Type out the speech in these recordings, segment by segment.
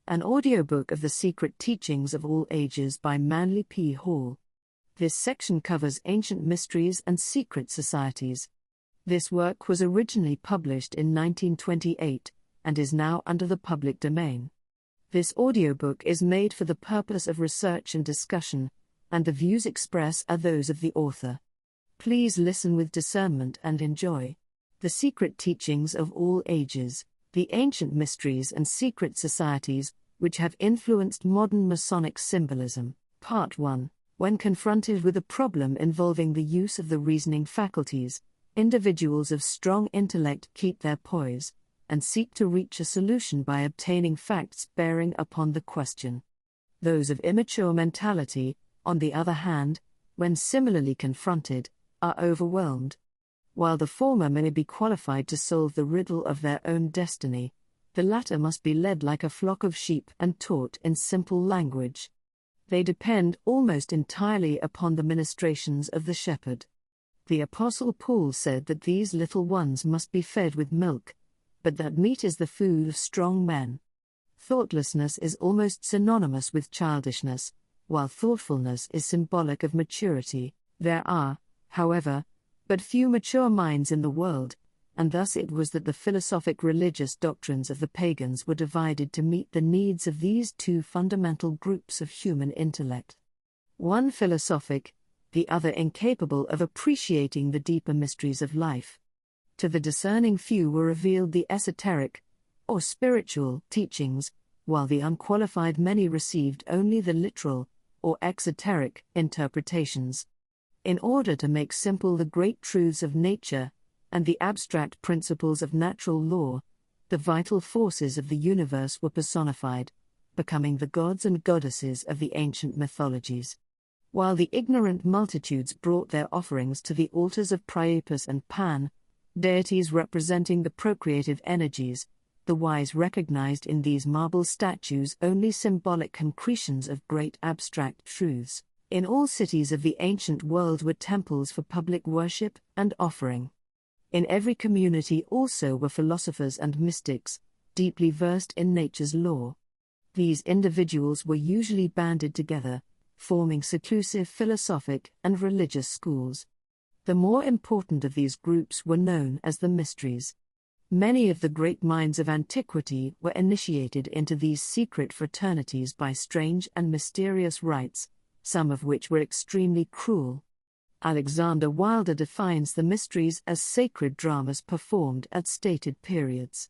An audiobook of the Secret Teachings of All Ages by Manly P. Hall. This section covers ancient mysteries and secret societies. This work was originally published in 1928 and is now under the public domain. This audiobook is made for the purpose of research and discussion, and the views expressed are those of the author. Please listen with discernment and enjoy. The Secret Teachings of All Ages, the Ancient Mysteries and Secret Societies, which have influenced modern Masonic symbolism. Part 1. When confronted with a problem involving the use of the reasoning faculties, individuals of strong intellect keep their poise, and seek to reach a solution by obtaining facts bearing upon the question. Those of immature mentality, on the other hand, when similarly confronted, are overwhelmed. While the former may be qualified to solve the riddle of their own destiny, the latter must be led like a flock of sheep and taught in simple language. They depend almost entirely upon the ministrations of the shepherd. The Apostle Paul said that these little ones must be fed with milk, but that meat is the food of strong men. Thoughtlessness is almost synonymous with childishness, while thoughtfulness is symbolic of maturity. There are, however, but few mature minds in the world, and thus it was that the philosophic religious doctrines of the pagans were divided to meet the needs of these two fundamental groups of human intellect. One philosophic, the other incapable of appreciating the deeper mysteries of life. To the discerning few were revealed the esoteric, or spiritual, teachings, while the unqualified many received only the literal, or exoteric, interpretations. In order to make simple the great truths of nature, and the abstract principles of natural law, the vital forces of the universe were personified, becoming the gods and goddesses of the ancient mythologies. While the ignorant multitudes brought their offerings to the altars of Priapus and Pan, deities representing the procreative energies, the wise recognized in these marble statues only symbolic concretions of great abstract truths. In all cities of the ancient world were temples for public worship and offering. In every community also were philosophers and mystics, deeply versed in nature's law. These individuals were usually banded together, forming seclusive philosophic and religious schools. The more important of these groups were known as the Mysteries. Many of the great minds of antiquity were initiated into these secret fraternities by strange and mysterious rites, some of which were extremely cruel. Alexander Wilder defines the mysteries as sacred dramas performed at stated periods.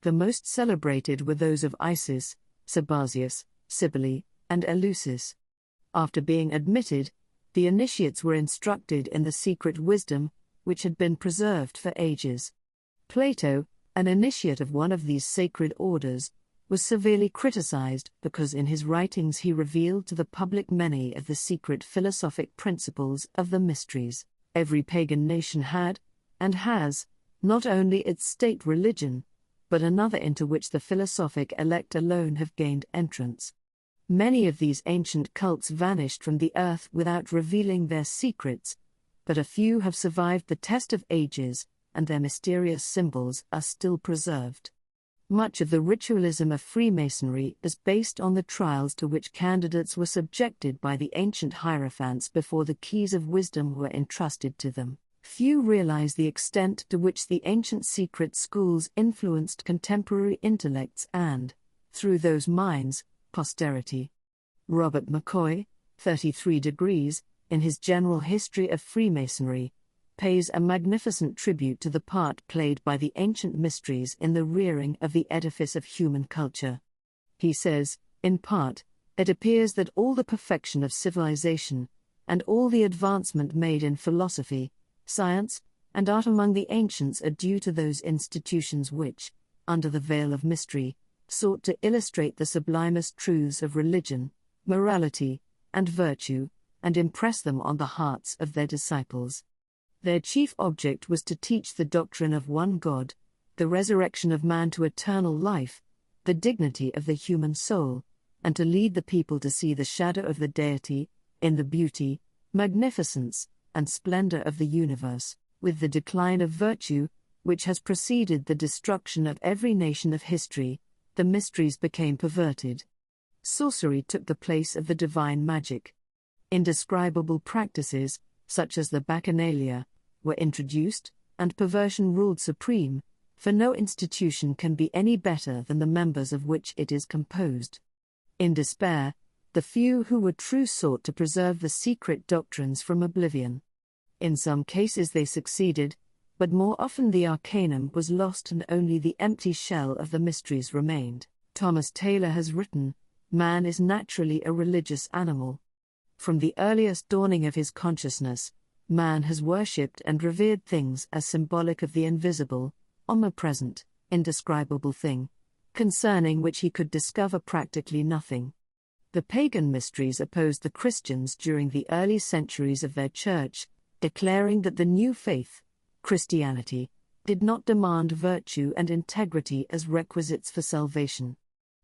The most celebrated were those of Isis, Sabazius, Cybele, and Eleusis. After being admitted, the initiates were instructed in the secret wisdom, which had been preserved for ages. Plato, an initiate of one of these sacred orders, was severely criticized because in his writings he revealed to the public many of the secret philosophic principles of the mysteries. Every pagan nation had, and has, not only its state religion, but another into which the philosophic elect alone have gained entrance. Many of these ancient cults vanished from the earth without revealing their secrets, but a few have survived the test of ages, and their mysterious symbols are still preserved. Much of the ritualism of Freemasonry is based on the trials to which candidates were subjected by the ancient hierophants before the keys of wisdom were entrusted to them. Few realize the extent to which the ancient secret schools influenced contemporary intellects and, through those minds, posterity. Robert McCoy, 33 Degrees, in his General History of Freemasonry, pays a magnificent tribute to the part played by the ancient mysteries in the rearing of the edifice of human culture. He says, in part, it appears that all the perfection of civilization, and all the advancement made in philosophy, science, and art among the ancients are due to those institutions which, under the veil of mystery, sought to illustrate the sublimest truths of religion, morality, and virtue, and impress them on the hearts of their disciples. Their chief object was to teach the doctrine of one God, the resurrection of man to eternal life, the dignity of the human soul, and to lead the people to see the shadow of the deity, in the beauty, magnificence, and splendor of the universe. With the decline of virtue, which has preceded the destruction of every nation of history, the mysteries became perverted. Sorcery took the place of the divine magic. Indescribable practices, such as the Bacchanalia, were introduced, and perversion ruled supreme, for no institution can be any better than the members of which it is composed. In despair, the few who were true sought to preserve the secret doctrines from oblivion. In some cases they succeeded, but more often the arcanum was lost and only the empty shell of the mysteries remained. Thomas Taylor has written, "Man is naturally a religious animal. From the earliest dawning of his consciousness, man has worshipped and revered things as symbolic of the invisible, omnipresent, indescribable thing, concerning which he could discover practically nothing." The pagan mysteries opposed the Christians during the early centuries of their church, declaring that the new faith, Christianity, did not demand virtue and integrity as requisites for salvation.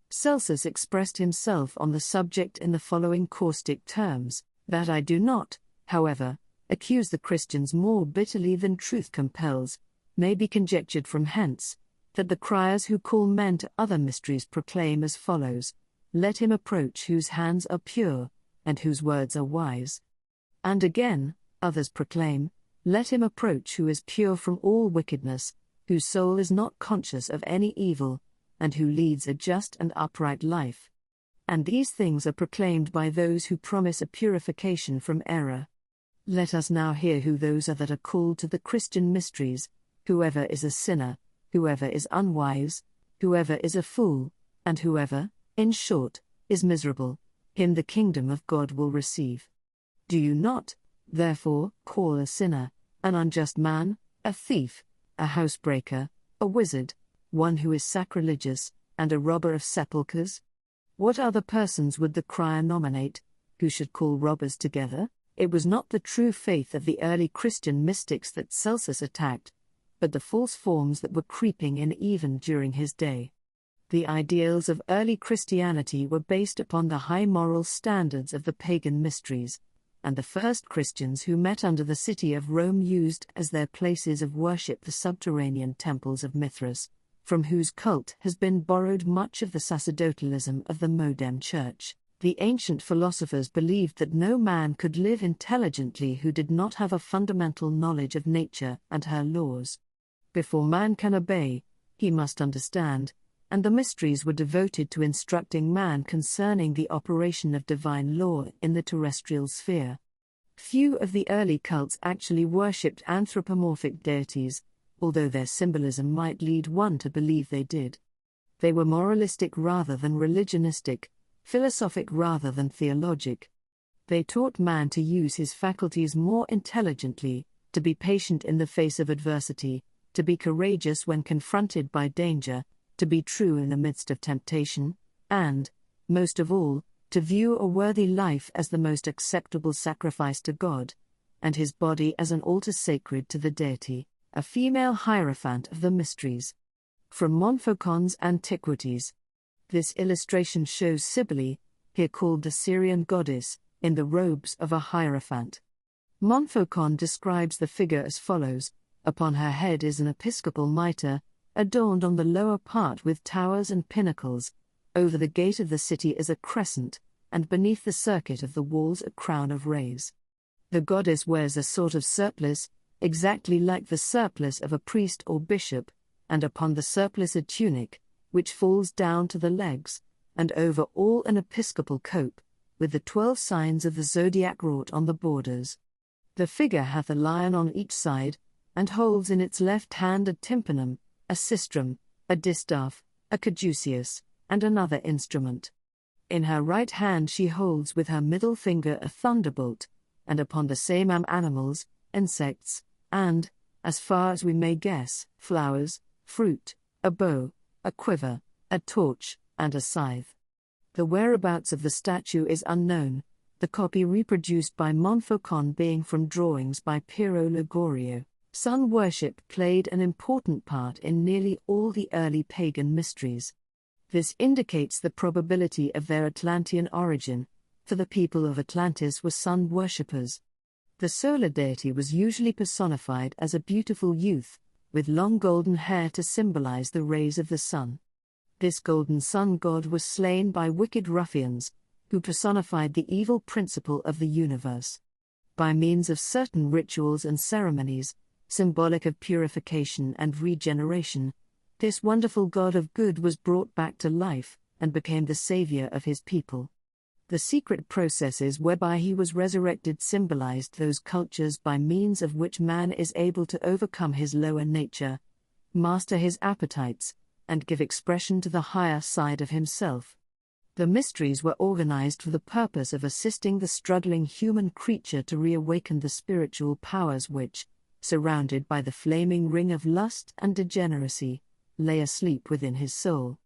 Celsus expressed himself on the subject in the following caustic terms: "That I do not, however, accuse the Christians more bitterly than truth compels, may be conjectured from hence, that the criers who call men to other mysteries proclaim as follows: Let him approach whose hands are pure, and whose words are wise. And again, others proclaim, Let him approach who is pure from all wickedness, whose soul is not conscious of any evil, and who leads a just and upright life. And these things are proclaimed by those who promise a purification from error. Let us now hear who those are that are called to the Christian mysteries: whoever is a sinner, whoever is unwise, whoever is a fool, and whoever, in short, is miserable, him the kingdom of God will receive. Do you not, therefore, call a sinner, an unjust man, a thief, a housebreaker, a wizard, one who is sacrilegious, and a robber of sepulchres? What other persons would the crier nominate, who should call robbers together? It was not the true faith of the early Christian mystics that Celsus attacked, but the false forms that were creeping in even during his day. The ideals of early Christianity were based upon the high moral standards of the pagan mysteries, and the first Christians who met under the city of Rome used as their places of worship the subterranean temples of Mythras, from whose cult has been borrowed much of the sacerdotalism of the modern church. The ancient philosophers believed that no man could live intelligently who did not have a fundamental knowledge of nature and her laws. Before man can obey, he must understand, and the mysteries were devoted to instructing man concerning the operation of divine law in the terrestrial sphere. Few of the early cults actually worshipped anthropomorphic deities, although their symbolism might lead one to believe they did. They were moralistic rather than religionistic, philosophic rather than theologic. They taught man to use his faculties more intelligently, to be patient in the face of adversity, to be courageous when confronted by danger, to be true in the midst of temptation, and, most of all, to view a worthy life as the most acceptable sacrifice to God, and his body as an altar sacred to the deity, a female hierophant of the mysteries. From Montfaucon's Antiquities. This illustration shows Cybele, here called the Syrian goddess, in the robes of a hierophant. Montfaucon describes the figure as follows: upon her head is an episcopal mitre, adorned on the lower part with towers and pinnacles. Over the gate of the city is a crescent, and beneath the circuit of the walls a crown of rays. The goddess wears a sort of surplice, exactly like the surplice of a priest or bishop, and upon the surplice a tunic, which falls down to the legs, and over all an episcopal cope, with the 12 signs of the zodiac wrought on the borders. The figure hath a lion on each side, and holds in its left hand a tympanum, a sistrum, a distaff, a caduceus, and another instrument. In her right hand she holds with her middle finger a thunderbolt, and upon the same animals, insects, and, as far as we may guess, flowers, fruit, a bow, a quiver, a torch, and a scythe. The whereabouts of the statue is unknown, the copy reproduced by Montfaucon being from drawings by Piero Ligorio. Sun worship played an important part in nearly all the early pagan mysteries. This indicates the probability of their Atlantean origin, for the people of Atlantis were sun worshippers. The solar deity was usually personified as a beautiful youth, with long golden hair to symbolize the rays of the sun. This golden sun god was slain by wicked ruffians, who personified the evil principle of the universe. By means of certain rituals and ceremonies, symbolic of purification and regeneration, this wonderful god of good was brought back to life, and became the savior of his people. The secret processes whereby he was resurrected symbolized those cultures by means of which man is able to overcome his lower nature, master his appetites, and give expression to the higher side of himself. The mysteries were organized for the purpose of assisting the struggling human creature to reawaken the spiritual powers which, surrounded by the flaming ring of lust and degeneracy, lay asleep within his soul.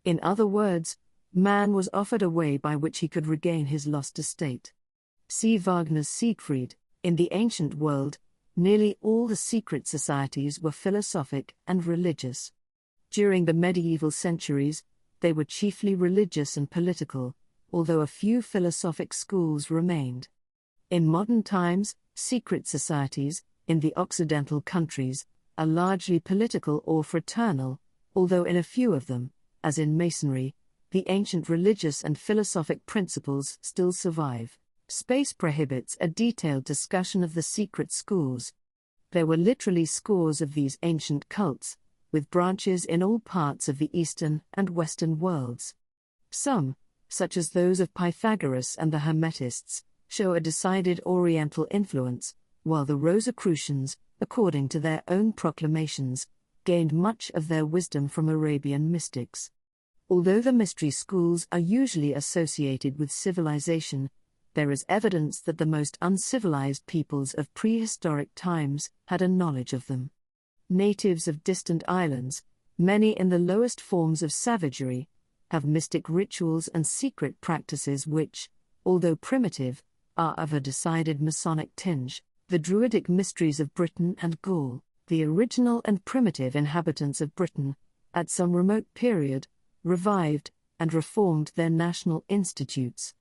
In other words, man was offered a way by which he could regain his lost estate. See Wagner's Siegfried. In the ancient world, nearly all the secret societies were philosophic and religious. During the medieval centuries, they were chiefly religious and political, although a few philosophic schools remained. In modern times, secret societies, in the Occidental countries, are largely political or fraternal, although in a few of them, as in Masonry, the ancient religious and philosophic principles still survive. Space prohibits a detailed discussion of the secret schools. There were literally scores of these ancient cults, with branches in all parts of the Eastern and Western worlds. Some, such as those of Pythagoras and the Hermetists, show a decided Oriental influence, while the Rosicrucians, according to their own proclamations, gained much of their wisdom from Arabian mystics. Although the mystery schools are usually associated with civilization, there is evidence that the most uncivilized peoples of prehistoric times had a knowledge of them. Natives of distant islands, many in the lowest forms of savagery, have mystic rituals and secret practices which, although primitive, are of a decided Masonic tinge. The Druidic Mysteries of Britain and Gaul, the original and primitive inhabitants of Britain, at some remote period, revived and reformed their national institutes.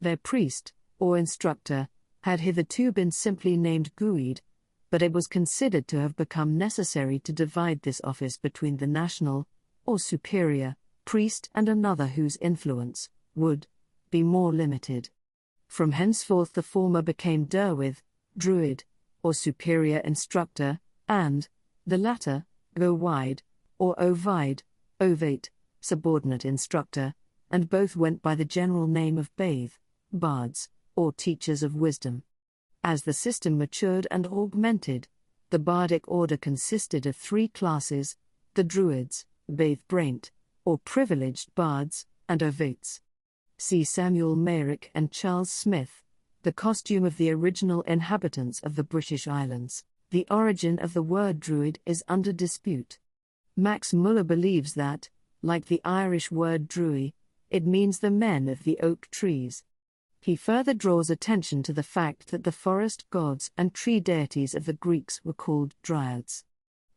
Their priest, or instructor, had hitherto been simply named Guide, but it was considered to have become necessary to divide this office between the national, or superior, priest and another whose influence would be more limited. From henceforth the former became Derwith, Druid, or superior instructor, and the latter, Go-wide, or Ovide, Ovate, subordinate instructor, and both went by the general name of Bath, bards, or teachers of wisdom. As the system matured and augmented, the bardic order consisted of three classes: the Druids, Bath-braint, or privileged bards, and Ovates. See Samuel Meyrick and Charles Smith, The Costume of the Original Inhabitants of the British Islands. The origin of the word Druid is under dispute. Max Muller believes that, like the Irish word Druy, it means the men of the oak trees. He further draws attention to the fact that the forest gods and tree deities of the Greeks were called dryads.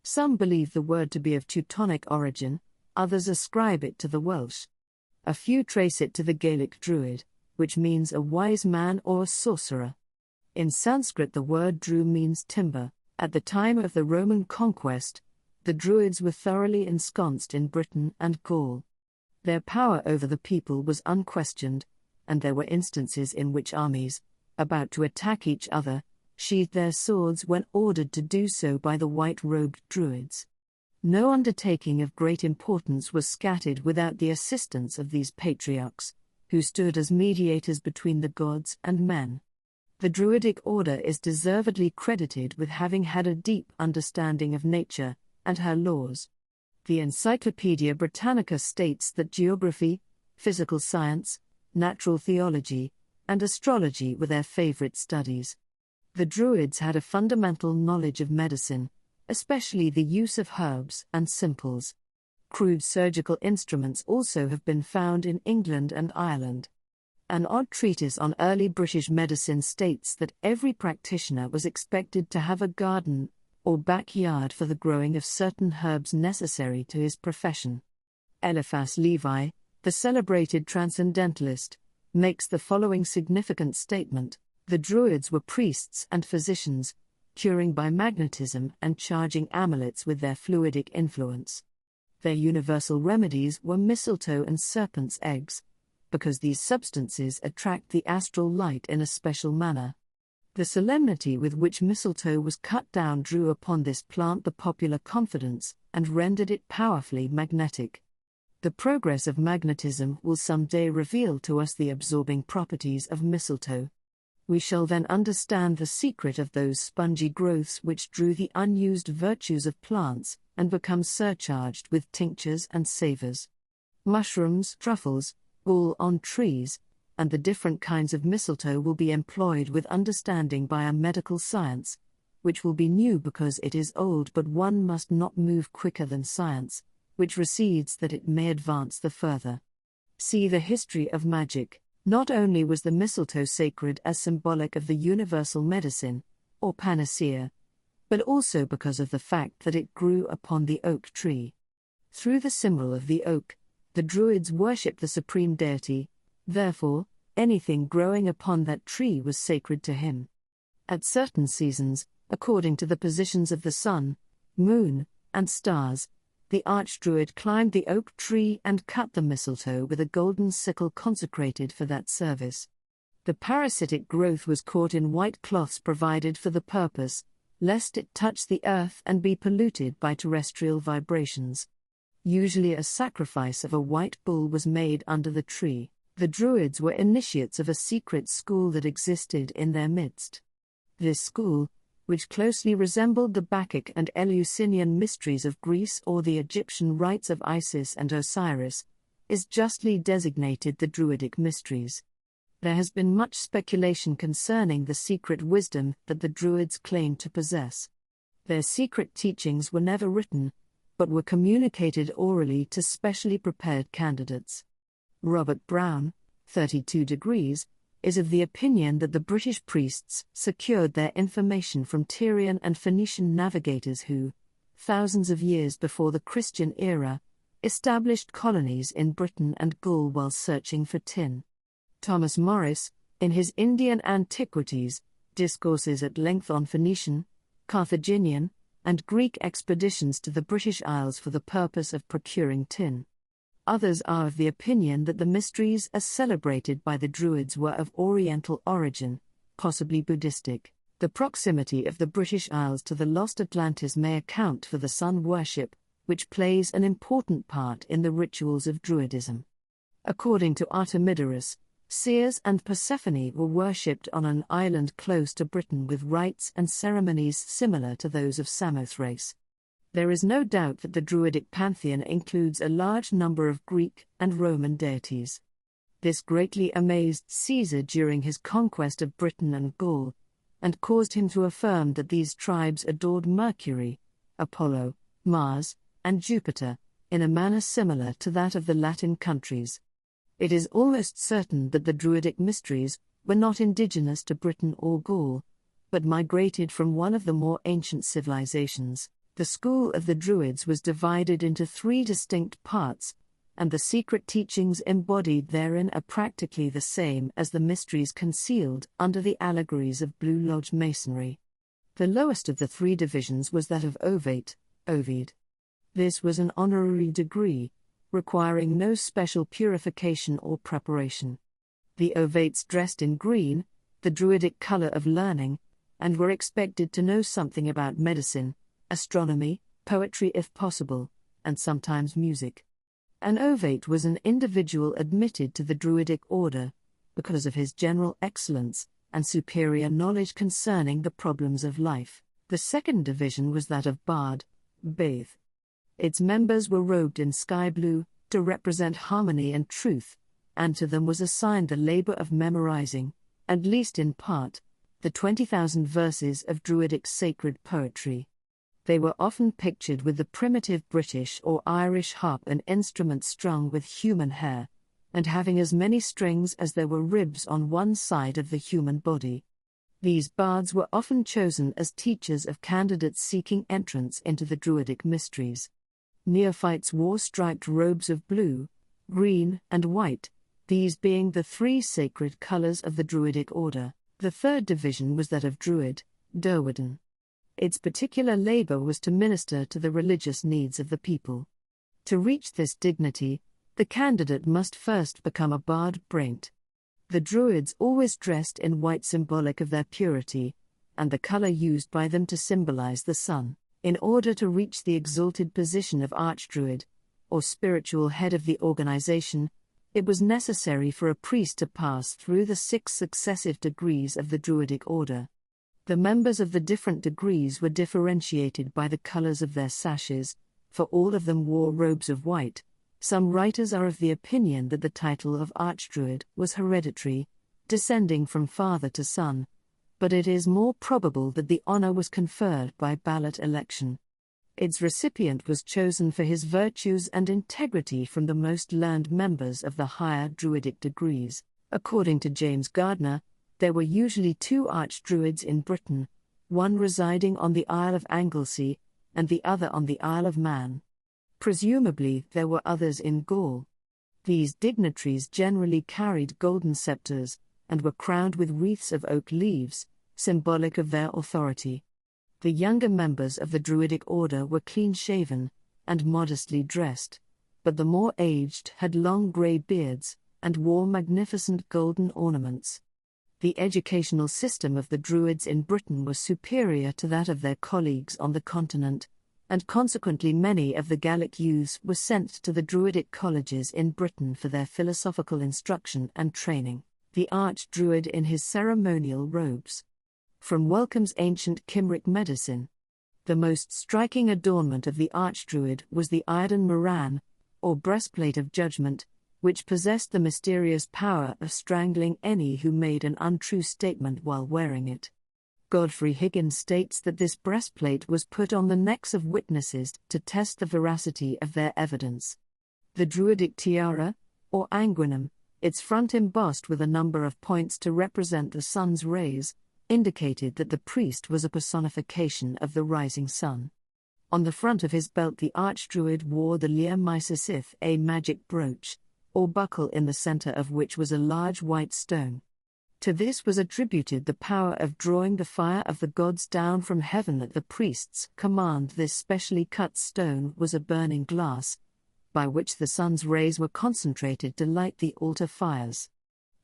Some believe the word to be of Teutonic origin, others ascribe it to the Welsh. A few trace it to the Gaelic druid, which means a wise man or a sorcerer. In Sanskrit the word Dru means timber. At the time of the Roman conquest, the Druids were thoroughly ensconced in Britain and Gaul. Their power over the people was unquestioned, and there were instances in which armies, about to attack each other, sheathed their swords when ordered to do so by the white-robed Druids. No undertaking of great importance was scattered without the assistance of these patriarchs, who stood as mediators between the gods and men. The Druidic order is deservedly credited with having had a deep understanding of nature and her laws. The Encyclopaedia Britannica states that geography, physical science, natural theology, and astrology were their favorite studies. The Druids had a fundamental knowledge of medicine, especially the use of herbs and simples. Crude surgical instruments also have been found in England and Ireland. An odd treatise on early British medicine states that every practitioner was expected to have a garden or backyard for the growing of certain herbs necessary to his profession. Eliphas Levi, the celebrated transcendentalist, makes the following significant statement: the Druids were priests and physicians, curing by magnetism and charging amulets with their fluidic influence. Their universal remedies were mistletoe and serpent's eggs, because these substances attract the astral light in a special manner. The solemnity with which mistletoe was cut down drew upon this plant the popular confidence, and rendered it powerfully magnetic. The progress of magnetism will someday reveal to us the absorbing properties of mistletoe. We shall then understand the secret of those spongy growths which drew the unused virtues of plants, and become surcharged with tinctures and savors. Mushrooms, truffles, gall on trees, and the different kinds of mistletoe will be employed with understanding by a medical science, which will be new because it is old, but one must not move quicker than science, which recedes that it may advance the further. See the history of magic. Not only was the mistletoe sacred as symbolic of the universal medicine, or panacea, but also because of the fact that it grew upon the oak tree. Through the symbol of the oak, the Druids worshipped the supreme deity, therefore, anything growing upon that tree was sacred to him. At certain seasons, according to the positions of the sun, moon, and stars, the archdruid climbed the oak tree and cut the mistletoe with a golden sickle consecrated for that service. The parasitic growth was caught in white cloths provided for the purpose, lest it touch the earth and be polluted by terrestrial vibrations. Usually a sacrifice of a white bull was made under the tree. The Druids were initiates of a secret school that existed in their midst. This school, which closely resembled the Bacchic and Eleusinian Mysteries of Greece or the Egyptian rites of Isis and Osiris, is justly designated the Druidic Mysteries. There has been much speculation concerning the secret wisdom that the Druids claimed to possess. Their secret teachings were never written, but were communicated orally to specially prepared candidates. Robert Brown, 32 Degrees, is of the opinion that the British priests secured their information from Tyrian and Phoenician navigators who, thousands of years before the Christian era, established colonies in Britain and Gaul while searching for tin. Thomas Morris, in his Indian Antiquities, discourses at length on Phoenician, Carthaginian, and Greek expeditions to the British Isles for the purpose of procuring tin. Others are of the opinion that the mysteries as celebrated by the Druids were of Oriental origin, possibly Buddhistic. The proximity of the British Isles to the lost Atlantis may account for the sun worship, which plays an important part in the rituals of Druidism. According to Artemidorus, Ceres and Persephone were worshipped on an island close to Britain with rites and ceremonies similar to those of Samothrace. There is no doubt that the Druidic pantheon includes a large number of Greek and Roman deities. This greatly amazed Caesar during his conquest of Britain and Gaul, and caused him to affirm that these tribes adored Mercury, Apollo, Mars, and Jupiter, in a manner similar to that of the Latin countries. It is almost certain that the Druidic mysteries were not indigenous to Britain or Gaul, but migrated from one of the more ancient civilizations. The school of the Druids was divided into 3 distinct parts, and the secret teachings embodied therein are practically the same as the mysteries concealed under the allegories of Blue Lodge Masonry. The lowest of the 3 divisions was that of Ovate, Ovid. This was an honorary degree, requiring no special purification or preparation. The Ovates dressed in green, the Druidic color of learning, and were expected to know something about medicine, astronomy, poetry if possible, and sometimes music. An Ovate was an individual admitted to the Druidic order, because of his general excellence, and superior knowledge concerning the problems of life. The second division was that of Bard, Bath. Its members were robed in sky blue, to represent harmony and truth, and to them was assigned the labor of memorizing, at least in part, the 20,000 verses of Druidic sacred poetry. They were often pictured with the primitive British or Irish harp, an instrument strung with human hair, and having as many strings as there were ribs on one side of the human body. These bards were often chosen as teachers of candidates seeking entrance into the Druidic mysteries. Neophytes wore striped robes of blue, green, and white, these being the 3 sacred colors of the Druidic order. The third division was that of Druid, Derwiden. Its particular labor was to minister to the religious needs of the people. To reach this dignity, the candidate must first become a bard braint. The Druids always dressed in white, symbolic of their purity, and the color used by them to symbolize the sun. In order to reach the exalted position of Archdruid, or spiritual head of the organization, it was necessary for a priest to pass through the 6 successive degrees of the Druidic order. The members of the different degrees were differentiated by the colors of their sashes, for all of them wore robes of white. Some writers are of the opinion that the title of Archdruid was hereditary, descending from father to son, but it is more probable that the honor was conferred by ballot election. Its recipient was chosen for his virtues and integrity from the most learned members of the higher Druidic degrees. According to James Gardner, there were usually 2 Archdruids in Britain, one residing on the Isle of Anglesey, and the other on the Isle of Man. Presumably, there were others in Gaul. These dignitaries generally carried golden scepters, and were crowned with wreaths of oak leaves, symbolic of their authority. The younger members of the Druidic order were clean-shaven and modestly dressed, but the more aged had long grey beards and wore magnificent golden ornaments. The educational system of the Druids in Britain was superior to that of their colleagues on the continent, and consequently many of the Gallic youths were sent to the Druidic colleges in Britain for their philosophical instruction and training. The Archdruid in his ceremonial robes. From Wellcome's Ancient Cymric Medicine. The most striking adornment of the Archdruid was the Iron Moran, or breastplate of judgment, which possessed the mysterious power of strangling any who made an untrue statement while wearing it. Godfrey Higgins states that this breastplate was put on the necks of witnesses to test the veracity of their evidence. The Druidic tiara, or anguinum, its front embossed with a number of points to represent the sun's rays, indicated that the priest was a personification of the rising sun. On the front of his belt the Archdruid wore the Lir Mysisith, a magic brooch, or buckle in the center of which was a large white stone. To this was attributed the power of drawing the fire of the gods down from heaven at the priest's command. This specially cut stone was a burning glass, by which the sun's rays were concentrated to light the altar fires.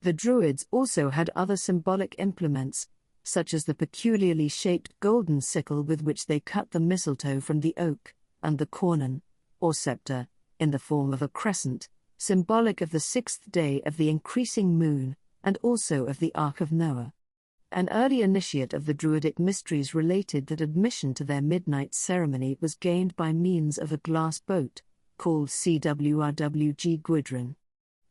The Druids also had other symbolic implements, such as the peculiarly shaped golden sickle with which they cut the mistletoe from the oak, and the cornon, or scepter, in the form of a crescent, symbolic of the 6th day of the increasing moon, and also of the Ark of Noah. An early initiate of the Druidic Mysteries related that admission to their midnight ceremony was gained by means of a glass boat, called Cwrwg Gwydryn.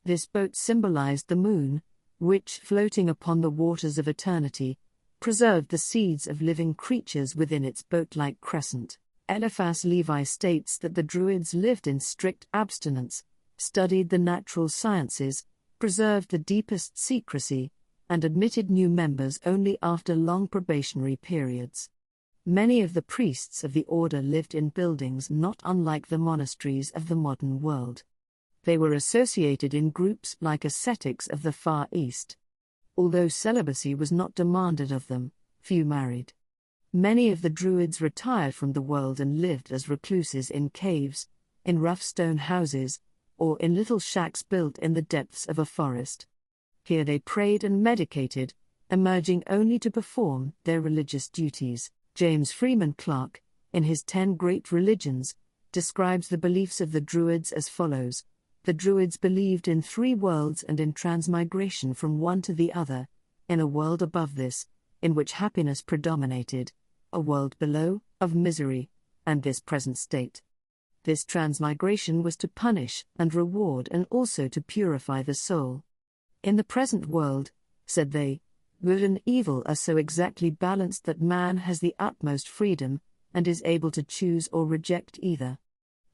This boat symbolized the moon, which, floating upon the waters of eternity, preserved the seeds of living creatures within its boat-like crescent. Eliphas Levi states that the Druids lived in strict abstinence, studied the natural sciences, preserved the deepest secrecy, and admitted new members only after long probationary periods. Many of the priests of the order lived in buildings not unlike the monasteries of the modern world. They were associated in groups like ascetics of the Far East. Although celibacy was not demanded of them, few married. Many of the Druids retired from the world and lived as recluses in caves, in rough stone houses, or in little shacks built in the depths of a forest. Here they prayed and meditated, emerging only to perform their religious duties. James Freeman Clarke, in his 10 Great Religions, describes the beliefs of the Druids as follows. The Druids believed in 3 worlds and in transmigration from one to the other, in a world above this, in which happiness predominated, a world below, of misery, and this present state. This transmigration was to punish and reward and also to purify the soul. In the present world, said they, good and evil are so exactly balanced that man has the utmost freedom, and is able to choose or reject either.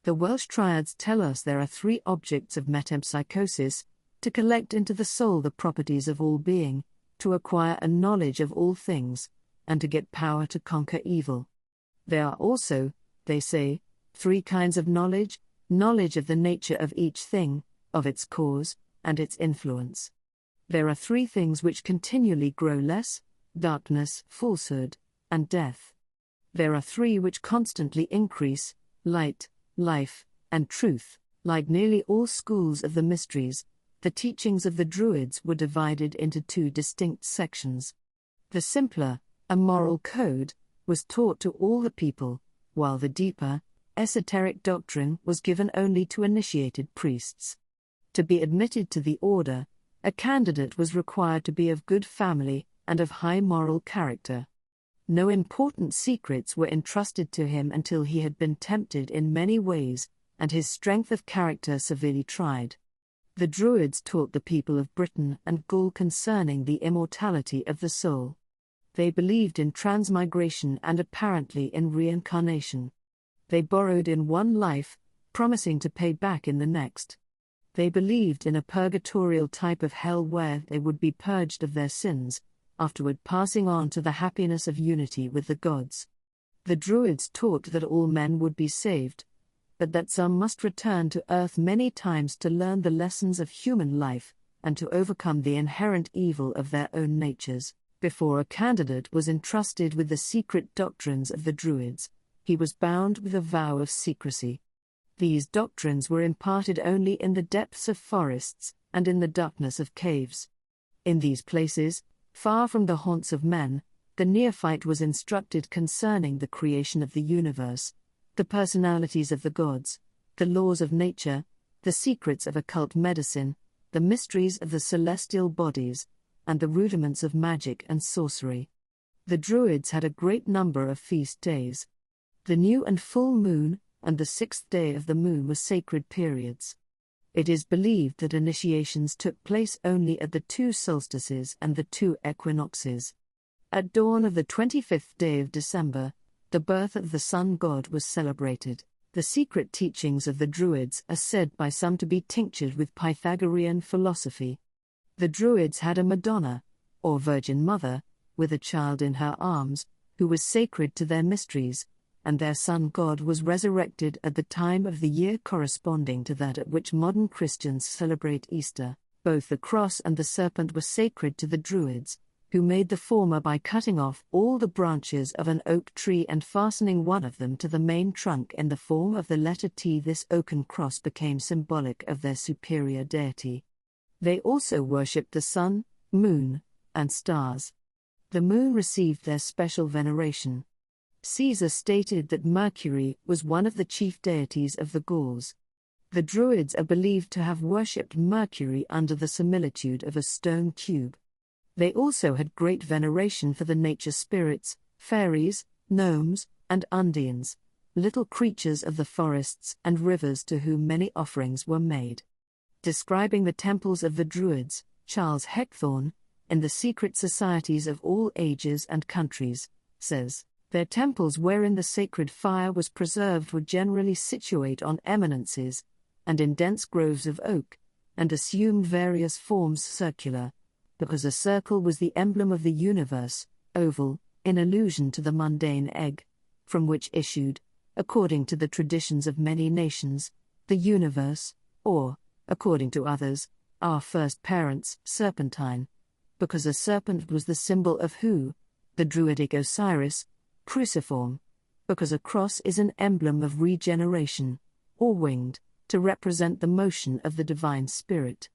The Welsh triads tell us there are 3 objects of metempsychosis: to collect into the soul the properties of all being, to acquire a knowledge of all things, and to get power to conquer evil. There are also, they say, 3 kinds of knowledge: knowledge of the nature of each thing, of its cause, and its influence. There are 3 things which continually grow less: darkness, falsehood, and death. There are 3 which constantly increase: light, life, and truth. Like nearly all schools of the mysteries, the teachings of the Druids were divided into two distinct sections. The simpler, a moral code, was taught to all the people, while the deeper, esoteric doctrine was given only to initiated priests. To be admitted to the order, a candidate was required to be of good family and of high moral character. No important secrets were entrusted to him until he had been tempted in many ways, and his strength of character severely tried. The Druids taught the people of Britain and Gaul concerning the immortality of the soul. They believed in transmigration and apparently in reincarnation. They borrowed in one life, promising to pay back in the next. They believed in a purgatorial type of hell where they would be purged of their sins, afterward passing on to the happiness of unity with the gods. The Druids taught that all men would be saved, but that some must return to earth many times to learn the lessons of human life, and to overcome the inherent evil of their own natures. Before a candidate was entrusted with the secret doctrines of the Druids, he was bound with a vow of secrecy. These doctrines were imparted only in the depths of forests and in the darkness of caves. In these places, far from the haunts of men, the neophyte was instructed concerning the creation of the universe, the personalities of the gods, the laws of nature, the secrets of occult medicine, the mysteries of the celestial bodies, and the rudiments of magic and sorcery. The Druids had a great number of feast days. The new and full moon, and the 6th day of the moon were sacred periods. It is believed that initiations took place only at the 2 solstices and the 2 equinoxes. At dawn of the 25th day of December, the birth of the sun god was celebrated. The secret teachings of the Druids are said by some to be tinctured with Pythagorean philosophy. The Druids had a Madonna, or Virgin Mother, with a child in her arms, who was sacred to their mysteries, and their sun god was resurrected at the time of the year corresponding to that at which modern Christians celebrate Easter. Both the cross and the serpent were sacred to the Druids, who made the former by cutting off all the branches of an oak tree and fastening one of them to the main trunk in the form of the letter T. This oaken cross became symbolic of their superior deity. They also worshipped the sun, moon, and stars. The moon received their special veneration. Caesar stated that Mercury was one of the chief deities of the Gauls. The Druids are believed to have worshipped Mercury under the similitude of a stone cube. They also had great veneration for the nature spirits, fairies, gnomes, and undines, little creatures of the forests and rivers to whom many offerings were made. Describing the temples of the Druids, Charles Heckthorne, in The Secret Societies of All Ages and Countries, says, "Their temples wherein the sacred fire was preserved were generally situate on eminences, and in dense groves of oak, and assumed various forms circular, because a circle was the emblem of the universe, oval, in allusion to the mundane egg, from which issued, according to the traditions of many nations, the universe, or, according to others, our first parents, serpentine, because a serpent was the symbol of Hu, the Druidic Osiris, cruciform, because a cross is an emblem of regeneration, or winged, to represent the motion of the divine spirit.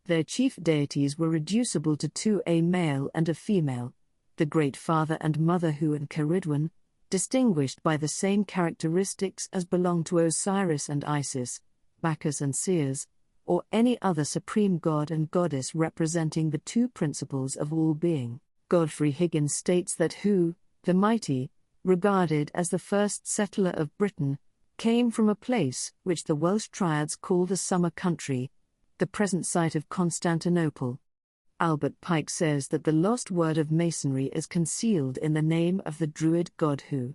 Their chief deities were reducible to 2, a male and a female, the Great Father and Mother Hu and Ceridwen, distinguished by the same characteristics as belong to Osiris and Isis, Bacchus and Ceres, or any other supreme god and goddess representing the 2 principles of all being. Godfrey Higgins states that Hu, the mighty, regarded as the first settler of Britain, came from a place which the Welsh triads call the Summer Country, the present site of Constantinople. Albert Pike says that the lost word of Masonry is concealed in the name of the Druid god Hu.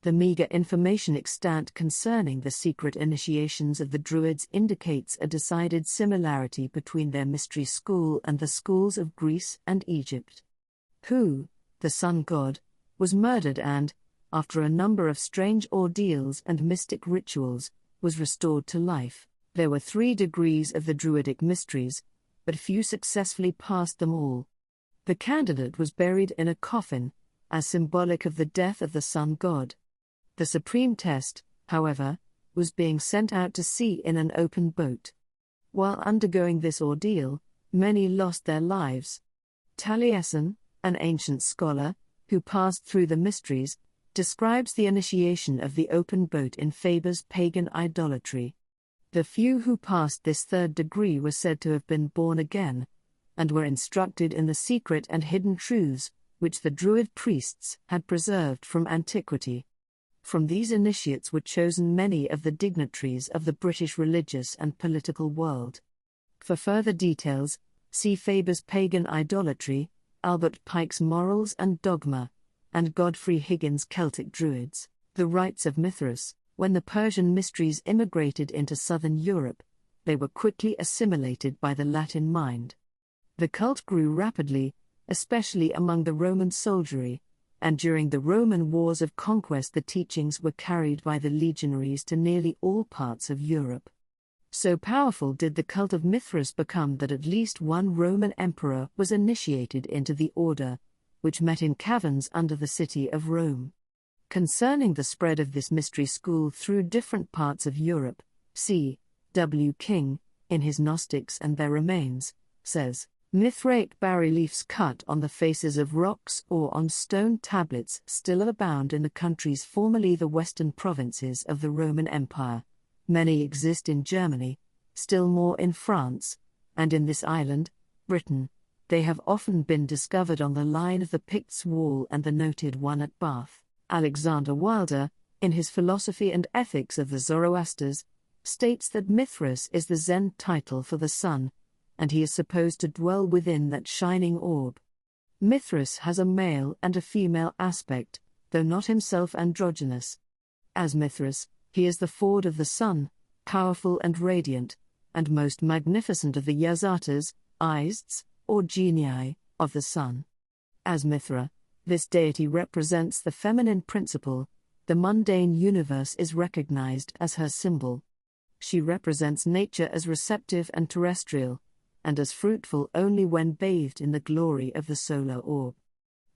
The meager information extant concerning the secret initiations of the Druids indicates a decided similarity between their mystery school and the schools of Greece and Egypt. Hu, the sun god, was murdered and, after a number of strange ordeals and mystic rituals, was restored to life. There were 3 degrees of the Druidic Mysteries, but few successfully passed them all. The candidate was buried in a coffin, as symbolic of the death of the sun god. The supreme test, however, was being sent out to sea in an open boat. While undergoing this ordeal, many lost their lives. Taliesin, an ancient scholar, who passed through the mysteries, describes the initiation of the open boat in Faber's pagan idolatry. The few who passed this third degree were said to have been born again, and were instructed in the secret and hidden truths, which the Druid priests had preserved from antiquity. From these initiates were chosen many of the dignitaries of the British religious and political world. For further details, see Faber's Pagan Idolatry, Albert Pike's Morals and Dogma, and Godfrey Higgins' Celtic Druids. The Rites of Mythras. When the Persian mysteries immigrated into southern Europe, they were quickly assimilated by the Latin mind. The cult grew rapidly, especially among the Roman soldiery, and during the Roman wars of conquest the teachings were carried by the legionaries to nearly all parts of Europe. So powerful did the cult of Mythras become that at least one Roman emperor was initiated into the order, which met in caverns under the city of Rome. Concerning the spread of this mystery school through different parts of Europe, C. W. King, in his Gnostics and Their Remains, says, Mithraic bas-reliefs cut on the faces of rocks or on stone tablets still abound in the countries formerly the western provinces of the Roman Empire. Many exist in Germany, still more in France, and in this island, Britain. They have often been discovered on the line of the Picts' Wall and the noted one at Bath. Alexander Wilder, in his Philosophy and Ethics of the Zoroasters, states that Mithras is the Zen title for the sun, and he is supposed to dwell within that shining orb. Mithras has a male and a female aspect, though not himself androgynous. As Mithras, he is the Ford of the sun, powerful and radiant, and most magnificent of the Yazatas, Ists, or genii, of the sun. As Mithra, this deity represents the feminine principle. The mundane universe is recognized as her symbol. She represents nature as receptive and terrestrial, and as fruitful only when bathed in the glory of the solar orb.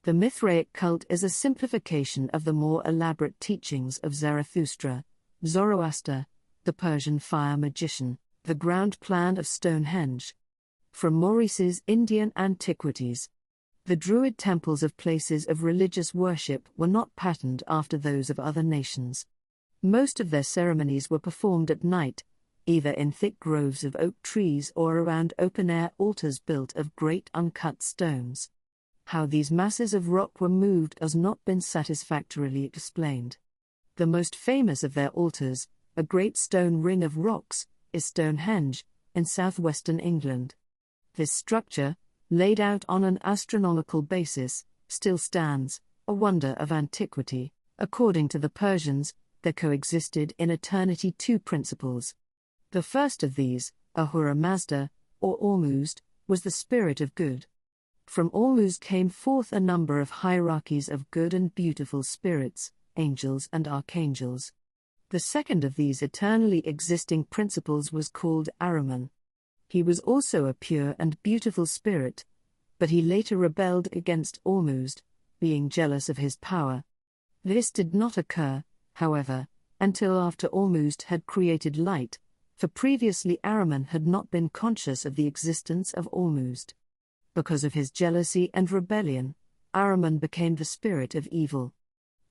The Mithraic cult is a simplification of the more elaborate teachings of Zarathustra, Zoroaster, the Persian fire magician, the ground plan of Stonehenge. From Maurice's Indian Antiquities. The Druid temples of places of religious worship were not patterned after those of other nations. Most of their ceremonies were performed at night, either in thick groves of oak trees or around open-air altars built of great uncut stones. How these masses of rock were moved has not been satisfactorily explained. The most famous of their altars, a great stone ring of rocks, is Stonehenge, in southwestern England. This structure, laid out on an astronomical basis, still stands, a wonder of antiquity. According to the Persians, there coexisted in eternity two principles. The first of these, Ahura Mazda, or Ormuzd, was the spirit of good. From Ormuzd came forth a number of hierarchies of good and beautiful spirits, angels and archangels. The second of these eternally existing principles was called Ahriman. He was also a pure and beautiful spirit, but he later rebelled against Ormuzd, being jealous of his power. This did not occur, however, until after Ormuzd had created light, for previously Ahriman had not been conscious of the existence of Ormuzd. Because of his jealousy and rebellion, Ahriman became the spirit of evil.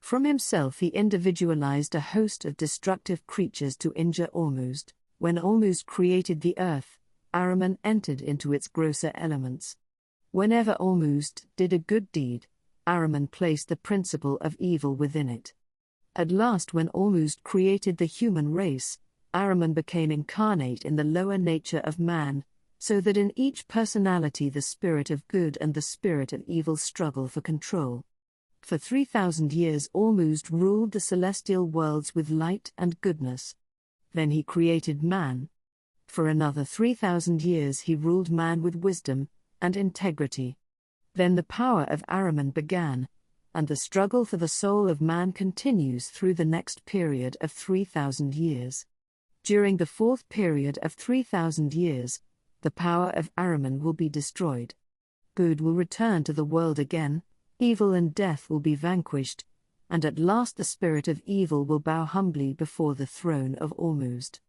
From himself he individualized a host of destructive creatures to injure Ormuzd. When Ormuzd created the earth, Ahriman entered into its grosser elements. Whenever Ormuzd did a good deed, Ahriman placed the principle of evil within it. At last, when Ormuzd created the human race, Ahriman became incarnate in the lower nature of man, so that in each personality the spirit of good and the spirit of evil struggle for control. For 3,000 years Ormuzd ruled the celestial worlds with light and goodness. Then he created man. For another 3,000 years he ruled man with wisdom and integrity. Then the power of Ahriman began, and the struggle for the soul of man continues through the next period of 3,000 years. During the fourth period of 3,000 years, the power of Ahriman will be destroyed. Good will return to the world again, evil and death will be vanquished, and at last the spirit of evil will bow humbly before the throne of Ormuzd.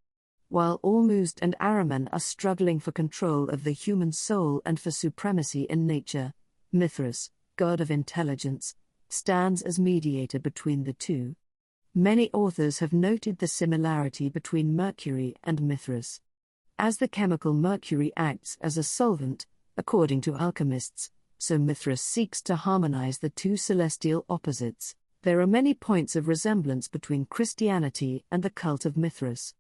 While Ormuzd and Ahriman are struggling for control of the human soul and for supremacy in nature, Mythras, god of intelligence, stands as mediator between the two. Many authors have noted the similarity between Mercury and Mythras. As the chemical mercury acts as a solvent, according to alchemists, so Mythras seeks to harmonize the two celestial opposites. There are many points of resemblance between Christianity and the cult of Mythras.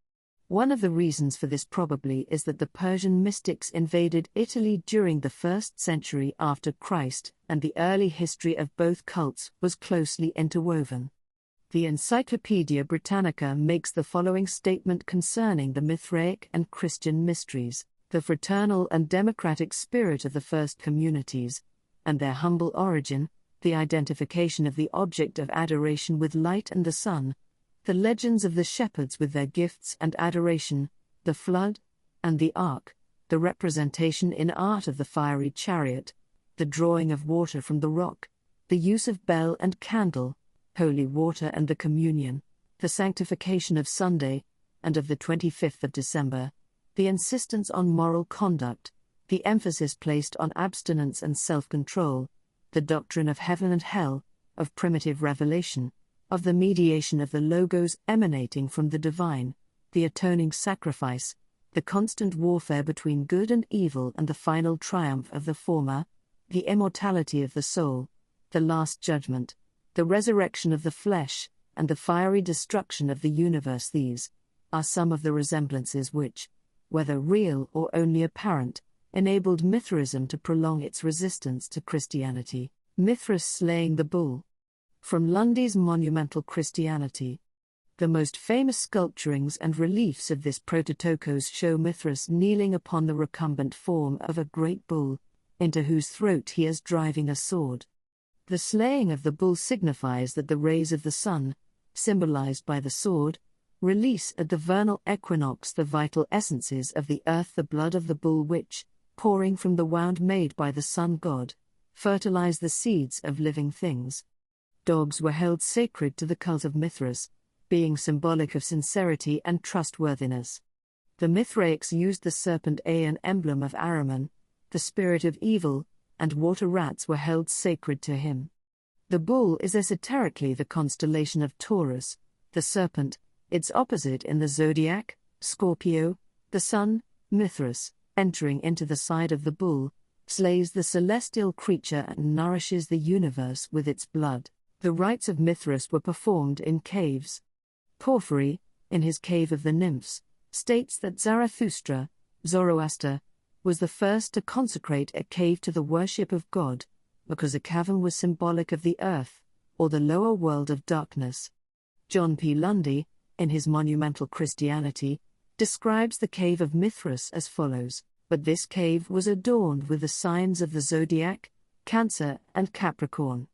One of the reasons for this probably is that the Persian mystics invaded Italy during the 1st century after Christ, and the early history of both cults was closely interwoven. The Encyclopaedia Britannica makes the following statement concerning the Mithraic and Christian mysteries: the fraternal and democratic spirit of the first communities, and their humble origin, the identification of the object of adoration with light and the sun, the legends of the shepherds with their gifts and adoration, the flood, and the ark, the representation in art of the fiery chariot, the drawing of water from the rock, the use of bell and candle, holy water and the communion, the sanctification of Sunday, and of the 25th of December, the insistence on moral conduct, the emphasis placed on abstinence and self-control, the doctrine of heaven and hell, of primitive revelation, of the mediation of the logos emanating from the divine, the atoning sacrifice, the constant warfare between good and evil and the final triumph of the former, the immortality of the soul, the last judgment, the resurrection of the flesh, and the fiery destruction of the universe. These are some of the resemblances which, whether real or only apparent, enabled Mithraism to prolong its resistance to Christianity. Mithras slaying the bull. From Lundy's Monumental Christianity. The most famous sculpturings and reliefs of this Prototokos show Mithras kneeling upon the recumbent form of a great bull, into whose throat he is driving a sword. The slaying of the bull signifies that the rays of the sun, symbolized by the sword, release at the vernal equinox the vital essences of the earth, the blood of the bull which, pouring from the wound made by the sun god, fertilize the seeds of living things. Dogs were held sacred to the cult of Mithras, being symbolic of sincerity and trustworthiness. The Mithraics used the serpent as an emblem of Ahriman, the spirit of evil, and water rats were held sacred to him. The bull is esoterically the constellation of Taurus, the serpent, its opposite in the zodiac, Scorpio, the sun, Mithras, entering into the side of the bull, slays the celestial creature and nourishes the universe with its blood. The rites of Mythras were performed in caves. Porphyry, in his Cave of the Nymphs, states that Zarathustra, Zoroaster, was the first to consecrate a cave to the worship of God, because a cavern was symbolic of the earth, or the lower world of darkness. John P. Lundy, in his Monumental Christianity, describes the Cave of Mithras as follows: but this cave was adorned with the signs of the zodiac, Cancer and Capricorn.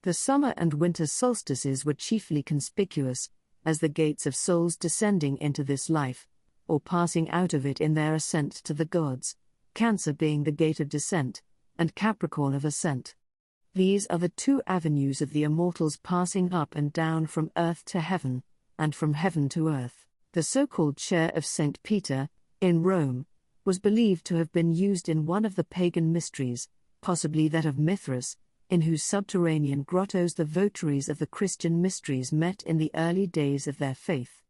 The summer and winter solstices were chiefly conspicuous, as the gates of souls descending into this life, or passing out of it in their ascent to the gods, Cancer being the gate of descent, and Capricorn of ascent. These are the two avenues of the immortals passing up and down from earth to heaven, and from heaven to earth. The so-called chair of St. Peter, in Rome, was believed to have been used in one of the pagan mysteries, possibly that of Mithras, in whose subterranean grottos the votaries of the Christian mysteries met in the early days of their faith.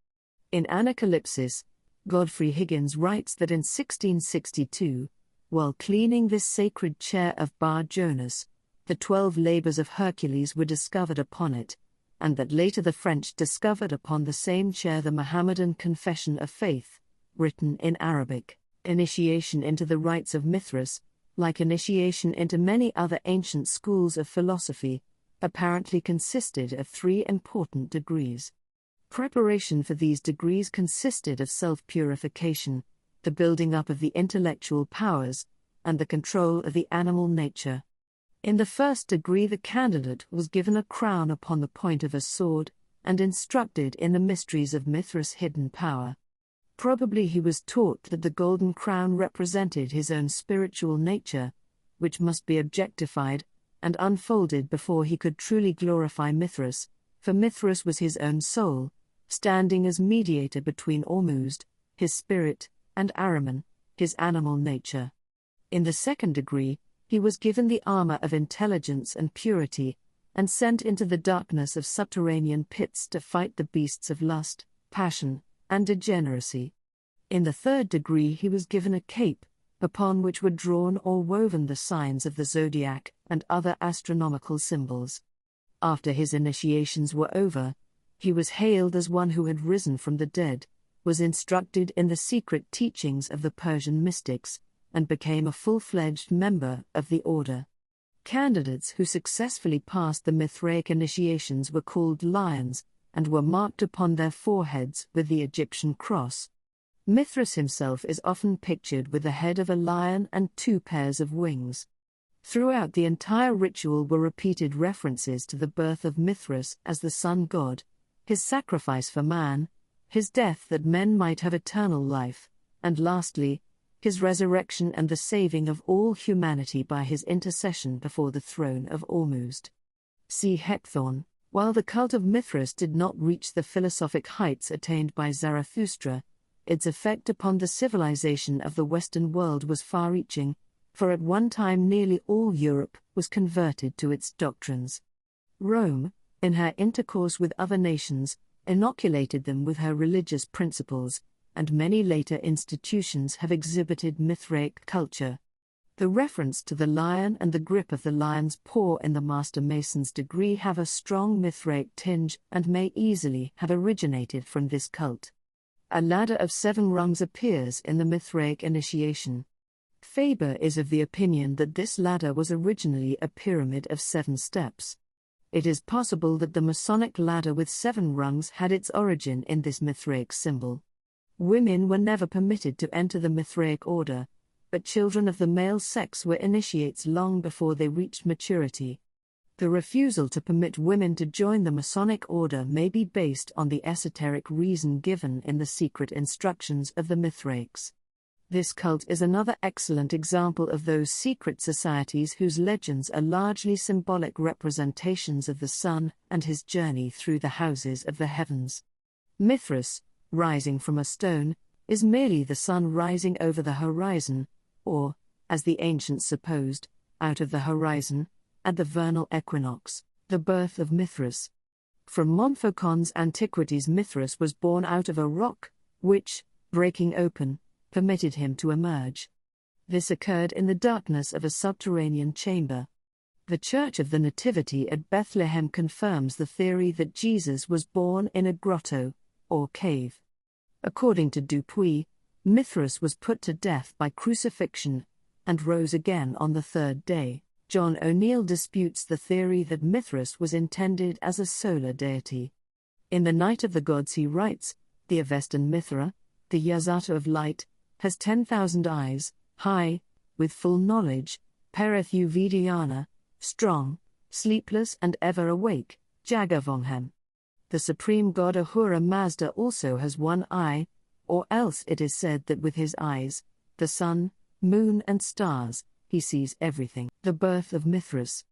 In Anacalypsis, Godfrey Higgins writes that in 1662, while cleaning this sacred chair of Bar Jonas, the 12 labors of Hercules were discovered upon it, and that later the French discovered upon the same chair the Mohammedan Confession of Faith, written in Arabic. Initiation into the rites of Mithras, like initiation into many other ancient schools of philosophy, apparently consisted of 3 important degrees. Preparation for these degrees consisted of self-purification, the building up of the intellectual powers, and the control of the animal nature. In the first degree the candidate was given a crown upon the point of a sword, and instructed in the mysteries of Mithras' hidden power. Probably he was taught that the golden crown represented his own spiritual nature, which must be objectified and unfolded before he could truly glorify Mithras, for Mythras was his own soul, standing as mediator between Ormuzd, his spirit, and Ahriman, his animal nature. In the second degree, he was given the armor of intelligence and purity, and sent into the darkness of subterranean pits to fight the beasts of lust, passion, and degeneracy. In the third degree he was given a cape, upon which were drawn or woven the signs of the zodiac and other astronomical symbols. After his initiations were over, he was hailed as one who had risen from the dead, was instructed in the secret teachings of the Persian mystics, and became a full-fledged member of the order. Candidates who successfully passed the Mithraic initiations were called lions, and were marked upon their foreheads with the Egyptian cross. Mythras himself is often pictured with the head of a lion and 2 pairs of wings. Throughout the entire ritual were repeated references to the birth of Mythras as the sun god, his sacrifice for man, his death that men might have eternal life, and lastly, his resurrection and the saving of all humanity by his intercession before the throne of Ormuzd. See Hepthorn. While the cult of Mythras did not reach the philosophic heights attained by Zarathustra, its effect upon the civilization of the Western world was far-reaching, for at one time nearly all Europe was converted to its doctrines. Rome, in her intercourse with other nations, inoculated them with her religious principles, and many later institutions have exhibited Mithraic culture. The reference to the lion and the grip of the lion's paw in the Master Mason's degree have a strong Mithraic tinge and may easily have originated from this cult. A ladder of 7 rungs appears in the Mithraic initiation. Faber is of the opinion that this ladder was originally a pyramid of 7 steps. It is possible that the Masonic ladder with 7 rungs had its origin in this Mithraic symbol. Women were never permitted to enter the Mithraic order, but children of the male sex were initiates long before they reached maturity. The refusal to permit women to join the Masonic order may be based on the esoteric reason given in the secret instructions of the Mithraics. This cult is another excellent example of those secret societies whose legends are largely symbolic representations of the sun and his journey through the houses of the heavens. Mythras, rising from a stone, is merely the sun rising over the horizon, or, as the ancients supposed, out of the horizon, at the vernal equinox, the birth of Mythras. From Montfaucon's Antiquities, Mythras was born out of a rock, which, breaking open, permitted him to emerge. This occurred in the darkness of a subterranean chamber. The Church of the Nativity at Bethlehem confirms the theory that Jesus was born in a grotto, or cave. According to Dupuy, Mythras was put to death by crucifixion, and rose again on the 3rd day. John O'Neill disputes the theory that Mythras was intended as a solar deity. In The Night of the Gods he writes, "The Avestan Mithra, the Yazata of light, has 10,000 eyes, high, with full knowledge, pereth Uvidiana, strong, sleepless and ever awake, Jagavonham. The supreme god Ahura Mazda also has 1 eye, or else it is said that with his eyes, the sun, moon and stars, he sees everything." The birth of Mythras.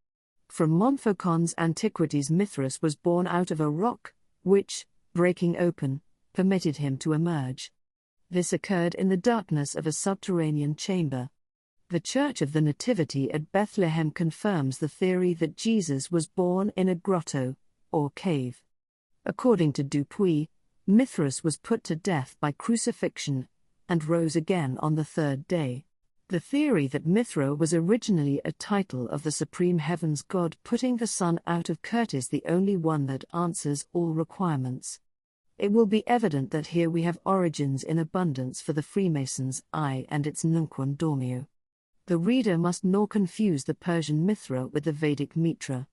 From Montfaucon's Antiquities, Mythras was born out of a rock, which, breaking open, permitted him to emerge. This occurred in the darkness of a subterranean chamber. The Church of the Nativity at Bethlehem confirms the theory that Jesus was born in a grotto, or cave. According to Dupuy, Mythras was put to death by crucifixion, and rose again on the 3rd day. The theory that Mithra was originally a title of the supreme heavens god putting the sun out of court is the only one that answers all requirements. It will be evident that here we have origins in abundance for the Freemasons' eye and its nunquam dormio. The reader must nor confuse the Persian Mithra with the Vedic Mitra.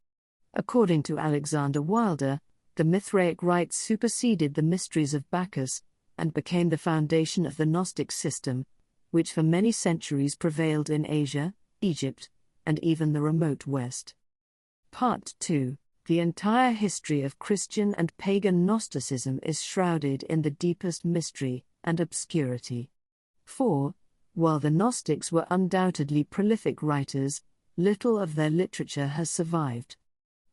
According to Alexander Wilder, the Mithraic rites superseded the mysteries of Bacchus, and became the foundation of the Gnostic system, which for many centuries prevailed in Asia, Egypt, and even the remote West. Part 2. The entire history of Christian and pagan Gnosticism is shrouded in the deepest mystery and obscurity. 4. While the Gnostics were undoubtedly prolific writers, little of their literature has survived.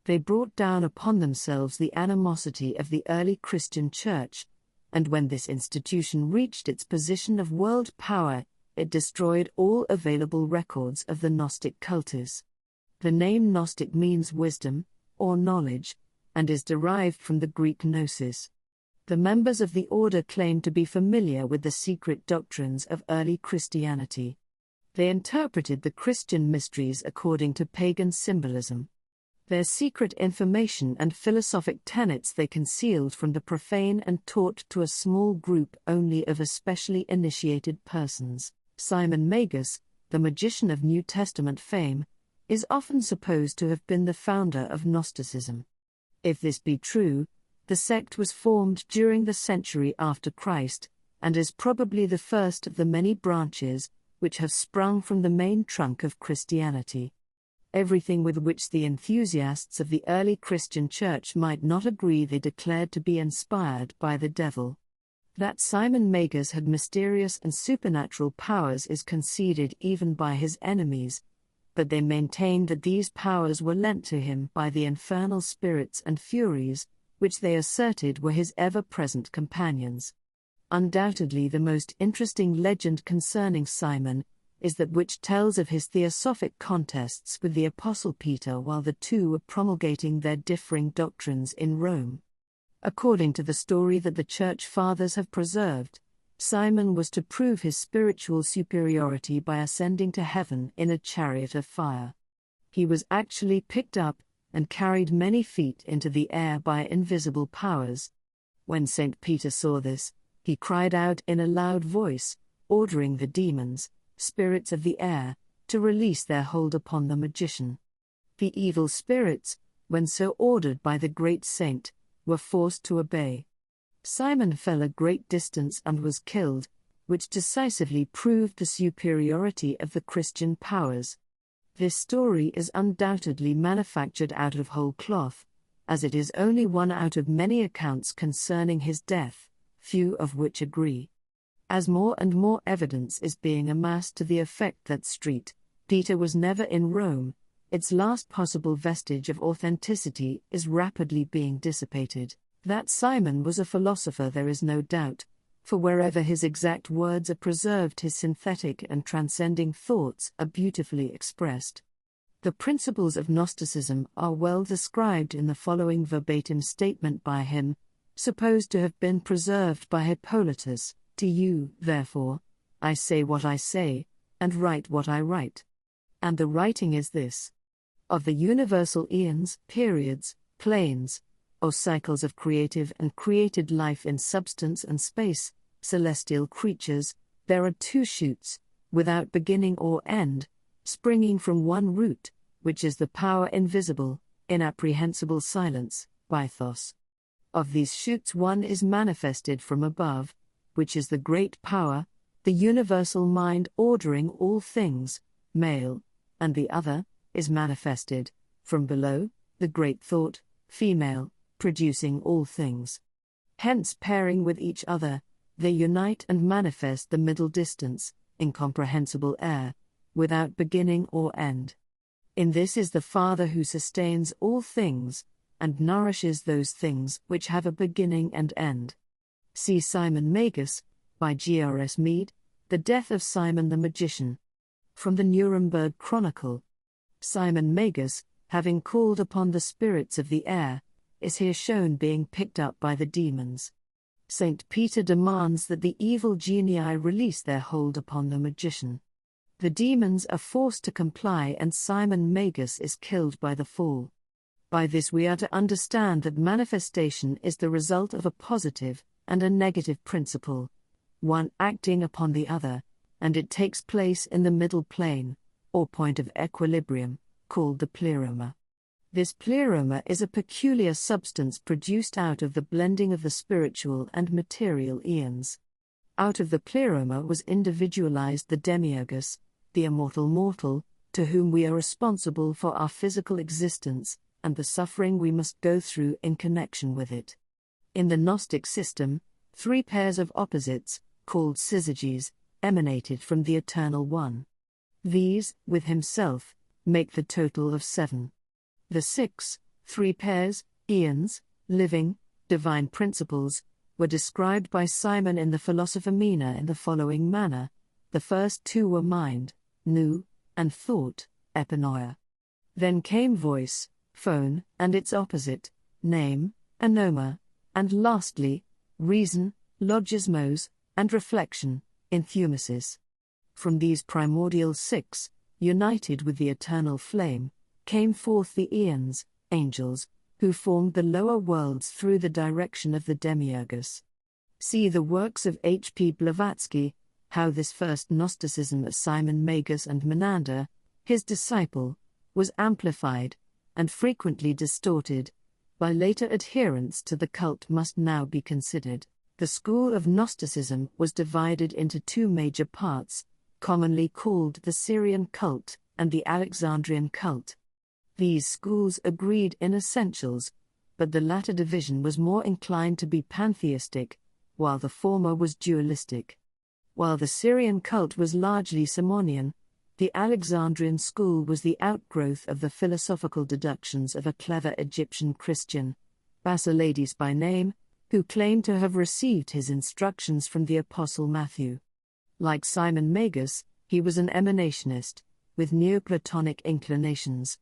They brought down upon themselves the animosity of the early Christian Church, and when this institution reached its position of world power, it destroyed all available records of the Gnostic cultus. The name Gnostic means wisdom, or knowledge, and is derived from the Greek gnosis. The members of the order claimed to be familiar with the secret doctrines of early Christianity. They interpreted the Christian mysteries according to pagan symbolism. Their secret information and philosophic tenets they concealed from the profane and taught to a small group only of especially initiated persons. Simon Magus, the magician of New Testament fame, is often supposed to have been the founder of Gnosticism. If this be true, the sect was formed during the century after Christ, and is probably the first of the many branches which have sprung from the main trunk of Christianity. Everything with which the enthusiasts of the early Christian Church might not agree they declared to be inspired by the devil. That Simon Magus had mysterious and supernatural powers is conceded even by his enemies, but they maintained that these powers were lent to him by the infernal spirits and furies, which they asserted were his ever-present companions. Undoubtedly the most interesting legend concerning Simon is that which tells of his theosophic contests with the Apostle Peter while the two were promulgating their differing doctrines in Rome. According to the story that the Church Fathers have preserved, Simon was to prove his spiritual superiority by ascending to heaven in a chariot of fire. He was actually picked up and carried many feet into the air by invisible powers. When St. Peter saw this, he cried out in a loud voice, ordering the demons, spirits of the air, to release their hold upon the magician. The evil spirits, when so ordered by the great saint, were forced to obey. Simon fell a great distance and was killed, which decisively proved the superiority of the Christian powers. This story is undoubtedly manufactured out of whole cloth, as it is only one out of many accounts concerning his death, few of which agree. As more and more evidence is being amassed to the effect that St. Peter was never in Rome, its last possible vestige of authenticity is rapidly being dissipated. That Simon was a philosopher there is no doubt, for wherever his exact words are preserved his synthetic and transcending thoughts are beautifully expressed. The principles of Gnosticism are well described in the following verbatim statement by him, supposed to have been preserved by Hippolytus: "To you, therefore, I say what I say, and write what I write. And the writing is this: of the universal eons, periods, planes, or cycles of creative and created life in substance and space, celestial creatures, there are two shoots, without beginning or end, springing from one root, which is the power invisible, inapprehensible silence, Bythos. Of these shoots one is manifested from above, which is the great power, the universal mind ordering all things, male, and the other is manifested from below, the great thought, female, producing all things. Hence, pairing with each other, they unite and manifest the middle distance, incomprehensible air, without beginning or end. In this is the Father who sustains all things, and nourishes those things which have a beginning and end." See Simon Magus, by G.R.S. Mead, The Death of Simon the Magician. From the Nuremberg Chronicle. Simon Magus, having called upon the spirits of the air, is here shown being picked up by the demons. St. Peter demands that the evil genii release their hold upon the magician. The demons are forced to comply and Simon Magus is killed by the fall. By this we are to understand that manifestation is the result of a positive and a negative principle, one acting upon the other, and it takes place in the middle plane, or point of equilibrium, called the pleroma. This pleroma is a peculiar substance produced out of the blending of the spiritual and material eons. Out of the pleroma was individualized the demiurgus, the immortal mortal, to whom we are responsible for our physical existence, and the suffering we must go through in connection with it. In the Gnostic system, 3 pairs of opposites, called syzygies, emanated from the Eternal One. These, with himself, make the total of 7. The 6, Three pairs, eons, living, divine principles, were described by Simon in the Philosopher Mena in the following manner. The first two were mind, nu, and thought, epinoia. Then came voice, phone, and its opposite, name, anoma, and lastly, reason, logismos, and reflection, enthumesis. From these primordial six, united with the eternal flame, came forth the eons, angels, who formed the lower worlds through the direction of the demiurgus. See the works of H. P. Blavatsky, how this first Gnosticism of Simon Magus and Menander, his disciple, was amplified, and frequently distorted, by later adherents to the cult must now be considered. The school of Gnosticism was divided into two major parts, commonly called the Syrian cult and the Alexandrian cult. These schools agreed in essentials, but the latter division was more inclined to be pantheistic, while the former was dualistic. While the Syrian cult was largely Simonian, the Alexandrian school was the outgrowth of the philosophical deductions of a clever Egyptian Christian, Basilides by name, who claimed to have received his instructions from the Apostle Matthew. Like Simon Magus, he was an emanationist, with Neoplatonic inclinations.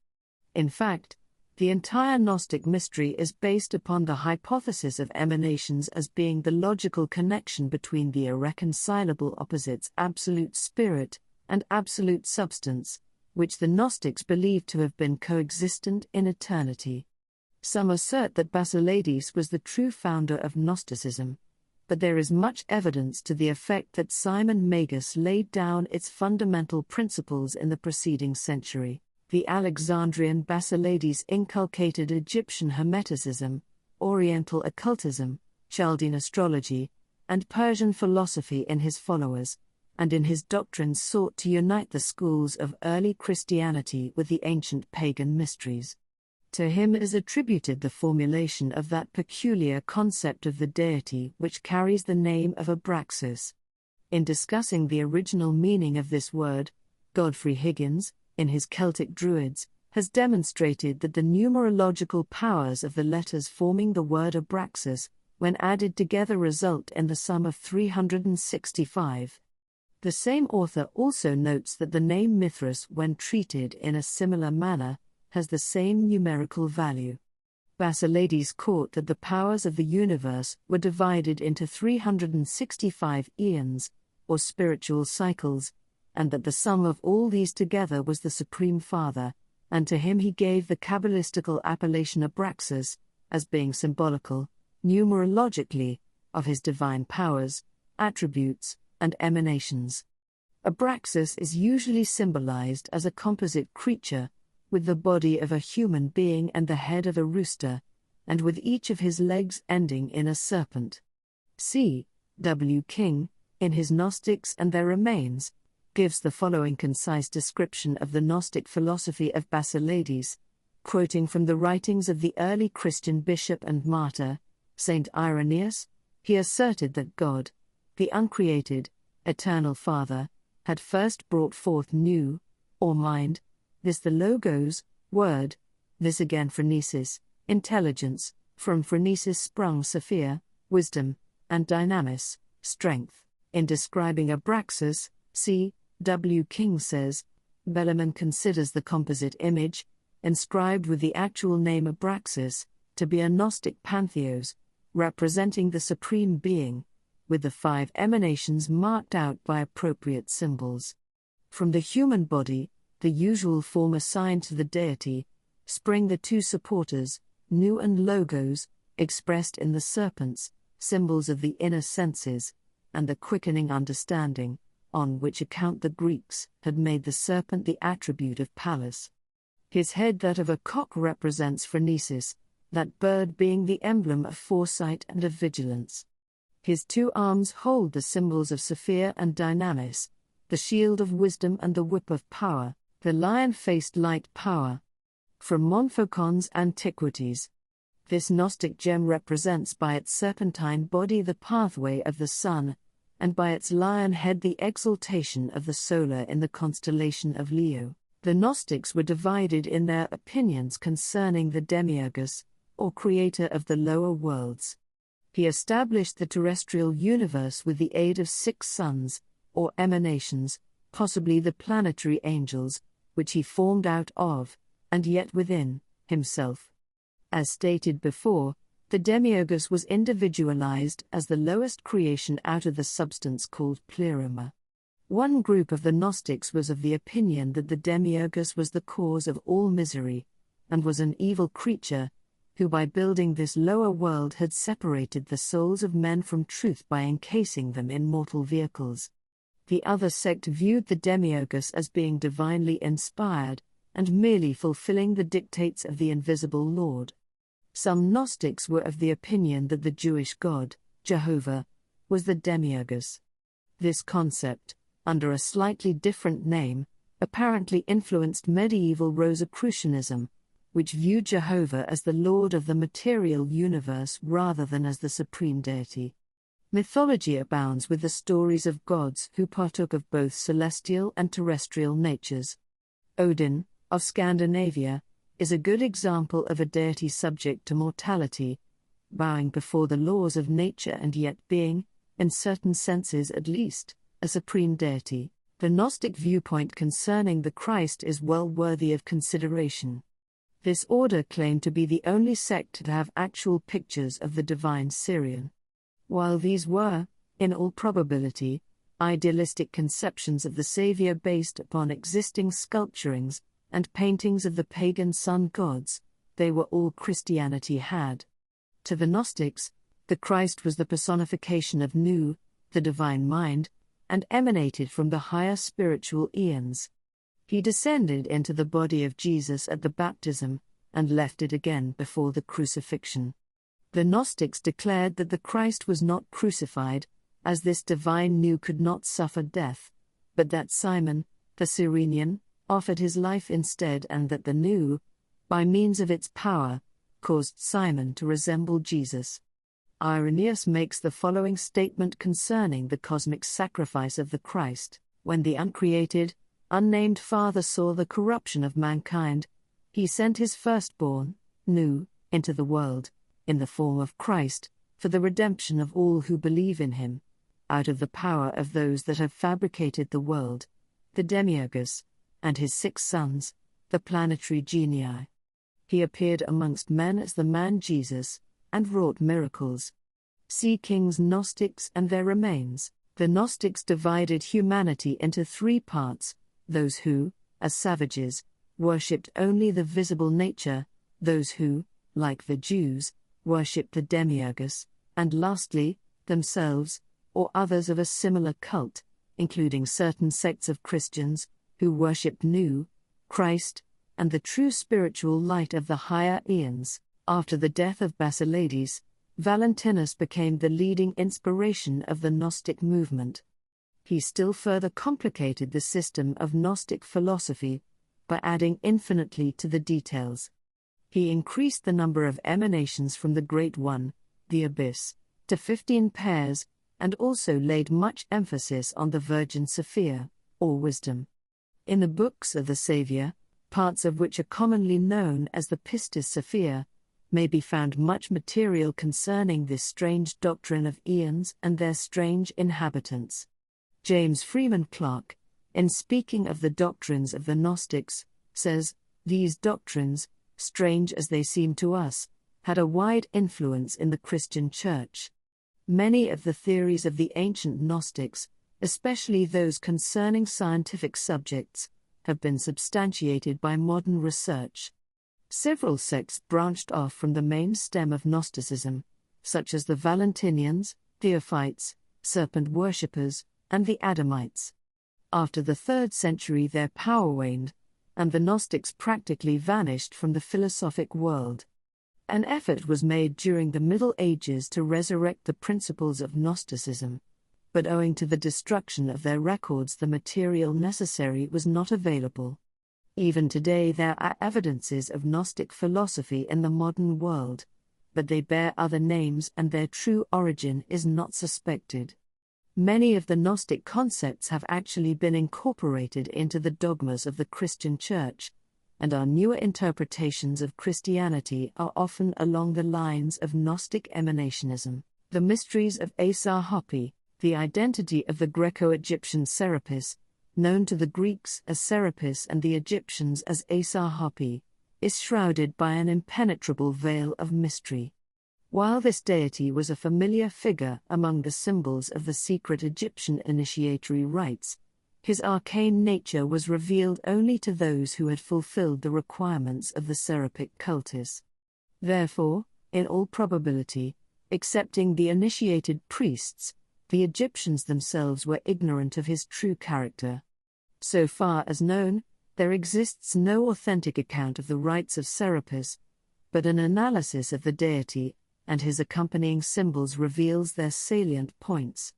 In fact, the entire Gnostic mystery is based upon the hypothesis of emanations as being the logical connection between the irreconcilable opposites absolute spirit and absolute substance, which the Gnostics believed to have been coexistent in eternity. Some assert that Basilides was the true founder of Gnosticism, but there is much evidence to the effect that Simon Magus laid down its fundamental principles in the preceding century. The Alexandrian Basilides inculcated Egyptian Hermeticism, Oriental occultism, Chaldean astrology, and Persian philosophy in his followers, and in his doctrines sought to unite the schools of early Christianity with the ancient pagan mysteries. To him is attributed the formulation of that peculiar concept of the deity which carries the name of Abraxas. In discussing the original meaning of this word, Godfrey Higgins, in his Celtic Druids, has demonstrated that the numerological powers of the letters forming the word Abraxas, when added together, result in the sum of 365. The same author also notes that the name Mythras, when treated in a similar manner, has the same numerical value. Basilides taught that the powers of the universe were divided into 365 eons, or spiritual cycles, and that the sum of all these together was the Supreme Father, and to him he gave the Kabbalistical appellation Abraxas, as being symbolical, numerologically, of his divine powers, attributes, and emanations. Abraxas is usually symbolized as a composite creature, with the body of a human being and the head of a rooster, and with each of his legs ending in a serpent. C. W. King, in his Gnostics and Their Remains, gives the following concise description of the Gnostic philosophy of Basilides, quoting from the writings of the early Christian bishop and martyr, Saint Irenaeus. He asserted that God, the uncreated, eternal Father, had first brought forth new, or mind, this the logos, word, this again phronesis, intelligence, from phronesis sprung Sophia, wisdom, and dynamis, strength. In describing Abraxas, C. W. King says, Bellarmine considers the composite image, inscribed with the actual name Abraxas, to be a Gnostic pantheos, representing the Supreme Being, with the 5 emanations marked out by appropriate symbols. From the human body, the usual form assigned to the deity, spring the 2 supporters, nu and logos, expressed in the serpents, symbols of the inner senses, and the quickening understanding, on which account the Greeks had made the serpent the attribute of Pallas. His head, that of a cock, represents phronesis, that bird being the emblem of foresight and of vigilance. His 2 arms hold the symbols of Sophia and Dynamis, the shield of wisdom and the whip of power, the lion-faced light power. From Montfaucon's Antiquities. This Gnostic gem represents by its serpentine body the pathway of the sun, and by its lion head the exaltation of the solar in the constellation of Leo. The Gnostics were divided in their opinions concerning the demiurgus, or creator of the lower worlds. He established the terrestrial universe with the aid of 6 suns, or emanations, possibly the planetary angels, which he formed out of, and yet within, himself. As stated before, the demiurgus was individualized as the lowest creation out of the substance called pleroma. One group of the Gnostics was of the opinion that the demiurgus was the cause of all misery, and was an evil creature, who by building this lower world had separated the souls of men from truth by encasing them in mortal vehicles. The other sect viewed the demiurgus as being divinely inspired, and merely fulfilling the dictates of the invisible Lord. Some Gnostics were of the opinion that the Jewish god, Jehovah, was the demiurgus. This concept, under a slightly different name, apparently influenced medieval Rosicrucianism, which viewed Jehovah as the Lord of the material universe rather than as the supreme deity. Mythology abounds with the stories of gods who partook of both celestial and terrestrial natures. Odin, of Scandinavia, is a good example of a deity subject to mortality, bowing before the laws of nature and yet being, in certain senses at least, a supreme deity. The Gnostic viewpoint concerning the Christ is well worthy of consideration. This order claimed to be the only sect to have actual pictures of the divine Syrian. While these were, in all probability, idealistic conceptions of the Saviour based upon existing sculpturings and paintings of the pagan sun gods, they were all Christianity had. To the Gnostics, the Christ was the personification of Nu, the divine mind, and emanated from the higher spiritual eons. He descended into the body of Jesus at the baptism, and left it again before the crucifixion. The Gnostics declared that the Christ was not crucified, as this divine Nu could not suffer death, but that Simon, the Cyrenian, offered his life instead, and that the Nu, by means of its power, caused Simon to resemble Jesus. Irenaeus makes the following statement concerning the cosmic sacrifice of the Christ: when the uncreated, unnamed Father saw the corruption of mankind, he sent his firstborn, Nu, into the world, in the form of Christ, for the redemption of all who believe in him, out of the power of those that have fabricated the world, the demiurgus, and his 6 sons, the planetary genii. He appeared amongst men as the man Jesus, and wrought miracles. See King's Gnostics and their remains. The Gnostics divided humanity into 3 parts: those who, as savages, worshipped only the visible nature, those who, like the Jews, worshipped the demiurgus, and lastly, themselves, or others of a similar cult, including certain sects of Christians, who worshipped Nu, Christ, and the true spiritual light of the higher eons. After the death of Basilides, Valentinus became the leading inspiration of the Gnostic movement. He still further complicated the system of Gnostic philosophy by adding infinitely to the details. He increased the number of emanations from the Great One, the Abyss, to 15 pairs, and also laid much emphasis on the Virgin Sophia, or wisdom. In the books of the Saviour, parts of which are commonly known as the Pistis Sophia, may be found much material concerning this strange doctrine of eons and their strange inhabitants. James Freeman Clarke, in speaking of the doctrines of the Gnostics, says, "These doctrines, strange as they seem to us, had a wide influence in the Christian Church. Many of the theories of the ancient Gnostics, especially those concerning scientific subjects, have been substantiated by modern research. Several sects branched off from the main stem of Gnosticism, such as the Valentinians, Theophytes, serpent worshippers, and the Adamites. After the 3rd century their power waned, and the Gnostics practically vanished from the philosophic world. An effort was made during the Middle Ages to resurrect the principles of Gnosticism, but owing to the destruction of their records the material necessary was not available. Even today there are evidences of Gnostic philosophy in the modern world, but they bear other names and their true origin is not suspected. Many of the Gnostic concepts have actually been incorporated into the dogmas of the Christian Church, and our newer interpretations of Christianity are often along the lines of Gnostic emanationism. The Mysteries of Asar-Hapi, the identity of the Greco-Egyptian Serapis, known to the Greeks as Serapis and the Egyptians as Asar-Hapi, is shrouded by an impenetrable veil of mystery. While this deity was a familiar figure among the symbols of the secret Egyptian initiatory rites, his arcane nature was revealed only to those who had fulfilled the requirements of the Serapic cultus. Therefore, in all probability, excepting the initiated priests, the Egyptians themselves were ignorant of his true character. So far as known, there exists no authentic account of the rites of Serapis, but an analysis of the deity and his accompanying symbols reveals their salient points.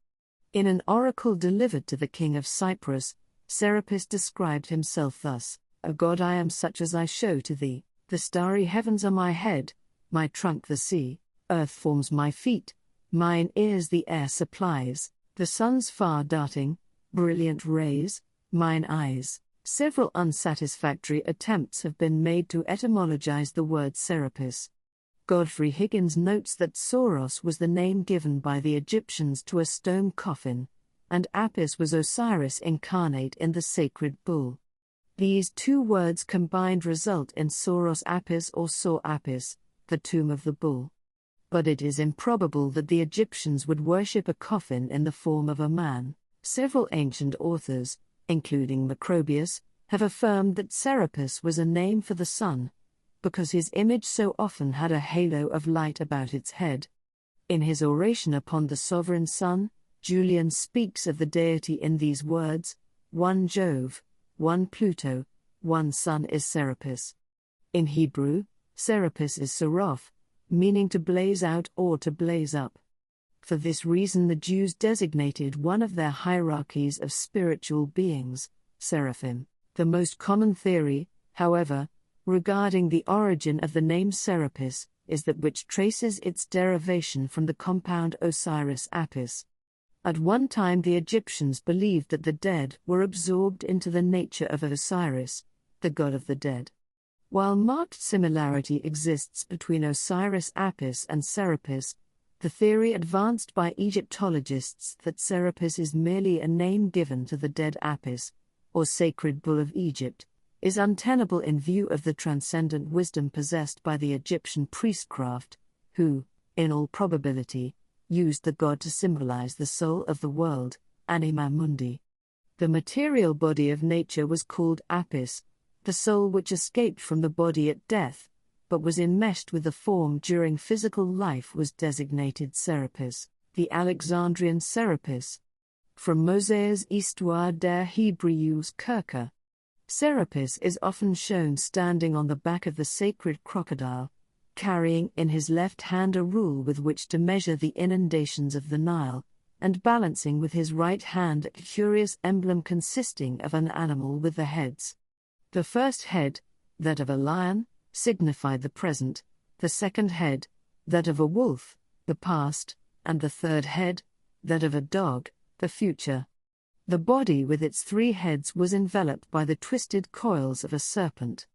In an oracle delivered to the king of Cyprus, Serapis described himself thus: "O God, I am such as I show to thee. The starry heavens are my head, my trunk the sea, earth forms my feet, mine ears the air supplies, the sun's far darting, brilliant rays, mine eyes." Several unsatisfactory attempts have been made to etymologize the word Serapis. Godfrey Higgins notes that Soros was the name given by the Egyptians to a stone coffin, and Apis was Osiris incarnate in the sacred bull. These two words combined result in Soros Apis or Sor Apis, the tomb of the bull. But it is improbable that the Egyptians would worship a coffin in the form of a man. Several ancient authors, including Macrobius, have affirmed that Serapis was a name for the sun, because his image so often had a halo of light about its head. In his oration upon the sovereign sun, Julian speaks of the deity in these words: "One Jove, one Pluto, one sun is Serapis." In Hebrew, Serapis is Seraph, meaning to blaze out or to blaze up. For this reason the Jews designated one of their hierarchies of spiritual beings, seraphim. The most common theory, however, regarding the origin of the name Serapis, is that which traces its derivation from the compound Osiris Apis. At one time the Egyptians believed that the dead were absorbed into the nature of Osiris, the god of the dead. While marked similarity exists between Osiris Apis and Serapis, the theory advanced by Egyptologists that Serapis is merely a name given to the dead Apis, or sacred bull of Egypt, is untenable in view of the transcendent wisdom possessed by the Egyptian priestcraft, who, in all probability, used the god to symbolize the soul of the world, anima mundi. The material body of nature was called Apis, the soul which escaped from the body at death, but was enmeshed with the form during physical life was designated Serapis, the Alexandrian Serapis. From Mosè's Histoire der Hébreux Kirche. Serapis is often shown standing on the back of the sacred crocodile, carrying in his left hand a rule with which to measure the inundations of the Nile, and balancing with his right hand a curious emblem consisting of an animal with the heads. The first head, that of a lion, signified the present, the second head, that of a wolf, the past, and the third head, that of a dog, the future. The body with its three heads was enveloped by the twisted coils of a serpent.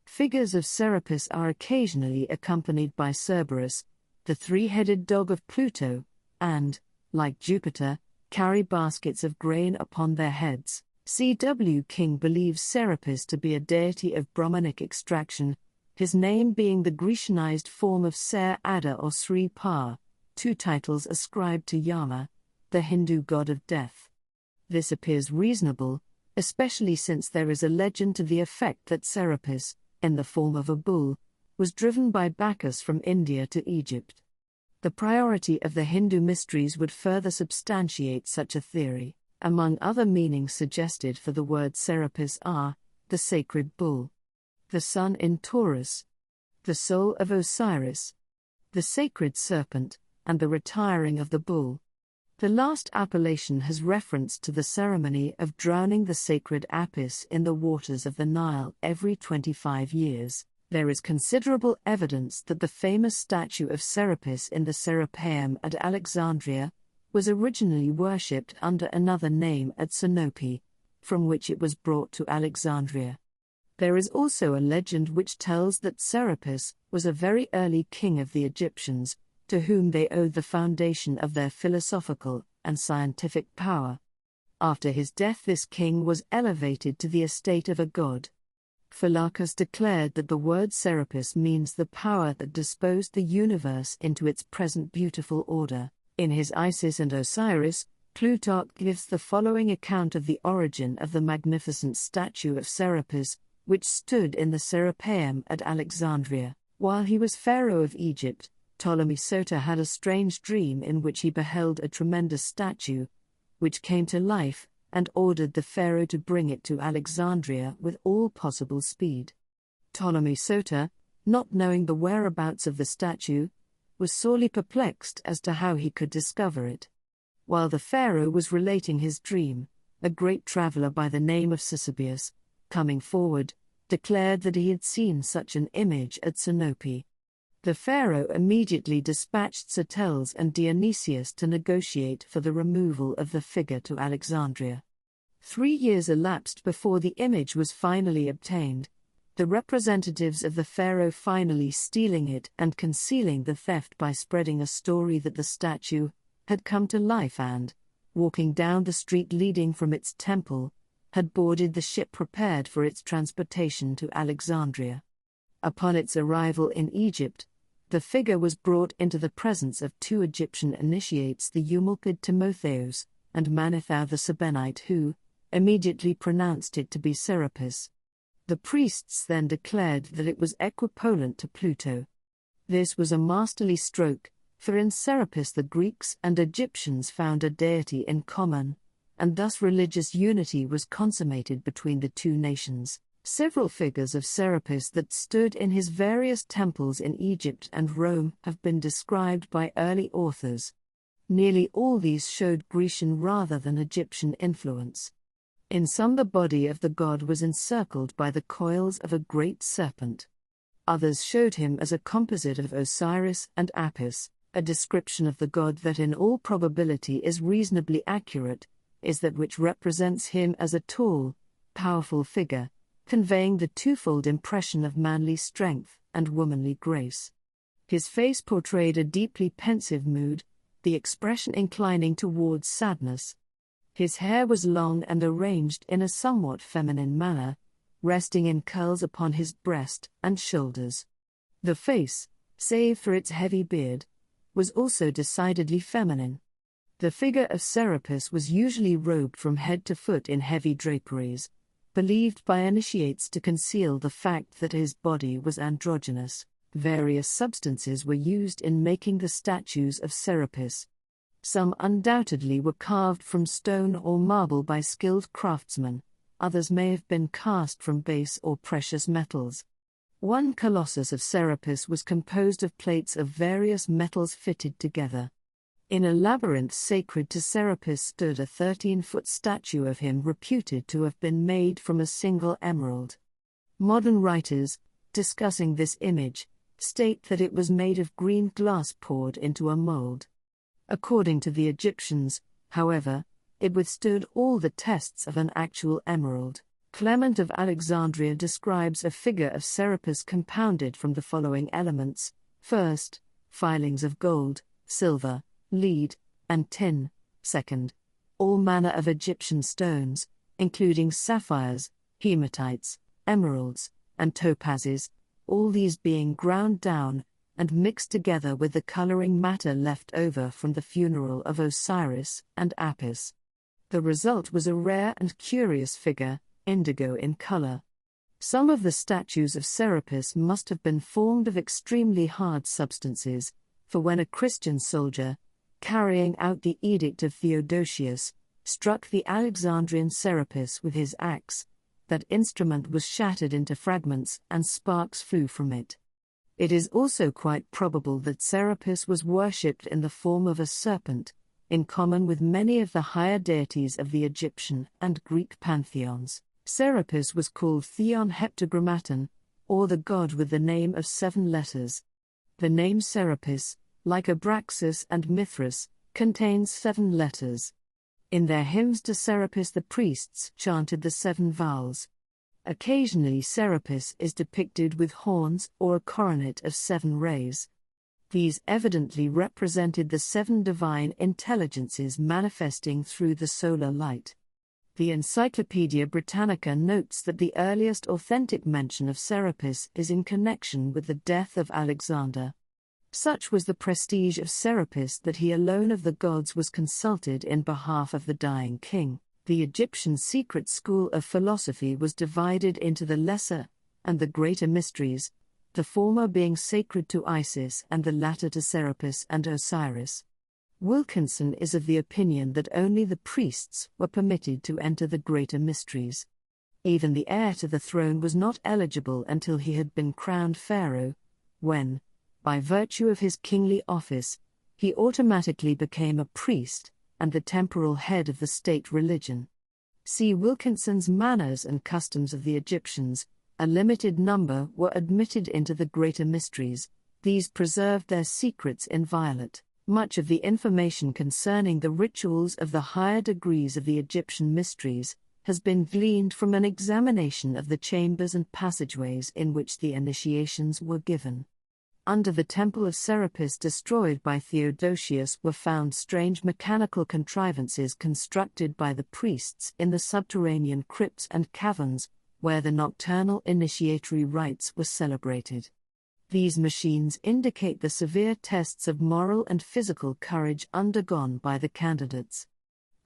Figures of Serapis are occasionally accompanied by Cerberus, the three-headed dog of Pluto, and, like Jupiter, carry baskets of grain upon their heads. C.W. King believes Serapis to be a deity of Brahmanic extraction, his name being the Grecianized form of Ser Ada or Sri Pa, two titles ascribed to Yama, the Hindu god of death. This appears reasonable, especially since there is a legend to the effect that Serapis, in the form of a bull, was driven by Bacchus from India to Egypt. The priority of the Hindu mysteries would further substantiate such a theory. Among other meanings suggested for the word Serapis are, the sacred bull, the sun in Taurus, the soul of Osiris, the sacred serpent, and the retiring of the bull. The last appellation has reference to the ceremony of drowning the sacred Apis in the waters of the Nile every 25 years. There is considerable evidence that the famous statue of Serapis in the Serapeum at Alexandria, was originally worshipped under another name at Sinope, from which it was brought to Alexandria. There is also a legend which tells that Serapis was a very early king of the Egyptians, to whom they owed the foundation of their philosophical and scientific power. After his death, this king was elevated to the estate of a god. Philakos declared that the word Serapis means the power that disposed the universe into its present beautiful order. In his Isis and Osiris, Plutarch gives the following account of the origin of the magnificent statue of Serapis, which stood in the Serapeum at Alexandria. While he was pharaoh of Egypt, Ptolemy Soter had a strange dream in which he beheld a tremendous statue, which came to life, and ordered the pharaoh to bring it to Alexandria with all possible speed. Ptolemy Soter, not knowing the whereabouts of the statue, was sorely perplexed as to how he could discover it. While the pharaoh was relating his dream, a great traveler by the name of Sisybius, coming forward, declared that he had seen such an image at Sinope. The pharaoh immediately dispatched Soteles and Dionysius to negotiate for the removal of the figure to Alexandria. 3 years elapsed before the image was finally obtained, the representatives of the pharaoh finally stealing it and concealing the theft by spreading a story that the statue had come to life and, walking down the street leading from its temple, had boarded the ship prepared for its transportation to Alexandria. Upon its arrival in Egypt, the figure was brought into the presence of 2 Egyptian initiates, the Eumolpid Timotheus and Manethau the Sabenite, who immediately pronounced it to be Serapis. The priests then declared that it was equipollent to Pluto. This was a masterly stroke, for in Serapis the Greeks and Egyptians found a deity in common, and thus religious unity was consummated between the 2 nations. Several figures of Serapis that stood in his various temples in Egypt and Rome have been described by early authors. Nearly all these showed Grecian rather than Egyptian influence. In some, the body of the god was encircled by the coils of a great serpent. Others showed him as a composite of Osiris and Apis. A description of the god that in all probability is reasonably accurate is that which represents him as a tall, powerful figure, conveying the twofold impression of manly strength and womanly grace. His face portrayed a deeply pensive mood, the expression inclining towards sadness. His hair was long and arranged in a somewhat feminine manner, resting in curls upon his breast and shoulders. The face, save for its heavy beard, was also decidedly feminine. The figure of Serapis was usually robed from head to foot in heavy draperies, believed by initiates to conceal the fact that his body was androgynous. Various substances were used in making the statues of Serapis. Some undoubtedly were carved from stone or marble by skilled craftsmen, others may have been cast from base or precious metals. One colossus of Serapis was composed of plates of various metals fitted together. In a labyrinth sacred to Serapis stood a 13-foot statue of him reputed to have been made from a single emerald. Modern writers, discussing this image, state that it was made of green glass poured into a mold. According to the Egyptians, however, it withstood all the tests of an actual emerald. Clement of Alexandria describes a figure of Serapis compounded from the following elements: first, filings of gold, silver, lead, and tin; second, all manner of Egyptian stones, including sapphires, hematites, emeralds, and topazes, all these being ground down and mixed together with the coloring matter left over from the funeral of Osiris and Apis. The result was a rare and curious figure, indigo in color. Some of the statues of Serapis must have been formed of extremely hard substances, for when a Christian soldier, carrying out the edict of Theodosius, struck the Alexandrian Serapis with his axe, that instrument was shattered into fragments and sparks flew from it. It is also quite probable that Serapis was worshipped in the form of a serpent, in common with many of the higher deities of the Egyptian and Greek pantheons. Serapis was called Theon Heptagrammaton, or the god with the name of 7 letters. The name Serapis, like Abraxas and Mithras, contains 7 letters. In their hymns to Serapis, the priests chanted the 7 vowels. Occasionally, Serapis is depicted with horns or a coronet of 7 rays. These evidently represented the 7 divine intelligences manifesting through the solar light. The Encyclopaedia Britannica notes that the earliest authentic mention of Serapis is in connection with the death of Alexander. Such was the prestige of Serapis that he alone of the gods was consulted in behalf of the dying king. The Egyptian secret school of philosophy was divided into the lesser and the greater mysteries, the former being sacred to Isis and the latter to Serapis and Osiris. Wilkinson is of the opinion that only the priests were permitted to enter the greater mysteries. Even the heir to the throne was not eligible until he had been crowned pharaoh, when, by virtue of his kingly office, he automatically became a priest and the temporal head of the state religion. See Wilkinson's Manners and Customs of the Egyptians. A limited number were admitted into the greater mysteries. These preserved their secrets inviolate. Much of the information concerning the rituals of the higher degrees of the Egyptian mysteries has been gleaned from an examination of the chambers and passageways in which the initiations were given. Under the temple of Serapis destroyed by Theodosius were found strange mechanical contrivances constructed by the priests in the subterranean crypts and caverns, where the nocturnal initiatory rites were celebrated. These machines indicate the severe tests of moral and physical courage undergone by the candidates.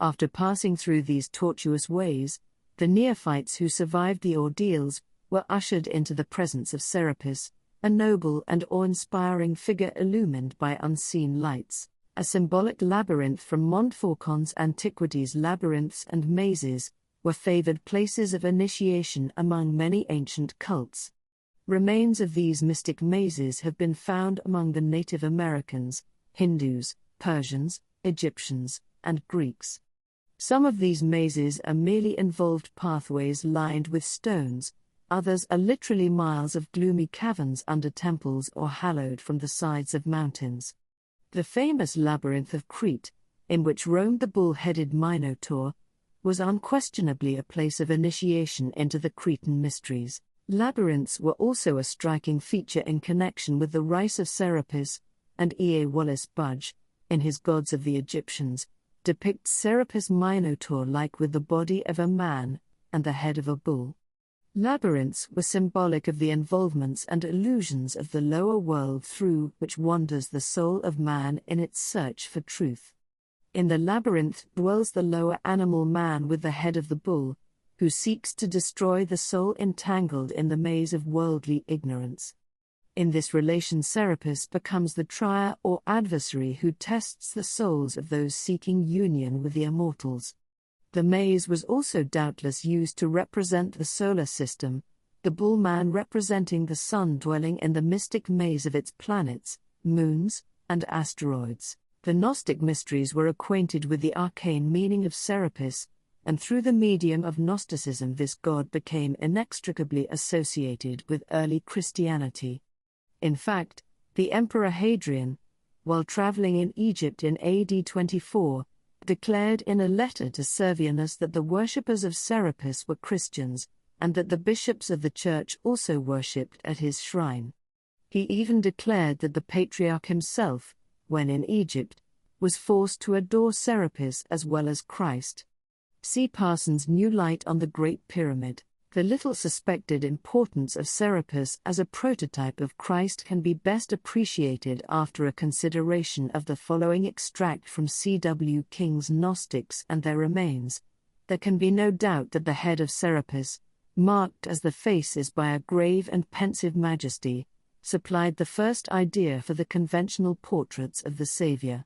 After passing through these tortuous ways, the neophytes who survived the ordeals were ushered into the presence of Serapis, a noble and awe-inspiring figure illumined by unseen lights. A symbolic labyrinth from Montfaucon's Antiquities. Labyrinths and mazes were favored places of initiation among many ancient cults. Remains of these mystic mazes have been found among the Native Americans, Hindus, Persians, Egyptians, and Greeks. Some of these mazes are merely involved pathways lined with stones, others are literally miles of gloomy caverns under temples or hallowed from the sides of mountains. The famous Labyrinth of Crete, in which roamed the bull-headed Minotaur, was unquestionably a place of initiation into the Cretan mysteries. Labyrinths were also a striking feature in connection with the Rites of Serapis, and E. A. Wallace Budge, in his Gods of the Egyptians, depicts Serapis Minotaur-like with the body of a man and the head of a bull. Labyrinths were symbolic of the involvements and illusions of the lower world through which wanders the soul of man in its search for truth. In the labyrinth dwells the lower animal man with the head of the bull, who seeks to destroy the soul entangled in the maze of worldly ignorance. In this relation, Serapis becomes the trier or adversary who tests the souls of those seeking union with the immortals. The maze was also doubtless used to represent the solar system, the bull man representing the sun dwelling in the mystic maze of its planets, moons, and asteroids. The Gnostic mysteries were acquainted with the arcane meaning of Serapis, and through the medium of Gnosticism this god became inextricably associated with early Christianity. In fact, the Emperor Hadrian, while traveling in Egypt in AD 24, declared in a letter to Servianus that the worshippers of Serapis were Christians, and that the bishops of the church also worshipped at his shrine. He even declared that the patriarch himself, when in Egypt, was forced to adore Serapis as well as Christ. See Parsons' New Light on the Great Pyramid. The little suspected importance of Serapis as a prototype of Christ can be best appreciated after a consideration of the following extract from C.W. King's Gnostics and Their Remains. There can be no doubt that the head of Serapis, marked as the face is by a grave and pensive majesty, supplied the first idea for the conventional portraits of the Saviour.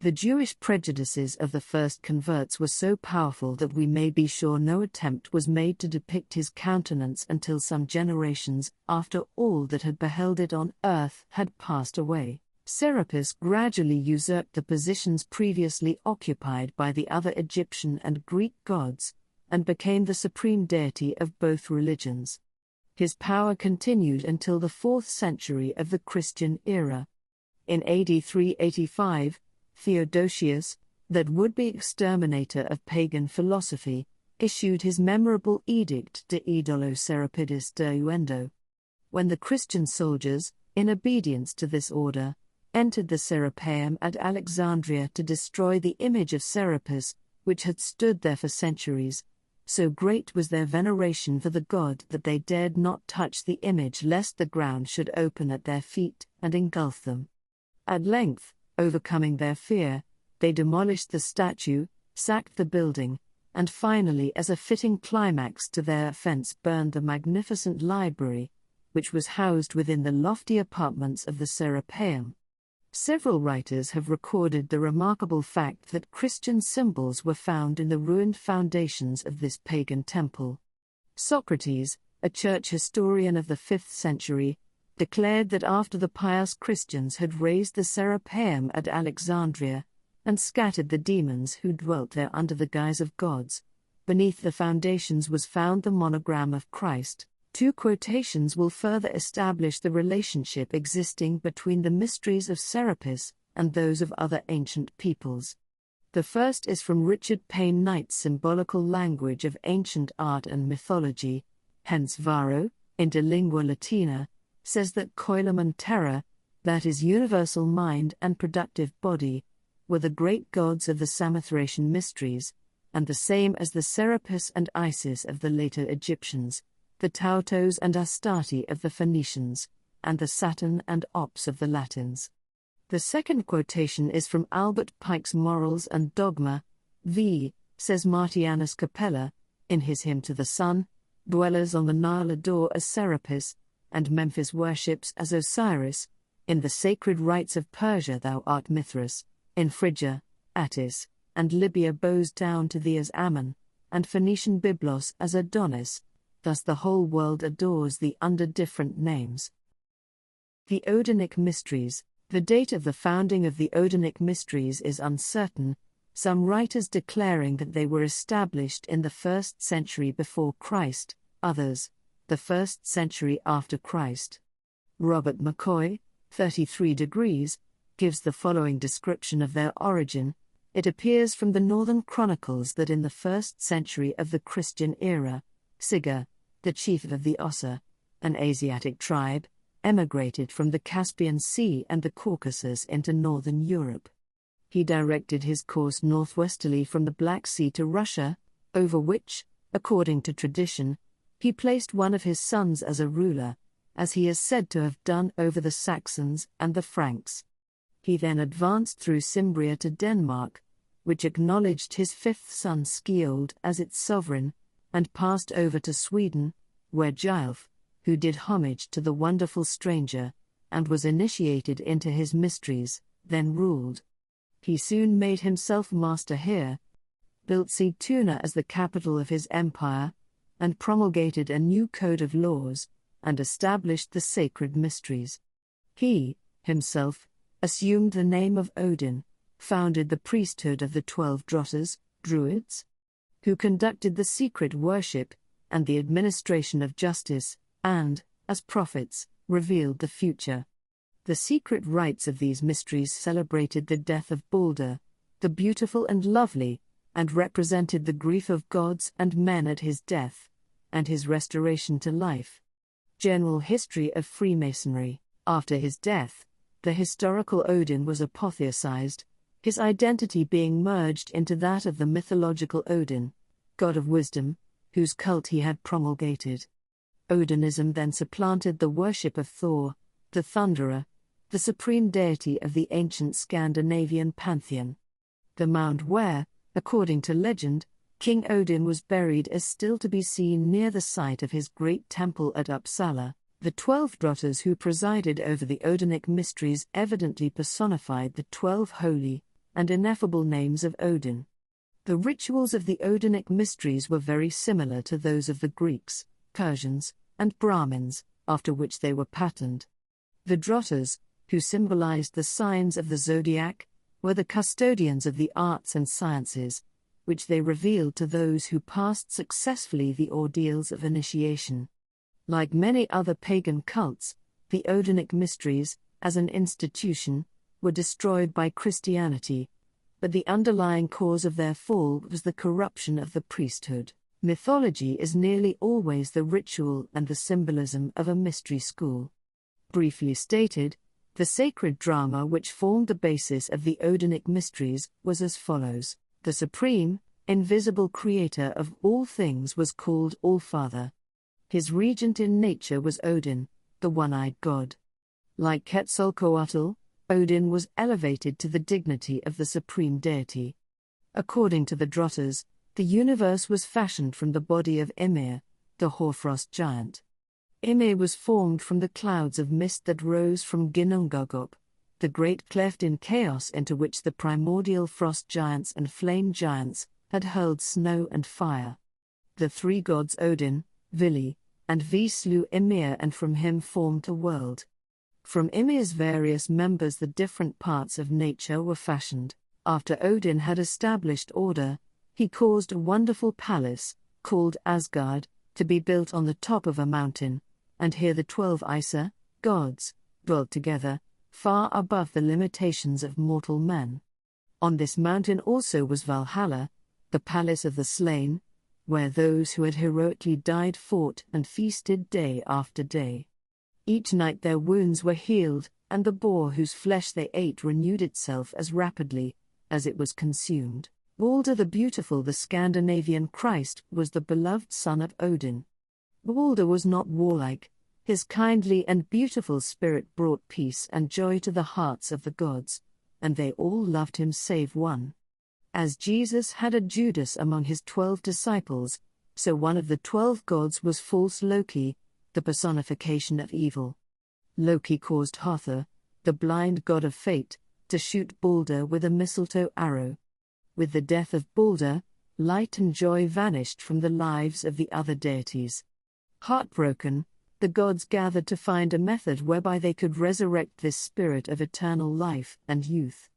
The Jewish prejudices of the first converts were so powerful that we may be sure no attempt was made to depict his countenance until some generations after all that had beheld it on earth had passed away. Serapis gradually usurped the positions previously occupied by the other Egyptian and Greek gods, and became the supreme deity of both religions. His power continued until the 4th century of the Christian era. In AD 385, Theodosius, that would-be exterminator of pagan philosophy, issued his memorable edict De Idolo Serapidis Deruendo. When the Christian soldiers, in obedience to this order, entered the Serapeum at Alexandria to destroy the image of Serapis, which had stood there for centuries, so great was their veneration for the god that they dared not touch the image lest the ground should open at their feet and engulf them. At length, overcoming their fear, they demolished the statue, sacked the building, and finally, as a fitting climax to their offense, burned the magnificent library, which was housed within the lofty apartments of the Serapeum. Several writers have recorded the remarkable fact that Christian symbols were found in the ruined foundations of this pagan temple. Socrates, a church historian of the 5th century, declared that after the pious Christians had razed the Serapeum at Alexandria, and scattered the demons who dwelt there under the guise of gods, beneath the foundations was found the monogram of Christ. 2 quotations will further establish the relationship existing between the mysteries of Serapis and those of other ancient peoples. The first is from Richard Payne Knight's Symbolical Language of Ancient Art and Mythology, hence Varro, in De Lingua Latina, says that coelum and terra, that is universal mind and productive body, were the great gods of the Samothracian mysteries, and the same as the Serapis and Isis of the later Egyptians, the Tautos and Astarte of the Phoenicians, and the Saturn and Ops of the Latins. The second quotation is from Albert Pike's Morals and Dogma, says Martianus Capella, in his Hymn to the Sun, dwellers on the Nile adore as Serapis, and Memphis worships as Osiris, in the sacred rites of Persia thou art Mithras, in Phrygia, Attis, and Libya bows down to thee as Ammon, and Phoenician Byblos as Adonis. Thus the whole world adores thee under different names. The Odinic Mysteries. The date of the founding of the Odinic Mysteries is uncertain, some writers declaring that they were established in the 1st century before Christ, others, the 1st century after Christ. Robert McCoy, 33 Degrees, gives the following description of their origin. It appears from the Northern Chronicles that in the 1st century of the Christian era, Siga, the chief of the Ossa, an Asiatic tribe, emigrated from the Caspian Sea and the Caucasus into northern Europe. He directed his course northwesterly from the Black Sea to Russia, over which, according to tradition, he placed one of his sons as a ruler, as he is said to have done over the Saxons and the Franks. He then advanced through Cimbria to Denmark, which acknowledged his 5th son Skjold as its sovereign, and passed over to Sweden, where Gylf, who did homage to the wonderful stranger, and was initiated into his mysteries, then ruled. He soon made himself master here, built Sigtuna as the capital of his empire, and promulgated a new code of laws, and established the sacred mysteries. He, himself, assumed the name of Odin, founded the priesthood of the 12 Drotters, Druids, who conducted the secret worship, and the administration of justice, and, as prophets, revealed the future. The secret rites of these mysteries celebrated the death of Balder, the beautiful and lovely, and represented the grief of gods and men at his death, and his restoration to life. General history of Freemasonry. After his death, the historical Odin was apotheosized, his identity being merged into that of the mythological Odin, god of wisdom, whose cult he had promulgated. Odinism then supplanted the worship of Thor, the Thunderer, the supreme deity of the ancient Scandinavian pantheon. The mound where, according to legend, King Odin was buried is still to be seen near the site of his great temple at Uppsala. The 12 Drotters who presided over the Odinic Mysteries evidently personified the 12 holy and ineffable names of Odin. The rituals of the Odinic Mysteries were very similar to those of the Greeks, Persians, and Brahmins, after which they were patterned. The Drotters, who symbolized the signs of the zodiac, were the custodians of the arts and sciences, which they revealed to those who passed successfully the ordeals of initiation. Like many other pagan cults, the Odinic Mysteries, as an institution, were destroyed by Christianity, but the underlying cause of their fall was the corruption of the priesthood. Mythology is nearly always the ritual and the symbolism of a mystery school. Briefly stated, the sacred drama which formed the basis of the Odinic Mysteries was as follows. The supreme, invisible creator of all things was called Allfather. His regent in nature was Odin, the one-eyed god. Like Quetzalcoatl, Odin was elevated to the dignity of the supreme deity. According to the Drotters, the universe was fashioned from the body of Ymir, the hoarfrost giant. Ymir was formed from the clouds of mist that rose from Ginnungagap, the great cleft in chaos into which the primordial frost giants and flame giants had hurled snow and fire. The three gods Odin, Vili, and Ve slew Ymir and from him formed a world. From Ymir's various members the different parts of nature were fashioned. After Odin had established order, he caused a wonderful palace, called Asgard, to be built on the top of a mountain, and here the 12 Aesir, gods, dwelt together, far above the limitations of mortal men. On this mountain also was Valhalla, the palace of the slain, where those who had heroically died fought and feasted day after day. Each night their wounds were healed, and the boar whose flesh they ate renewed itself as rapidly as it was consumed. Balder the Beautiful, the Scandinavian Christ, was the beloved son of Odin. Balder was not warlike. His kindly and beautiful spirit brought peace and joy to the hearts of the gods, and they all loved him save one. As Jesus had a Judas among his 12 disciples, so one of the 12 gods was false Loki, the personification of evil. Loki caused Hother, the blind god of fate, to shoot Balder with a mistletoe arrow. With the death of Balder, light and joy vanished from the lives of the other deities. Heartbroken, the gods gathered to find a method whereby they could resurrect this spirit of eternal life and youth.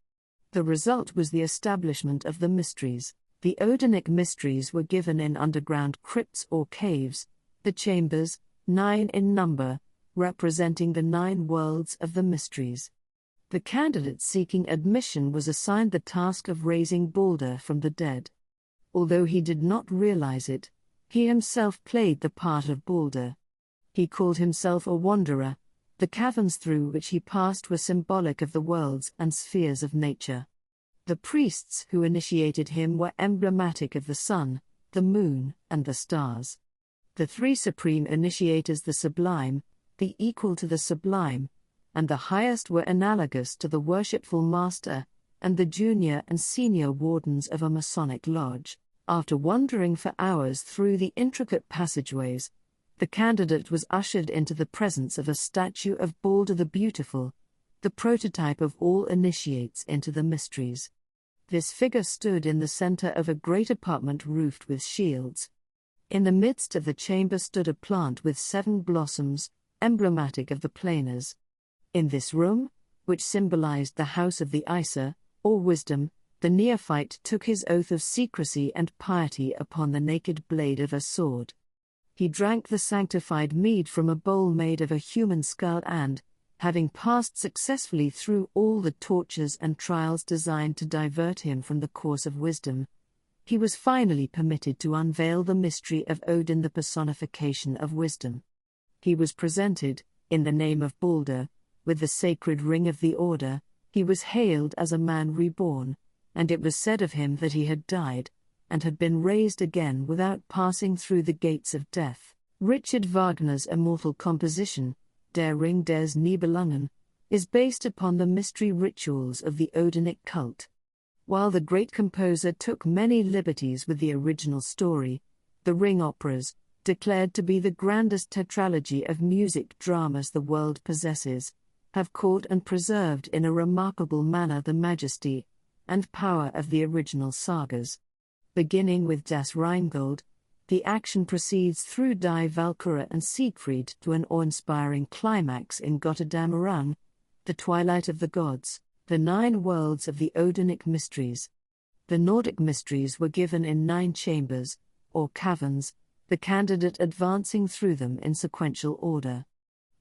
The result was the establishment of the mysteries. The Odinic Mysteries were given in underground crypts or caves, the chambers, 9 in number, representing the 9 worlds of the mysteries. The candidate seeking admission was assigned the task of raising Balder from the dead. Although he did not realize it, he himself played the part of Balder. He called himself a wanderer. The caverns through which he passed were symbolic of the worlds and spheres of nature. The priests who initiated him were emblematic of the sun, the moon, and the stars. The 3 supreme initiators, the sublime, the equal to the sublime, and the highest, were analogous to the worshipful master, and the junior and senior wardens of a Masonic lodge. After wandering for hours through the intricate passageways, the candidate was ushered into the presence of a statue of Balder the Beautiful, the prototype of all initiates into the mysteries. This figure stood in the center of a great apartment roofed with shields. In the midst of the chamber stood a plant with 7 blossoms, emblematic of the planers. In this room, which symbolized the house of the Aesir, or wisdom, the neophyte took his oath of secrecy and piety upon the naked blade of a sword. He drank the sanctified mead from a bowl made of a human skull and, having passed successfully through all the tortures and trials designed to divert him from the course of wisdom, he was finally permitted to unveil the mystery of Odin, the personification of wisdom. He was presented, in the name of Balder, with the sacred ring of the order. He was hailed as a man reborn, and it was said of him that he had died, and had been raised again without passing through the gates of death. Richard Wagner's immortal composition, Der Ring des Nibelungen, is based upon the mystery rituals of the Odinic cult. While the great composer took many liberties with the original story, the Ring operas, declared to be the grandest tetralogy of music dramas the world possesses, have caught and preserved in a remarkable manner the majesty and power of the original sagas. Beginning with Das Rheingold, the action proceeds through Die Valkyrie and Siegfried to an awe-inspiring climax in Götterdämmerung, the Twilight of the Gods, the 9 worlds of the Odinic Mysteries. The Nordic Mysteries were given in 9 chambers, or caverns, the candidate advancing through them in sequential order.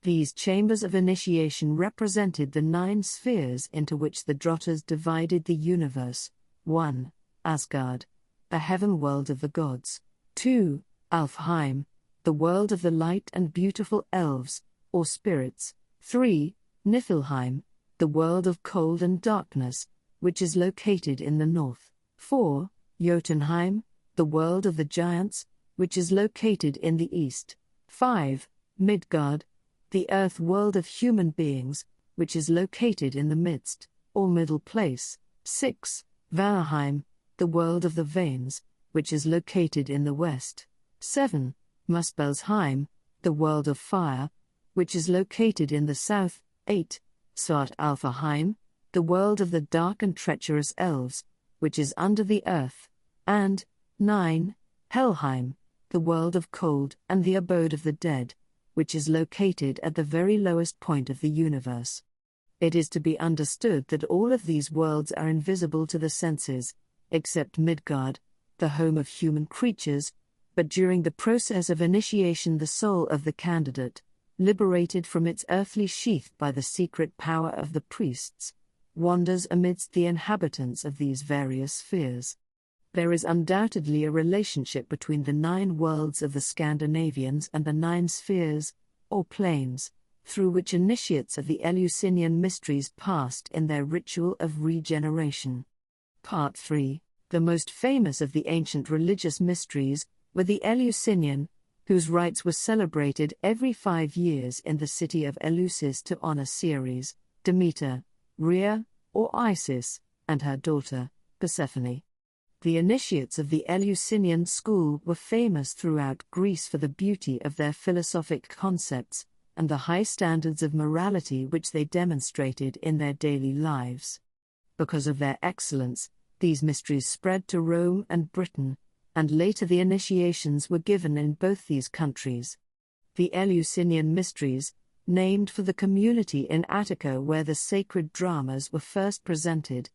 These chambers of initiation represented the 9 spheres into which the Drotters divided the universe, 1. Asgard, a heaven world of the gods. 2. Alfheim, the world of the light and beautiful elves, or spirits. 3. Niflheim, the world of cold and darkness, which is located in the north. 4. Jotunheim, the world of the giants, which is located in the east. 5. Midgard, the earth world of human beings, which is located in the midst, or middle place. 6. Valheim, the world of the Vanes, which is located in the west. 7. Muspelheim, the world of fire, which is located in the south. 8. Svartalfaheim, the world of the dark and treacherous elves, which is under the earth. And 9. Helheim, the world of cold and the abode of the dead, which is located at the very lowest point of the universe. It is to be understood that all of these worlds are invisible to the senses, except Midgard, the home of human creatures, but during the process of initiation the soul of the candidate, liberated from its earthly sheath by the secret power of the priests, wanders amidst the inhabitants of these various spheres. There is undoubtedly a relationship between the 9 worlds of the Scandinavians and the 9 spheres, or planes, through which initiates of the Eleusinian Mysteries passed in their ritual of regeneration. Part 3. The most famous of the ancient religious mysteries were the Eleusinian, whose rites were celebrated every 5 years in the city of Eleusis to honor Ceres, Demeter, Rhea, or Isis, and her daughter, Persephone. The initiates of the Eleusinian school were famous throughout Greece for the beauty of their philosophic concepts, and the high standards of morality which they demonstrated in their daily lives. Because of their excellence, these mysteries spread to Rome and Britain, and later the initiations were given in both these countries. The Eleusinian Mysteries, named for the community in Attica where the sacred dramas were first presented,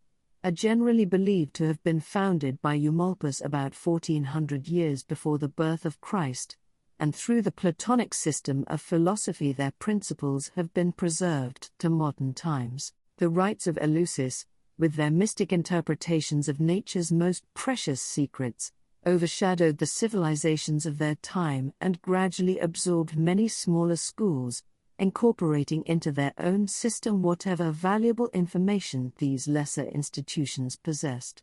are generally believed to have been founded by Eumolpus about 1400 years before the birth of Christ, and through the Platonic system of philosophy their principles have been preserved to modern times. The rites of Eleusis, with their mystic interpretations of nature's most precious secrets, overshadowed the civilizations of their time and gradually absorbed many smaller schools, incorporating into their own system whatever valuable information these lesser institutions possessed.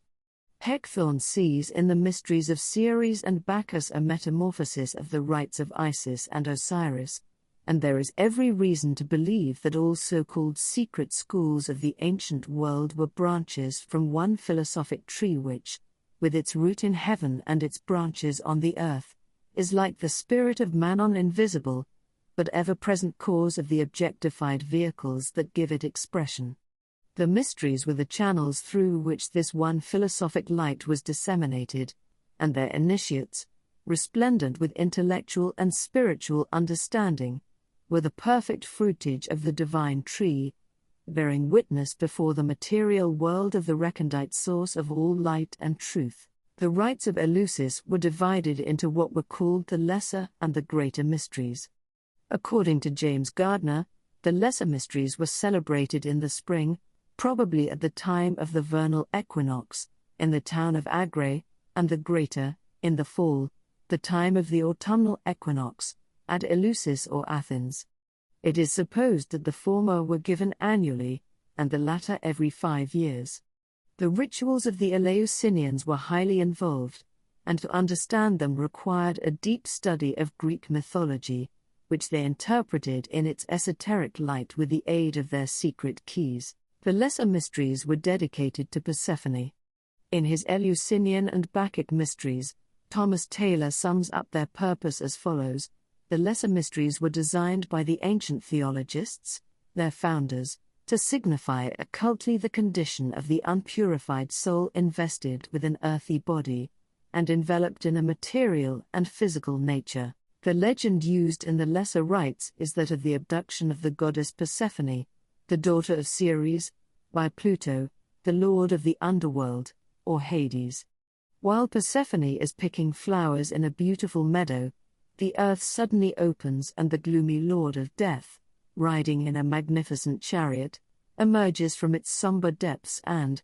Heckthorn sees in the mysteries of Ceres and Bacchus a metamorphosis of the rites of Isis and Osiris, and there is every reason to believe that all so-called secret schools of the ancient world were branches from one philosophic tree which, with its root in heaven and its branches on the earth, is like the spirit of Manon invisible, but ever-present cause of the objectified vehicles that give it expression. The mysteries were the channels through which this one philosophic light was disseminated, and their initiates, resplendent with intellectual and spiritual understanding, were the perfect fruitage of the divine tree, bearing witness before the material world of the recondite source of all light and truth. The rites of Eleusis were divided into what were called the lesser and the greater mysteries. According to James Gardner, the lesser mysteries were celebrated in the spring, probably at the time of the vernal equinox, in the town of Agrae, and the greater, in the fall, the time of the autumnal equinox, at Eleusis or Athens. It is supposed that the former were given annually, and the latter every 5 years. The rituals of the Eleusinians were highly involved, and to understand them required a deep study of Greek mythology, which they interpreted in its esoteric light with the aid of their secret keys. The lesser mysteries were dedicated to Persephone. In his Eleusinian and Bacchic mysteries, Thomas Taylor sums up their purpose as follows: the lesser mysteries were designed by the ancient theologists, their founders, to signify occultly the condition of the unpurified soul invested with an earthy body, and enveloped in a material and physical nature. The legend used in the lesser rites is that of the abduction of the goddess Persephone, the daughter of Ceres, by Pluto, the lord of the underworld, or Hades. While Persephone is picking flowers in a beautiful meadow, the earth suddenly opens and the gloomy lord of death, riding in a magnificent chariot, emerges from its somber depths and,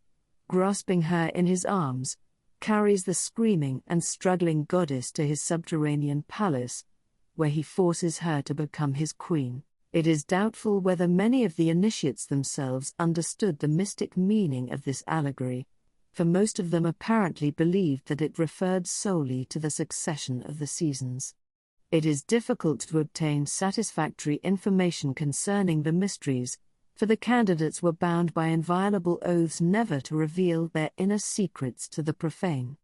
grasping her in his arms, carries the screaming and struggling goddess to his subterranean palace, where he forces her to become his queen. It is doubtful whether many of the initiates themselves understood the mystic meaning of this allegory, for most of them apparently believed that it referred solely to the succession of the seasons. It is difficult to obtain satisfactory information concerning the mysteries, for the candidates were bound by inviolable oaths never to reveal their inner secrets to the profane.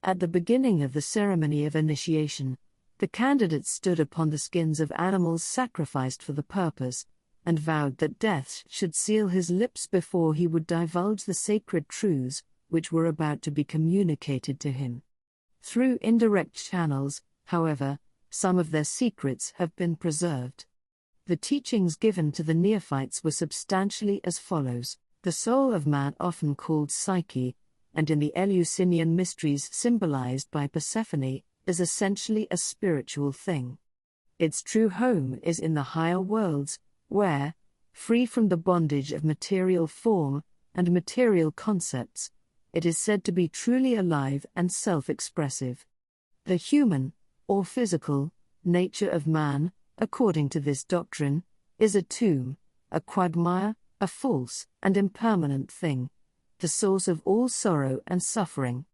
At the beginning of the ceremony of initiation, the candidates stood upon the skins of animals sacrificed for the purpose, and vowed that death should seal his lips before he would divulge the sacred truths which were about to be communicated to him. Through indirect channels, however, some of their secrets have been preserved. The teachings given to the neophytes were substantially as follows. The soul of man, often called Psyche, and in the Eleusinian Mysteries symbolized by Persephone, is essentially a spiritual thing. Its true home is in the higher worlds, where, free from the bondage of material form and material concepts, it is said to be truly alive and self-expressive. The human, or physical, nature of man, according to this doctrine, is a tomb, a quagmire, a false and impermanent thing, the source of all sorrow and suffering.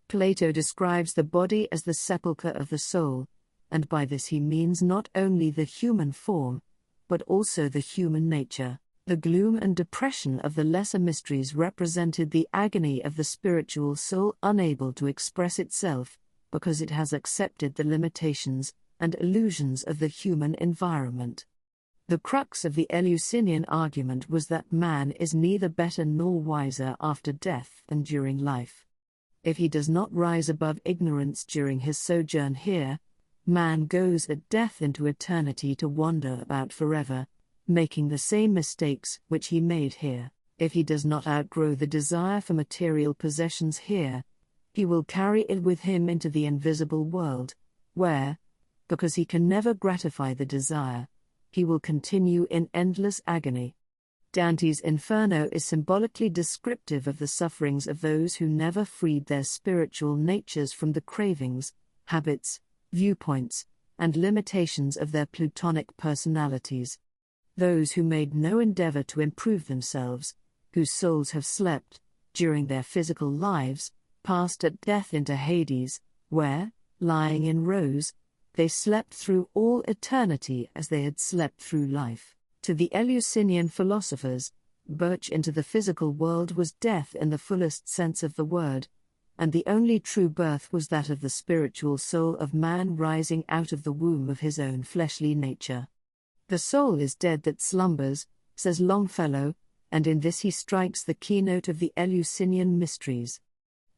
Plato describes the body as the sepulchre of the soul, and by this he means not only the human form, but also the human nature. The gloom and depression of the lesser mysteries represented the agony of the spiritual soul unable to express itself, because it has accepted the limitations and illusions of the human environment. The crux of the Eleusinian argument was that man is neither better nor wiser after death than during life. If he does not rise above ignorance during his sojourn here, man goes at death into eternity to wander about forever, making the same mistakes which he made here. If he does not outgrow the desire for material possessions here, he will carry it with him into the invisible world, where, because he can never gratify the desire, he will continue in endless agony. Dante's Inferno is symbolically descriptive of the sufferings of those who never freed their spiritual natures from the cravings, habits, viewpoints, and limitations of their plutonic personalities. Those who made no endeavor to improve themselves, whose souls have slept, during their physical lives, passed at death into Hades, where, lying in rows, they slept through all eternity as they had slept through life. To the Eleusinian philosophers, birth into the physical world was death in the fullest sense of the word, and the only true birth was that of the spiritual soul of man rising out of the womb of his own fleshly nature. The soul is dead that slumbers, says Longfellow, and in this he strikes the keynote of the Eleusinian Mysteries.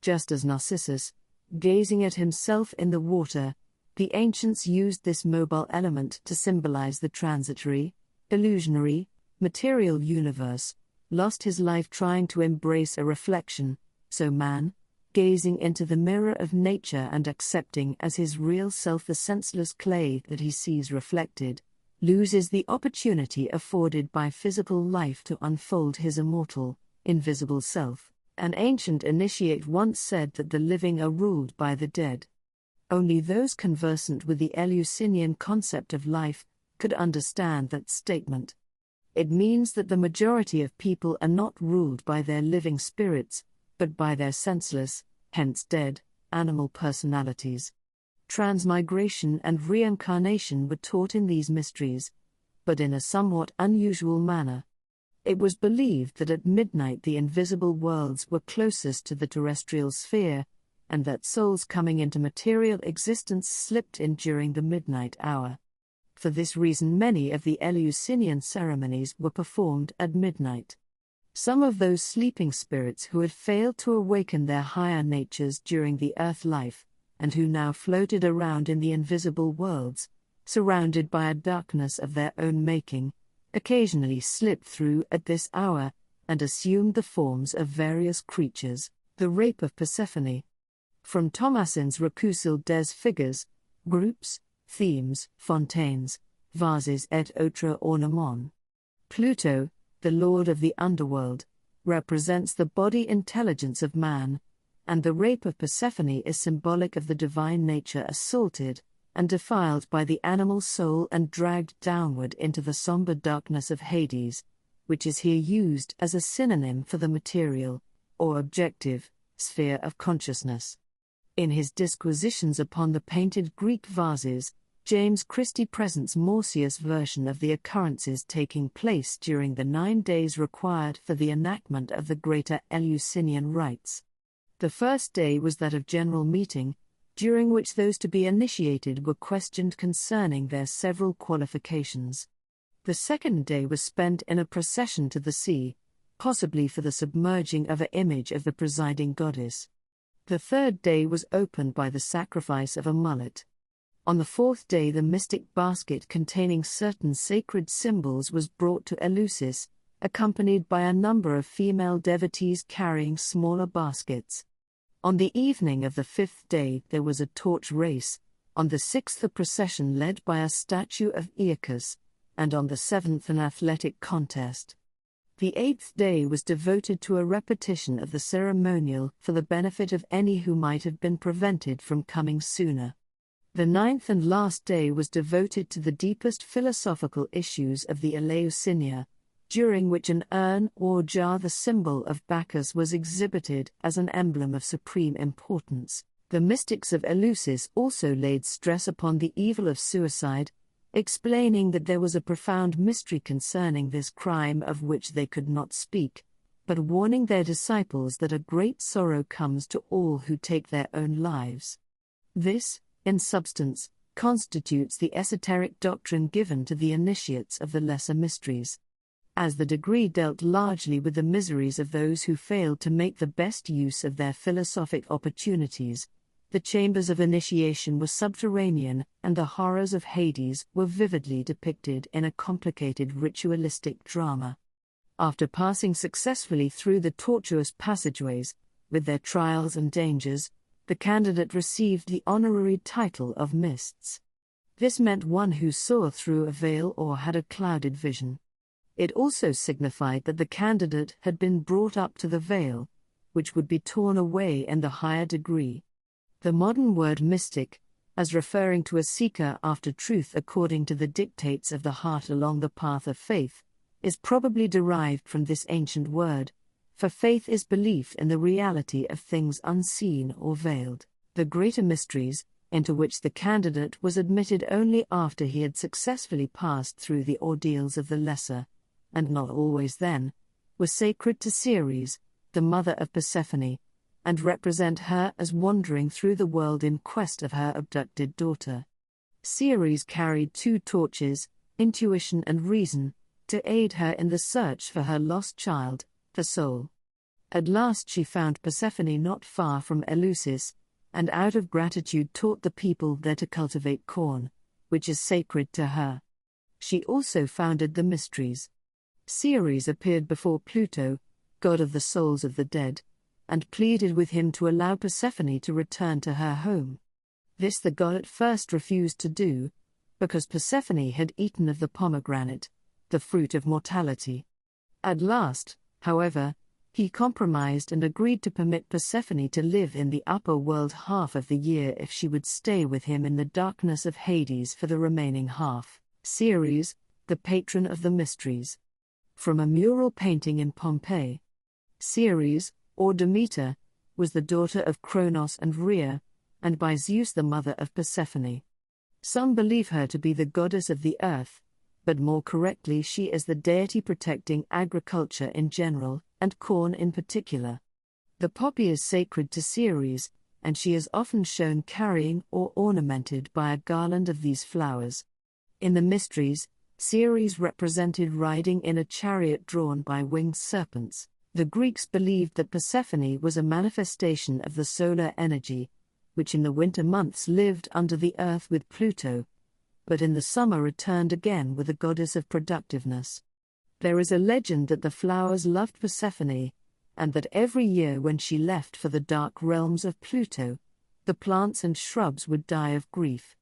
Just as Narcissus, gazing at himself in the water, the ancients used this mobile element to symbolize the transitory, illusionary, material universe, lost his life trying to embrace a reflection, so man, gazing into the mirror of nature and accepting as his real self the senseless clay that he sees reflected, loses the opportunity afforded by physical life to unfold his immortal, invisible self. An ancient initiate once said that the living are ruled by the dead. Only those conversant with the Eleusinian concept of life could understand that statement. It means that the majority of people are not ruled by their living spirits, but by their senseless, hence dead, animal personalities. Transmigration and reincarnation were taught in these mysteries, but in a somewhat unusual manner. It was believed that at midnight the invisible worlds were closest to the terrestrial sphere, and that souls coming into material existence slipped in during the midnight hour. For this reason many of the Eleusinian ceremonies were performed at midnight. Some of those sleeping spirits who had failed to awaken their higher natures during the earth life, and who now floated around in the invisible worlds, surrounded by a darkness of their own making, occasionally slipped through at this hour, and assumed the forms of various creatures. The Rape of Persephone. From Thomasin's Recueil des Figures, Groups, Themes, Fontaines, Vases et autres ornements. Pluto, the lord of the underworld, represents the body intelligence of man, and the rape of Persephone is symbolic of the divine nature assaulted and defiled by the animal soul and dragged downward into the somber darkness of Hades, which is here used as a synonym for the material, or objective, sphere of consciousness. In his disquisitions upon the painted Greek vases, James Christie presents Morsius' version of the occurrences taking place during the 9 days required for the enactment of the greater Eleusinian rites. The first day was that of general meeting, during which those to be initiated were questioned concerning their several qualifications. The second day was spent in a procession to the sea, possibly for the submerging of an image of the presiding goddess. The third day was opened by the sacrifice of a mullet. On the fourth day the mystic basket containing certain sacred symbols was brought to Eleusis, accompanied by a number of female devotees carrying smaller baskets. On the evening of the fifth day there was a torch race, on the sixth a procession led by a statue of Aeacus, and on the seventh an athletic contest. The eighth day was devoted to a repetition of the ceremonial for the benefit of any who might have been prevented from coming sooner. The ninth and last day was devoted to the deepest philosophical issues of the Eleusinia, during which an urn or jar, the symbol of Bacchus, was exhibited as an emblem of supreme importance. The mystics of Eleusis also laid stress upon the evil of suicide, explaining that there was a profound mystery concerning this crime of which they could not speak, but warning their disciples that a great sorrow comes to all who take their own lives. This, in substance, constitutes the esoteric doctrine given to the initiates of the lesser mysteries. As the degree dealt largely with the miseries of those who failed to make the best use of their philosophic opportunities, the chambers of initiation were subterranean, and the horrors of Hades were vividly depicted in a complicated ritualistic drama. After passing successfully through the tortuous passageways, with their trials and dangers, the candidate received the honorary title of Mysts. This meant one who saw through a veil or had a clouded vision. It also signified that the candidate had been brought up to the veil, which would be torn away in the higher degree. The modern word mystic, as referring to a seeker after truth according to the dictates of the heart along the path of faith, is probably derived from this ancient word, for faith is belief in the reality of things unseen or veiled. The greater mysteries, into which the candidate was admitted only after he had successfully passed through the ordeals of the lesser, and not always then, were sacred to Ceres, the mother of Persephone, and represent her as wandering through the world in quest of her abducted daughter. Ceres carried 2 torches, intuition and reason, to aid her in the search for her lost child, the soul. At last she found Persephone not far from Eleusis, and out of gratitude taught the people there to cultivate corn, which is sacred to her. She also founded the Mysteries. Ceres appeared before Pluto, god of the souls of the dead, and pleaded with him to allow Persephone to return to her home. This the god at first refused to do, because Persephone had eaten of the pomegranate, the fruit of mortality. At last, however, he compromised and agreed to permit Persephone to live in the upper world half of the year if she would stay with him in the darkness of Hades for the remaining half. Ceres, the patron of the mysteries. From a mural painting in Pompeii. Ceres, or Demeter, was the daughter of Kronos and Rhea, and by Zeus the mother of Persephone. Some believe her to be the goddess of the earth, but more correctly she is the deity protecting agriculture in general, and corn in particular. The poppy is sacred to Ceres, and she is often shown carrying or ornamented by a garland of these flowers. In the Mysteries, Ceres represented riding in a chariot drawn by winged serpents. The Greeks believed that Persephone was a manifestation of the solar energy, which in the winter months lived under the earth with Pluto, but in the summer returned again with the goddess of productiveness. There is a legend that the flowers loved Persephone, and that every year when she left for the dark realms of Pluto, the plants and shrubs would die of grief.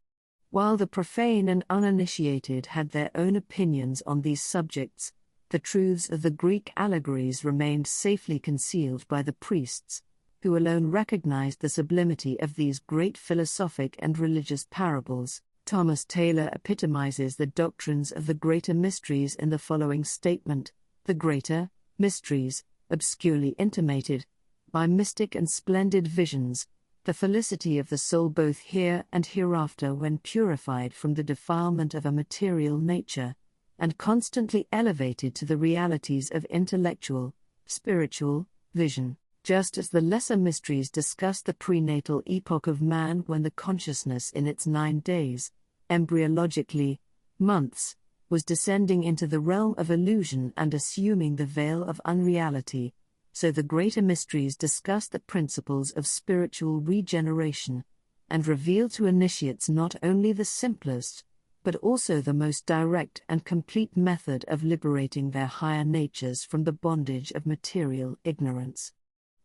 While the profane and uninitiated had their own opinions on these subjects, the truths of the Greek allegories remained safely concealed by the priests, who alone recognized the sublimity of these great philosophic and religious parables. Thomas Taylor epitomizes the doctrines of the greater mysteries in the following statement: the greater mysteries, obscurely intimated by mystic and splendid visions, the felicity of the soul both here and hereafter when purified from the defilement of a material nature, and constantly elevated to the realities of intellectual, spiritual vision. Just as the lesser mysteries discuss the prenatal epoch of man when the consciousness in its 9 days, embryologically, months, was descending into the realm of illusion and assuming the veil of unreality, so the greater mysteries discuss the principles of spiritual regeneration, and reveal to initiates not only the simplest, but also the most direct and complete method of liberating their higher natures from the bondage of material ignorance.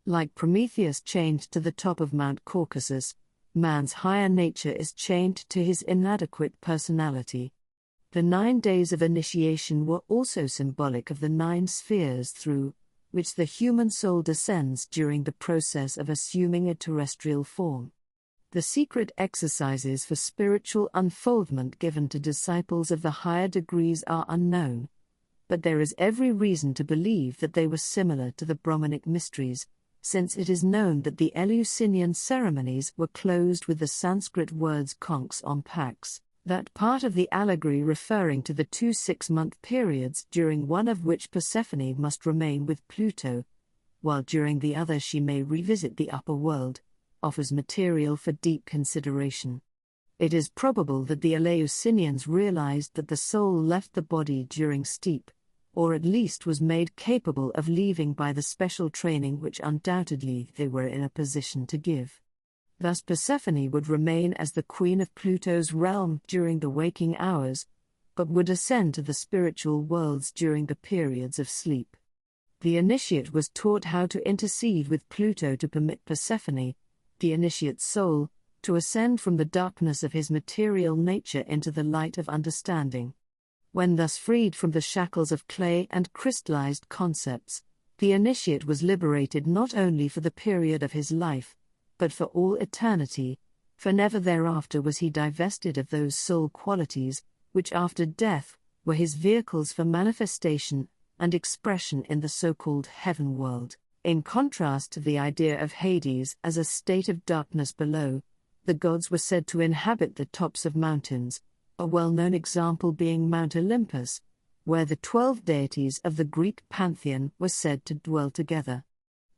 Like Prometheus chained to the top of Mount Caucasus, man's higher nature is chained to his inadequate personality. The 9 days of initiation were also symbolic of the 9 spheres through which the human soul descends during the process of assuming a terrestrial form. The secret exercises for spiritual unfoldment given to disciples of the higher degrees are unknown, but there is every reason to believe that they were similar to the Brahmanic mysteries, since it is known that the Eleusinian ceremonies were closed with the Sanskrit words konks on pax, that part of the allegory referring to the 2 6-month periods during one of which Persephone must remain with Pluto, while during the other she may revisit the upper world, offers material for deep consideration. It is probable that the Eleusinians realized that the soul left the body during steep, or at least was made capable of leaving by the special training which undoubtedly they were in a position to give. Thus Persephone would remain as the queen of Pluto's realm during the waking hours, but would ascend to the spiritual worlds during the periods of sleep. The initiate was taught how to intercede with Pluto to permit Persephone, the initiate's soul, to ascend from the darkness of his material nature into the light of understanding. When thus freed from the shackles of clay and crystallized concepts, the initiate was liberated not only for the period of his life, but for all eternity, for never thereafter was he divested of those soul qualities, which after death were his vehicles for manifestation and expression in the so-called heaven world. In contrast to the idea of Hades as a state of darkness below, the gods were said to inhabit the tops of mountains, a well-known example being Mount Olympus, where the 12 deities of the Greek pantheon were said to dwell together.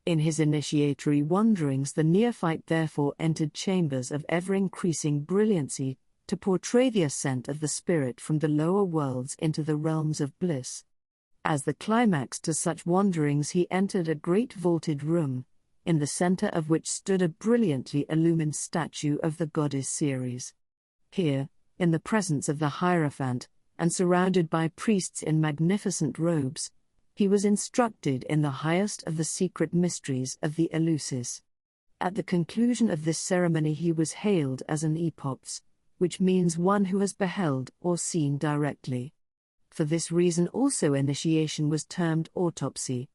In his initiatory wanderings the neophyte therefore entered chambers of ever-increasing brilliancy to portray the ascent of the spirit from the lower worlds into the realms of bliss. As the climax to such wanderings he entered a great vaulted room, in the center of which stood a brilliantly illumined statue of the goddess Ceres. Here, in the presence of the Hierophant, and surrounded by priests in magnificent robes, he was instructed in the highest of the secret mysteries of the Eleusis. At the conclusion of this ceremony he was hailed as an epops, which means one who has beheld or seen directly. For this reason also initiation was termed autopsy.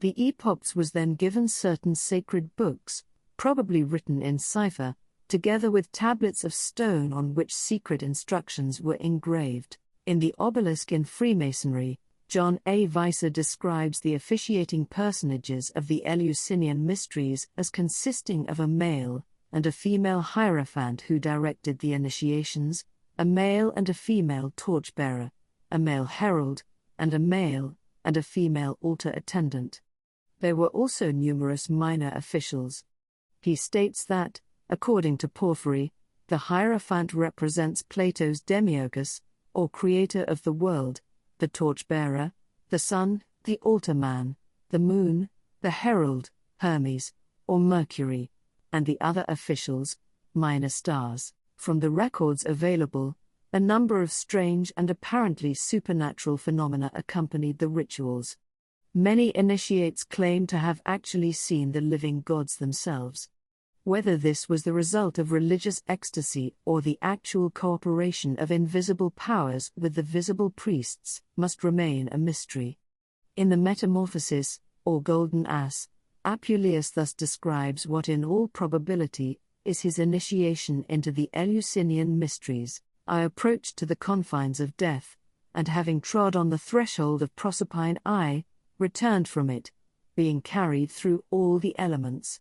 The epops was then given certain sacred books, probably written in cipher, together with tablets of stone on which secret instructions were engraved. In the obelisk in Freemasonry, John A. Weiser describes the officiating personages of the Eleusinian Mysteries as consisting of a male and a female hierophant who directed the initiations, a male and a female torchbearer, a male herald, and a male and a female altar attendant. There were also numerous minor officials. He states that, according to Porphyry, the Hierophant represents Plato's demiurgus, or creator of the world, the torchbearer, the sun, the altar man, the moon, the herald, Hermes, or Mercury, and the other officials, minor stars. From the records available, a number of strange and apparently supernatural phenomena accompanied the rituals. Many initiates claim to have actually seen the living gods themselves. Whether this was the result of religious ecstasy or the actual cooperation of invisible powers with the visible priests must remain a mystery. In the Metamorphosis, or Golden Ass, Apuleius thus describes what in all probability is his initiation into the Eleusinian Mysteries. I approached to the confines of death, and having trod on the threshold of Proserpine I, returned from it, being carried through all the elements.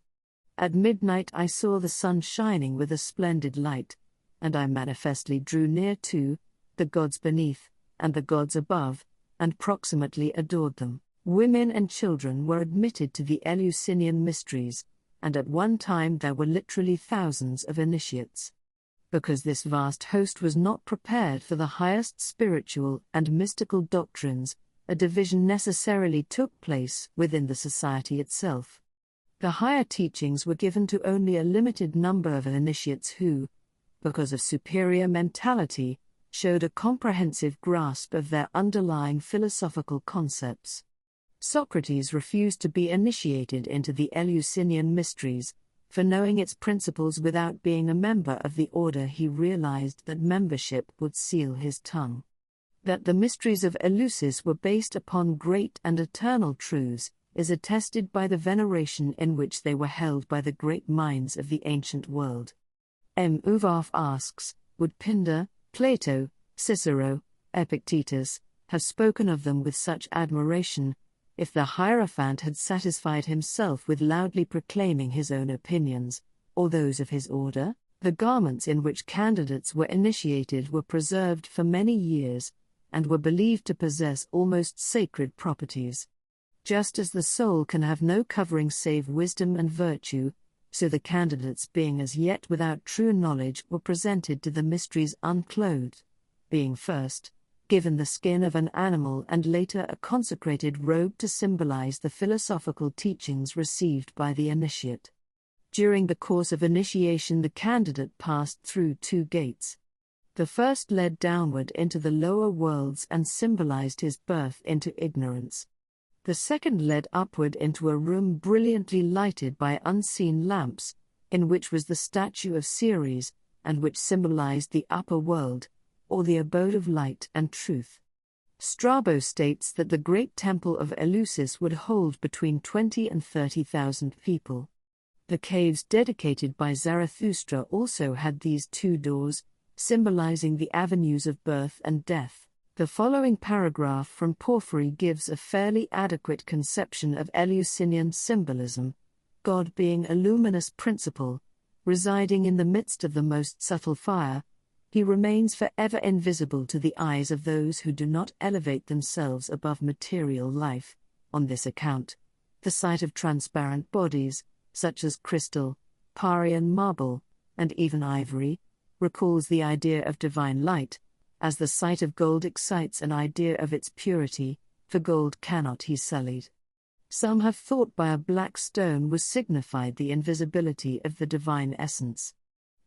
At midnight I saw the sun shining with a splendid light, and I manifestly drew near to the gods beneath, and the gods above, and proximately adored them. Women and children were admitted to the Eleusinian Mysteries, and at one time there were literally thousands of initiates. Because this vast host was not prepared for the highest spiritual and mystical doctrines, a division necessarily took place within the society itself. The higher teachings were given to only a limited number of initiates who, because of superior mentality, showed a comprehensive grasp of their underlying philosophical concepts. Socrates refused to be initiated into the Eleusinian Mysteries, for knowing its principles without being a member of the order he realized that membership would seal his tongue. That the mysteries of Eleusis were based upon great and eternal truths is attested by the veneration in which they were held by the great minds of the ancient world. M. Uvarf asks, would Pindar, Plato, Cicero, Epictetus have spoken of them with such admiration, if the Hierophant had satisfied himself with loudly proclaiming his own opinions, or those of his order? The garments in which candidates were initiated were preserved for many years, and were believed to possess almost sacred properties. Just as the soul can have no covering save wisdom and virtue, so the candidates being as yet without true knowledge were presented to the mysteries unclothed, being first given the skin of an animal and later a consecrated robe to symbolize the philosophical teachings received by the initiate. During the course of initiation the candidate passed through two gates. The first led downward into the lower worlds and symbolized his birth into ignorance. The second led upward into a room brilliantly lighted by unseen lamps, in which was the statue of Ceres, and which symbolized the upper world, or the abode of light and truth. Strabo states that the great temple of Eleusis would hold between 20 and 30,000 people. The caves dedicated by Zarathustra also had these two doors, symbolizing the avenues of birth and death. The following paragraph from Porphyry gives a fairly adequate conception of Eleusinian symbolism, God being a luminous principle, residing in the midst of the most subtle fire. He remains forever invisible to the eyes of those who do not elevate themselves above material life. On this account, the sight of transparent bodies, such as crystal, Parian marble, and even ivory, recalls the idea of divine light, as the sight of gold excites an idea of its purity, for gold cannot be sullied. Some have thought by a black stone was signified the invisibility of the divine essence.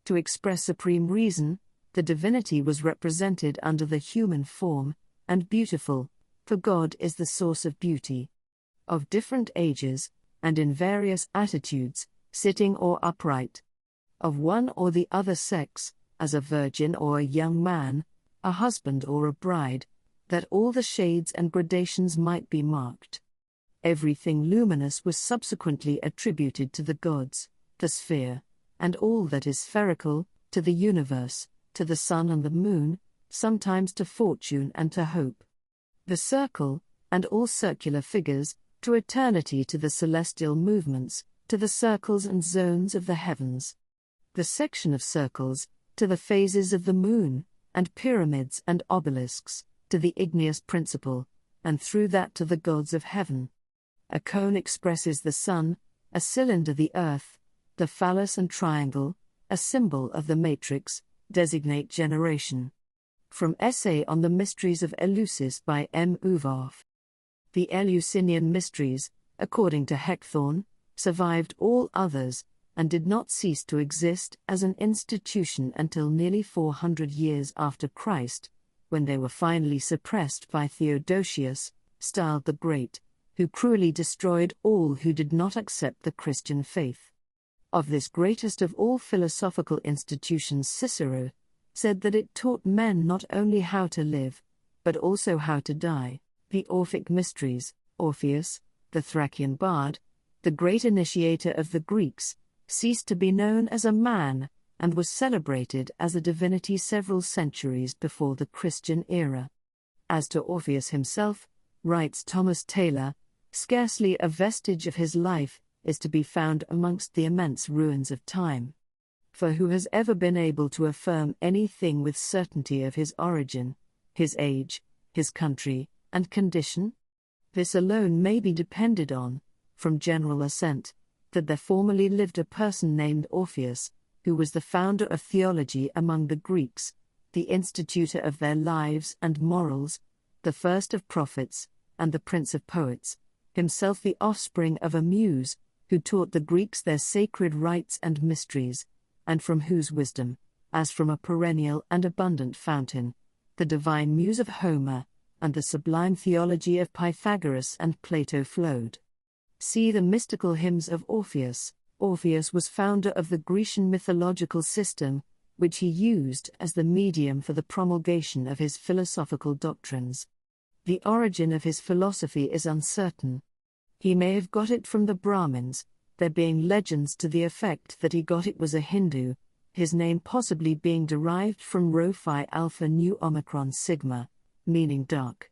To express supreme reason, the divinity was represented under the human form, and beautiful, for God is the source of beauty. Of different ages, and in various attitudes, sitting or upright. Of one or the other sex, as a virgin or a young man, a husband or a bride, that all the shades and gradations might be marked. Everything luminous was subsequently attributed to the gods, the sphere, and all that is spherical, to the universe, to the sun and the moon, sometimes to fortune and to hope. The circle, and all circular figures, to eternity, to the celestial movements, to the circles and zones of the heavens. The section of circles, to the phases of the moon, and pyramids and obelisks, to the igneous principle, and through that to the gods of heaven. A cone expresses the sun, a cylinder the earth, the phallus and triangle, a symbol of the matrix, designate generation. From Essay on the Mysteries of Eleusis by M. Uvarf. The Eleusinian Mysteries, according to Heckthorn, survived all others, and did not cease to exist as an institution until nearly 400 years after Christ, when they were finally suppressed by Theodosius, styled the Great, who cruelly destroyed all who did not accept the Christian faith. Of this greatest of all philosophical institutions Cicero said that it taught men not only how to live, but also how to die. The Orphic Mysteries, Orpheus, the Thracian bard, the great initiator of the Greeks, ceased to be known as a man, and was celebrated as a divinity several centuries before the Christian era. As to Orpheus himself, writes Thomas Taylor, scarcely a vestige of his life is to be found amongst the immense ruins of time. For who has ever been able to affirm anything with certainty of his origin, his age, his country, and condition? This alone may be depended on, from general assent, that there formerly lived a person named Orpheus, who was the founder of theology among the Greeks, the institutor of their lives and morals, the first of prophets, and the prince of poets, himself the offspring of a muse, who taught the Greeks their sacred rites and mysteries, and from whose wisdom, as from a perennial and abundant fountain, the divine muse of Homer, and the sublime theology of Pythagoras and Plato flowed. See the mystical hymns of Orpheus. Orpheus was founder of the Grecian mythological system, which he used as the medium for the promulgation of his philosophical doctrines. The origin of his philosophy is uncertain. He may have got it from the Brahmins, there being legends to the effect that he got it was a Hindu, his name possibly being derived from Rho Phi Alpha Nu Omicron Sigma, meaning dark.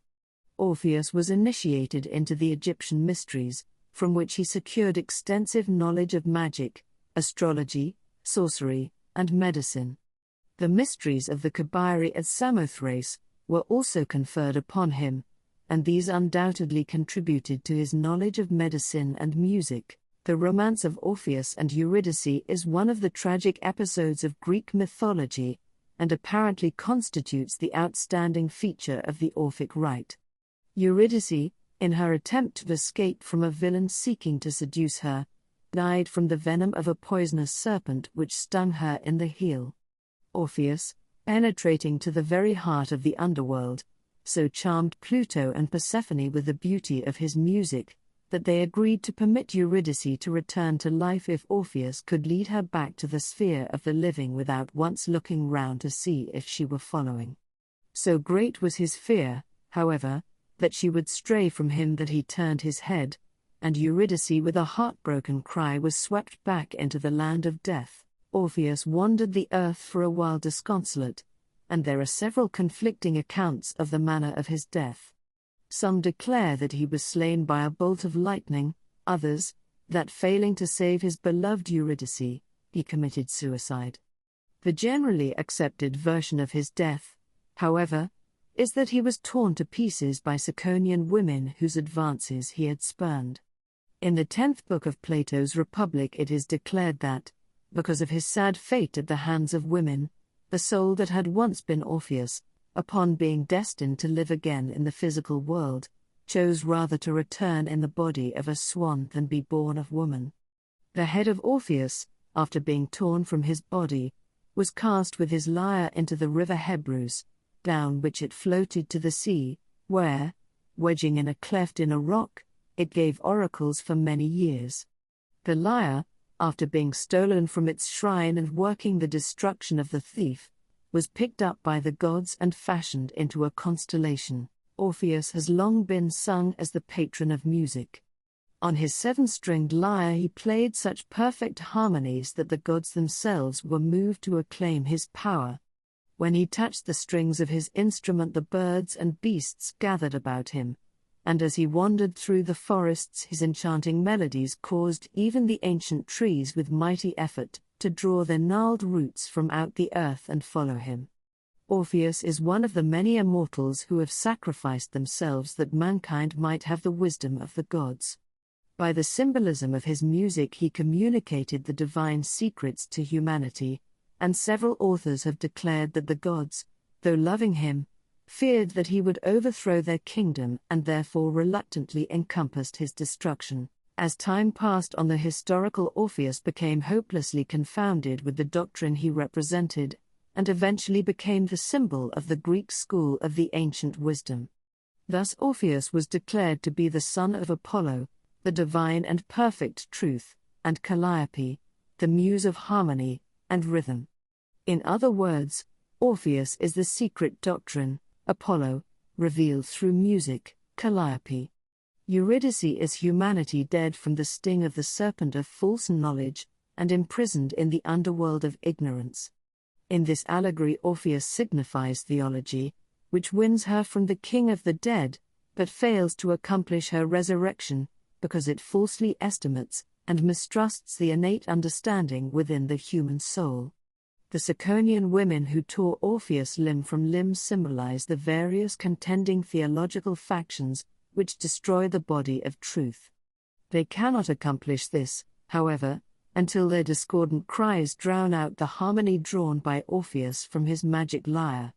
Orpheus was initiated into the Egyptian mysteries, from which he secured extensive knowledge of magic, astrology, sorcery, and medicine. The mysteries of the Kabiri at Samothrace were also conferred upon him, and these undoubtedly contributed to his knowledge of medicine and music. The romance of Orpheus and Eurydice is one of the tragic episodes of Greek mythology, and apparently constitutes the outstanding feature of the Orphic rite. Eurydice, in her attempt to escape from a villain seeking to seduce her, died from the venom of a poisonous serpent which stung her in the heel. Orpheus, penetrating to the very heart of the underworld, so charmed Pluto and Persephone with the beauty of his music, that they agreed to permit Eurydice to return to life if Orpheus could lead her back to the sphere of the living without once looking round to see if she were following. So great was his fear, however, that she would stray from him that he turned his head, and Eurydice with a heartbroken cry was swept back into the land of death. Orpheus wandered the earth for a while disconsolate, and there are several conflicting accounts of the manner of his death. Some declare that he was slain by a bolt of lightning, others, that failing to save his beloved Eurydice, he committed suicide. The generally accepted version of his death, however, is that he was torn to pieces by Ciconian women whose advances he had spurned. In the 10th book of Plato's Republic it is declared that, because of his sad fate at the hands of women, the soul that had once been Orpheus, upon being destined to live again in the physical world, chose rather to return in the body of a swan than be born of woman. The head of Orpheus, after being torn from his body, was cast with his lyre into the river Hebrus, down which it floated to the sea, where, wedging in a cleft in a rock, it gave oracles for many years. The lyre, after being stolen from its shrine and working the destruction of the thief, was picked up by the gods and fashioned into a constellation. Orpheus has long been sung as the patron of music. On his 7-stringed lyre he played such perfect harmonies that the gods themselves were moved to acclaim his power. When he touched the strings of his instrument the birds and beasts gathered about him, and as he wandered through the forests his enchanting melodies caused even the ancient trees with mighty effort to draw their gnarled roots from out the earth and follow him. Orpheus is one of the many immortals who have sacrificed themselves that mankind might have the wisdom of the gods. By the symbolism of his music he communicated the divine secrets to humanity, and several authors have declared that the gods, though loving him, feared that he would overthrow their kingdom and therefore reluctantly encompassed his destruction. As time passed on, the historical Orpheus became hopelessly confounded with the doctrine he represented, and eventually became the symbol of the Greek school of the ancient wisdom. Thus Orpheus was declared to be the son of Apollo, the divine and perfect truth, and Calliope, the muse of harmony and rhythm. In other words, Orpheus is the secret doctrine, Apollo, revealed through music, Calliope, Eurydice is humanity dead from the sting of the serpent of false knowledge, and imprisoned in the underworld of ignorance. In this allegory, Orpheus signifies theology, which wins her from the king of the dead, but fails to accomplish her resurrection, because it falsely estimates and mistrusts the innate understanding within the human soul. The Ciconian women who tore Orpheus limb from limb symbolize the various contending theological factions which destroy the body of truth. They cannot accomplish this, however, until their discordant cries drown out the harmony drawn by Orpheus from his magic lyre.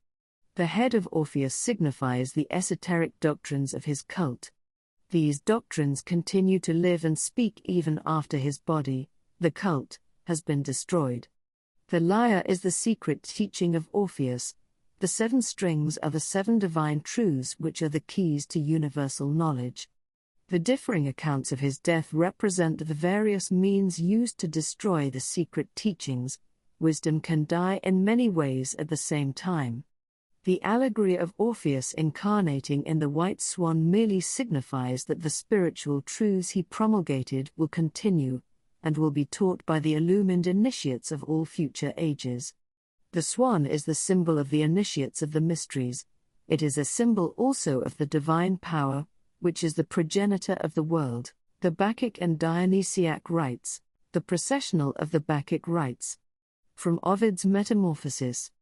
The head of Orpheus signifies the esoteric doctrines of his cult. These doctrines continue to live and speak even after his body, the cult, has been destroyed. The lyre is the secret teaching of Orpheus. The 7 strings are the 7 divine truths which are the keys to universal knowledge. The differing accounts of his death represent the various means used to destroy the secret teachings. Wisdom can die in many ways at the same time. The allegory of Orpheus incarnating in the white swan merely signifies that the spiritual truths he promulgated will continue, and will be taught by the illumined initiates of all future ages. The swan is the symbol of the initiates of the mysteries. It is a symbol also of the divine power, which is the progenitor of the world. The Bacchic and Dionisiac rites, the processional of the Bacchic rites. From Ovid's Metamorphosis.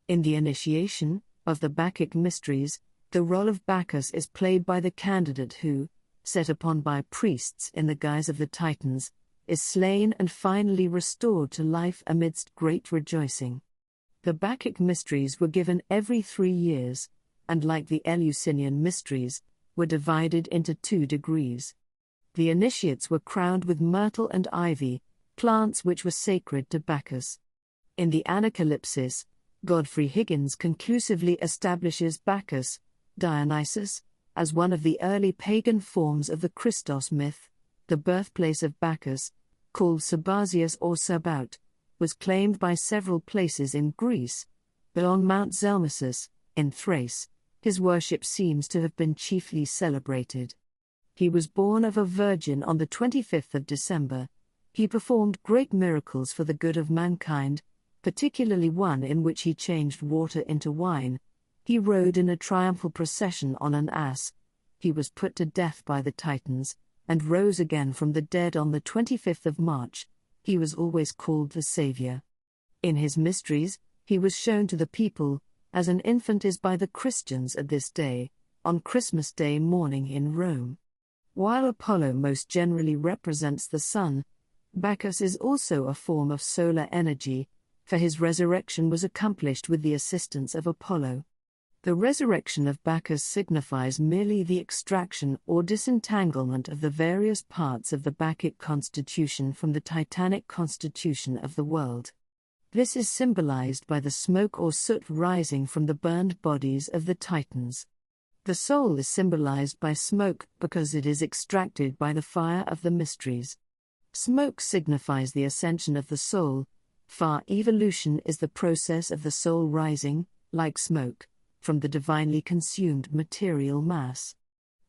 In the initiation of the Bacchic Mysteries, the role of Bacchus is played by the candidate who, set upon by priests in the guise of the Titans, is slain and finally restored to life amidst great rejoicing. The Bacchic Mysteries were given every 3 years, and like the Eleusinian Mysteries, were divided into 2 degrees. The initiates were crowned with myrtle and ivy, plants which were sacred to Bacchus. In the Anacalypsis, Godfrey Higgins conclusively establishes Bacchus, Dionysus, as one of the early pagan forms of the Christos myth. The birthplace of Bacchus, called Sabazius or Sabaut, was claimed by several places in Greece, but on Mount Zelmissus, in Thrace, his worship seems to have been chiefly celebrated. He was born of a virgin on the 25th of December. He performed great miracles for the good of mankind, particularly one in which he changed water into wine. He rode in a triumphal procession on an ass. He was put to death by the Titans, and rose again from the dead on the 25th of March. He was always called the Saviour. In his mysteries, he was shown to the people, as an infant is by the Christians at this day, on Christmas Day morning in Rome. While Apollo most generally represents the sun, Bacchus is also a form of solar energy, for his resurrection was accomplished with the assistance of Apollo. The resurrection of Bacchus signifies merely the extraction or disentanglement of the various parts of the Bacchic constitution from the titanic constitution of the world. This is symbolized by the smoke or soot rising from the burned bodies of the Titans. The soul is symbolized by smoke because it is extracted by the fire of the mysteries. Smoke signifies the ascension of the soul. Far evolution is the process of the soul rising, like smoke, from the divinely consumed material mass.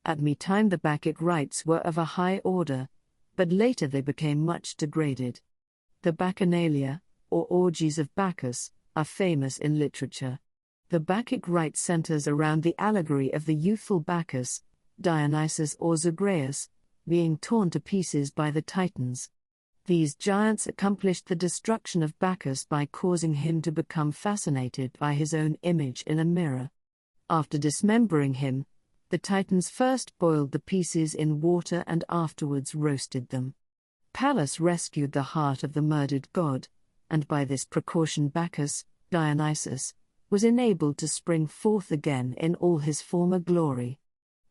At me time the Bacchic rites were of a high order, but later they became much degraded. The Bacchanalia, or orgies of Bacchus, are famous in literature. The Bacchic rite centers around the allegory of the youthful Bacchus, Dionysus or Zagreus, being torn to pieces by the Titans. These giants accomplished the destruction of Bacchus by causing him to become fascinated by his own image in a mirror. After dismembering him, the Titans first boiled the pieces in water and afterwards roasted them. Pallas rescued the heart of the murdered god, and by this precaution Bacchus, Dionysus, was enabled to spring forth again in all his former glory.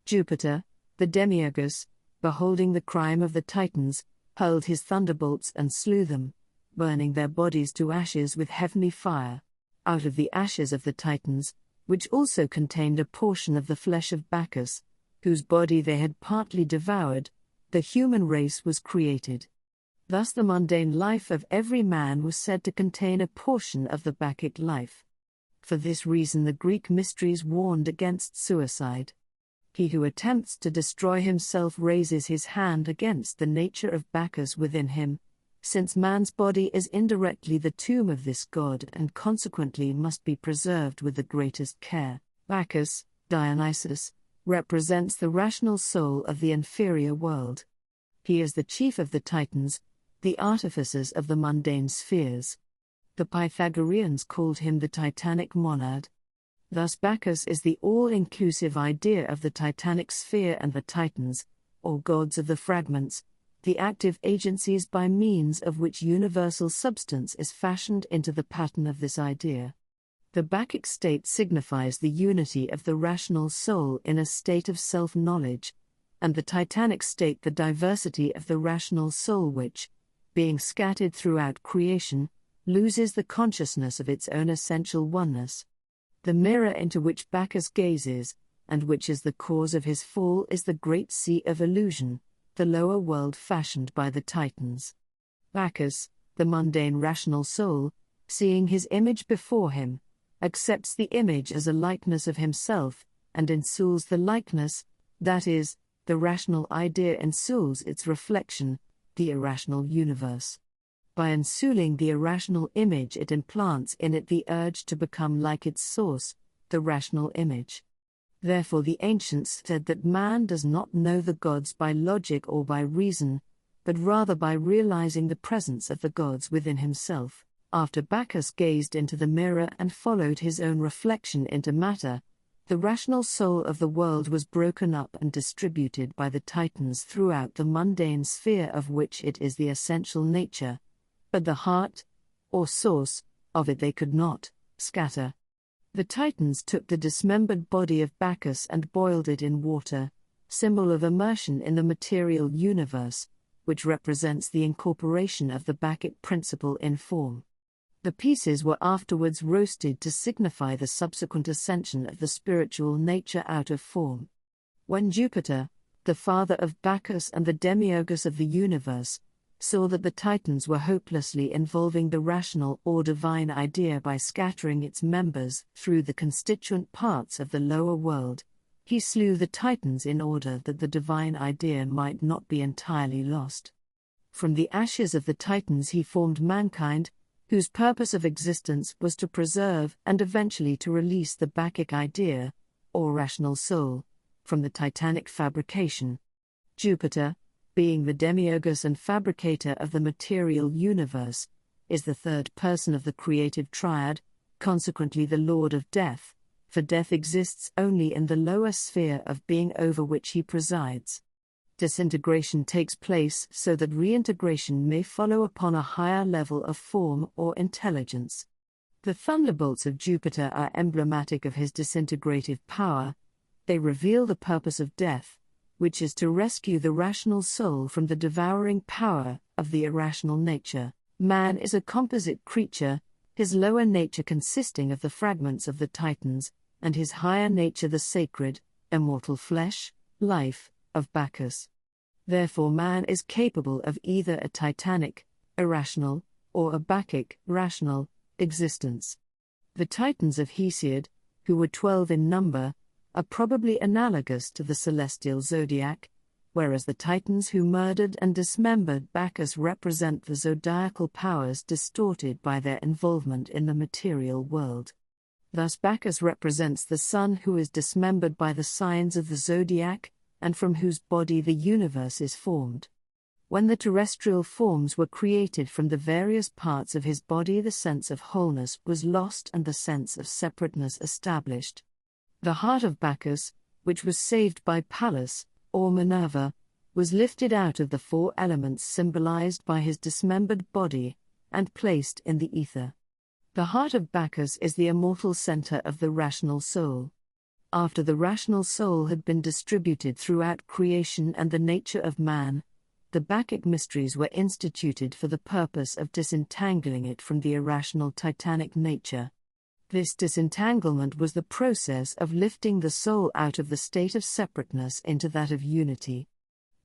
Jupiter, the demiurgus, beholding the crime of the Titans, hurled his thunderbolts and slew them, burning their bodies to ashes with heavenly fire. Out of the ashes of the Titans, which also contained a portion of the flesh of Bacchus, whose body they had partly devoured, the human race was created. Thus the mundane life of every man was said to contain a portion of the Bacchic life. For this reason the Greek mysteries warned against suicide. He who attempts to destroy himself raises his hand against the nature of Bacchus within him, since man's body is indirectly the tomb of this god and consequently must be preserved with the greatest care. Bacchus, Dionysus, represents the rational soul of the inferior world. He is the chief of the Titans, the artificers of the mundane spheres. The Pythagoreans called him the Titanic monad. Thus Bacchus is the all-inclusive idea of the Titanic sphere and the Titans, or gods of the fragments, the active agencies by means of which universal substance is fashioned into the pattern of this idea. The Bacchic state signifies the unity of the rational soul in a state of self-knowledge, and the Titanic state the diversity of the rational soul which, being scattered throughout creation, loses the consciousness of its own essential oneness. The mirror into which Bacchus gazes, and which is the cause of his fall, is the great sea of illusion, the lower world fashioned by the Titans. Bacchus, the mundane rational soul, seeing his image before him, accepts the image as a likeness of himself, and ensouls the likeness, that is, the rational idea ensouls its reflection, the irrational universe. By ensouling the irrational image, it implants in it the urge to become like its source, the rational image. Therefore the ancients said that man does not know the gods by logic or by reason, but rather by realizing the presence of the gods within himself. After Bacchus gazed into the mirror and followed his own reflection into matter, the rational soul of the world was broken up and distributed by the Titans throughout the mundane sphere of which it is the essential nature, but the heart, or source, of it they could not scatter. The Titans took the dismembered body of Bacchus and boiled it in water, symbol of immersion in the material universe, which represents the incorporation of the Bacchic principle in form. The pieces were afterwards roasted to signify the subsequent ascension of the spiritual nature out of form. When Jupiter, the father of Bacchus and the demiurgus of the universe, saw that the Titans were hopelessly involving the rational or divine idea by scattering its members through the constituent parts of the lower world, he slew the Titans in order that the divine idea might not be entirely lost. From the ashes of the Titans he formed mankind, whose purpose of existence was to preserve and eventually to release the Bacchic idea, or rational soul, from the Titanic fabrication. Jupiter, being the demiurgus and fabricator of the material universe, is the third person of the creative triad, consequently the lord of death, for death exists only in the lower sphere of being over which he presides. Disintegration takes place so that reintegration may follow upon a higher level of form or intelligence. The thunderbolts of Jupiter are emblematic of his disintegrative power. They reveal the purpose of death, which is to rescue the rational soul from the devouring power of the irrational nature. Man is a composite creature, his lower nature consisting of the fragments of the Titans, and his higher nature the sacred, immortal flesh, life, of Bacchus. Therefore man is capable of either a Titanic, irrational, or a Bacchic, rational, existence. The Titans of Hesiod, who were 12 in number, are probably analogous to the celestial zodiac, whereas the Titans who murdered and dismembered Bacchus represent the zodiacal powers distorted by their involvement in the material world. Thus Bacchus represents the sun who is dismembered by the signs of the zodiac, and from whose body the universe is formed. When the terrestrial forms were created from the various parts of his body, the sense of wholeness was lost and the sense of separateness established. The heart of Bacchus, which was saved by Pallas, or Minerva, was lifted out of the four elements symbolized by his dismembered body, and placed in the ether. The heart of Bacchus is the immortal center of the rational soul. After the rational soul had been distributed throughout creation and the nature of man, the Bacchic mysteries were instituted for the purpose of disentangling it from the irrational Titanic nature. This disentanglement was the process of lifting the soul out of the state of separateness into that of unity.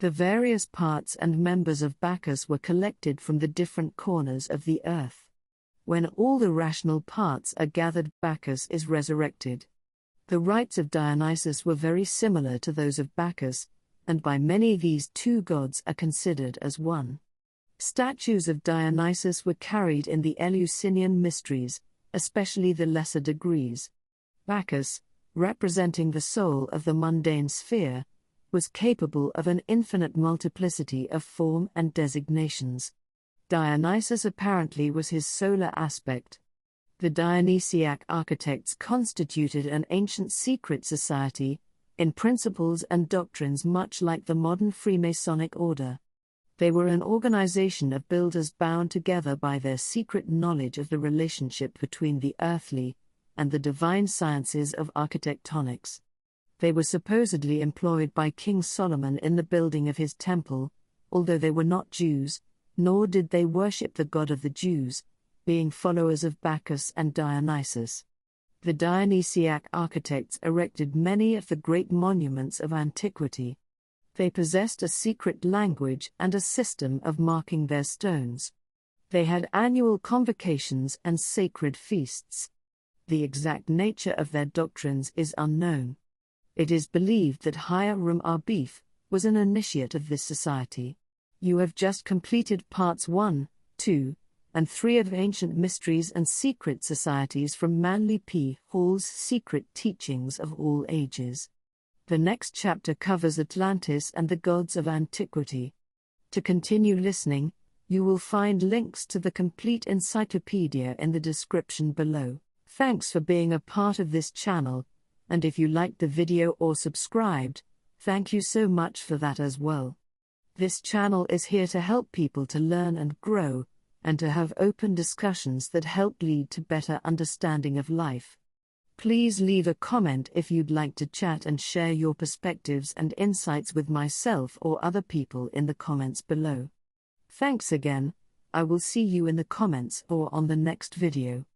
The various parts and members of Bacchus were collected from the different corners of the earth. When all the rational parts are gathered, Bacchus is resurrected. The rites of Dionysus were very similar to those of Bacchus, and by many these two gods are considered as one. Statues of Dionysus were carried in the Eleusinian Mysteries, especially the lesser degrees. Bacchus, representing the soul of the mundane sphere, was capable of an infinite multiplicity of form and designations. Dionysus apparently was his solar aspect. The Dionisiac architects constituted an ancient secret society, in principles and doctrines much like the modern Freemasonic order. They were an organization of builders bound together by their secret knowledge of the relationship between the earthly and the divine sciences of architectonics. They were supposedly employed by King Solomon in the building of his temple, although they were not Jews, nor did they worship the god of the Jews, being followers of Bacchus and Dionysus. The Dionysiac architects erected many of the great monuments of antiquity. They possessed a secret language and a system of marking their stones. They had annual convocations and sacred feasts. The exact nature of their doctrines is unknown. It is believed that Hiram Arbif was an initiate of this society. You have just completed parts 1, 2, and 3 of Ancient Mysteries and Secret Societies from Manly P. Hall's Secret Teachings of All Ages. The next chapter covers Atlantis and the gods of antiquity. To continue listening, you will find links to the complete encyclopedia in the description below. Thanks for being a part of this channel, and if you liked the video or subscribed, thank you so much for that as well. This channel is here to help people to learn and grow, and to have open discussions that help lead to better understanding of life. Please leave a comment if you'd like to chat and share your perspectives and insights with myself or other people in the comments below. Thanks again. I will see you in the comments or on the next video.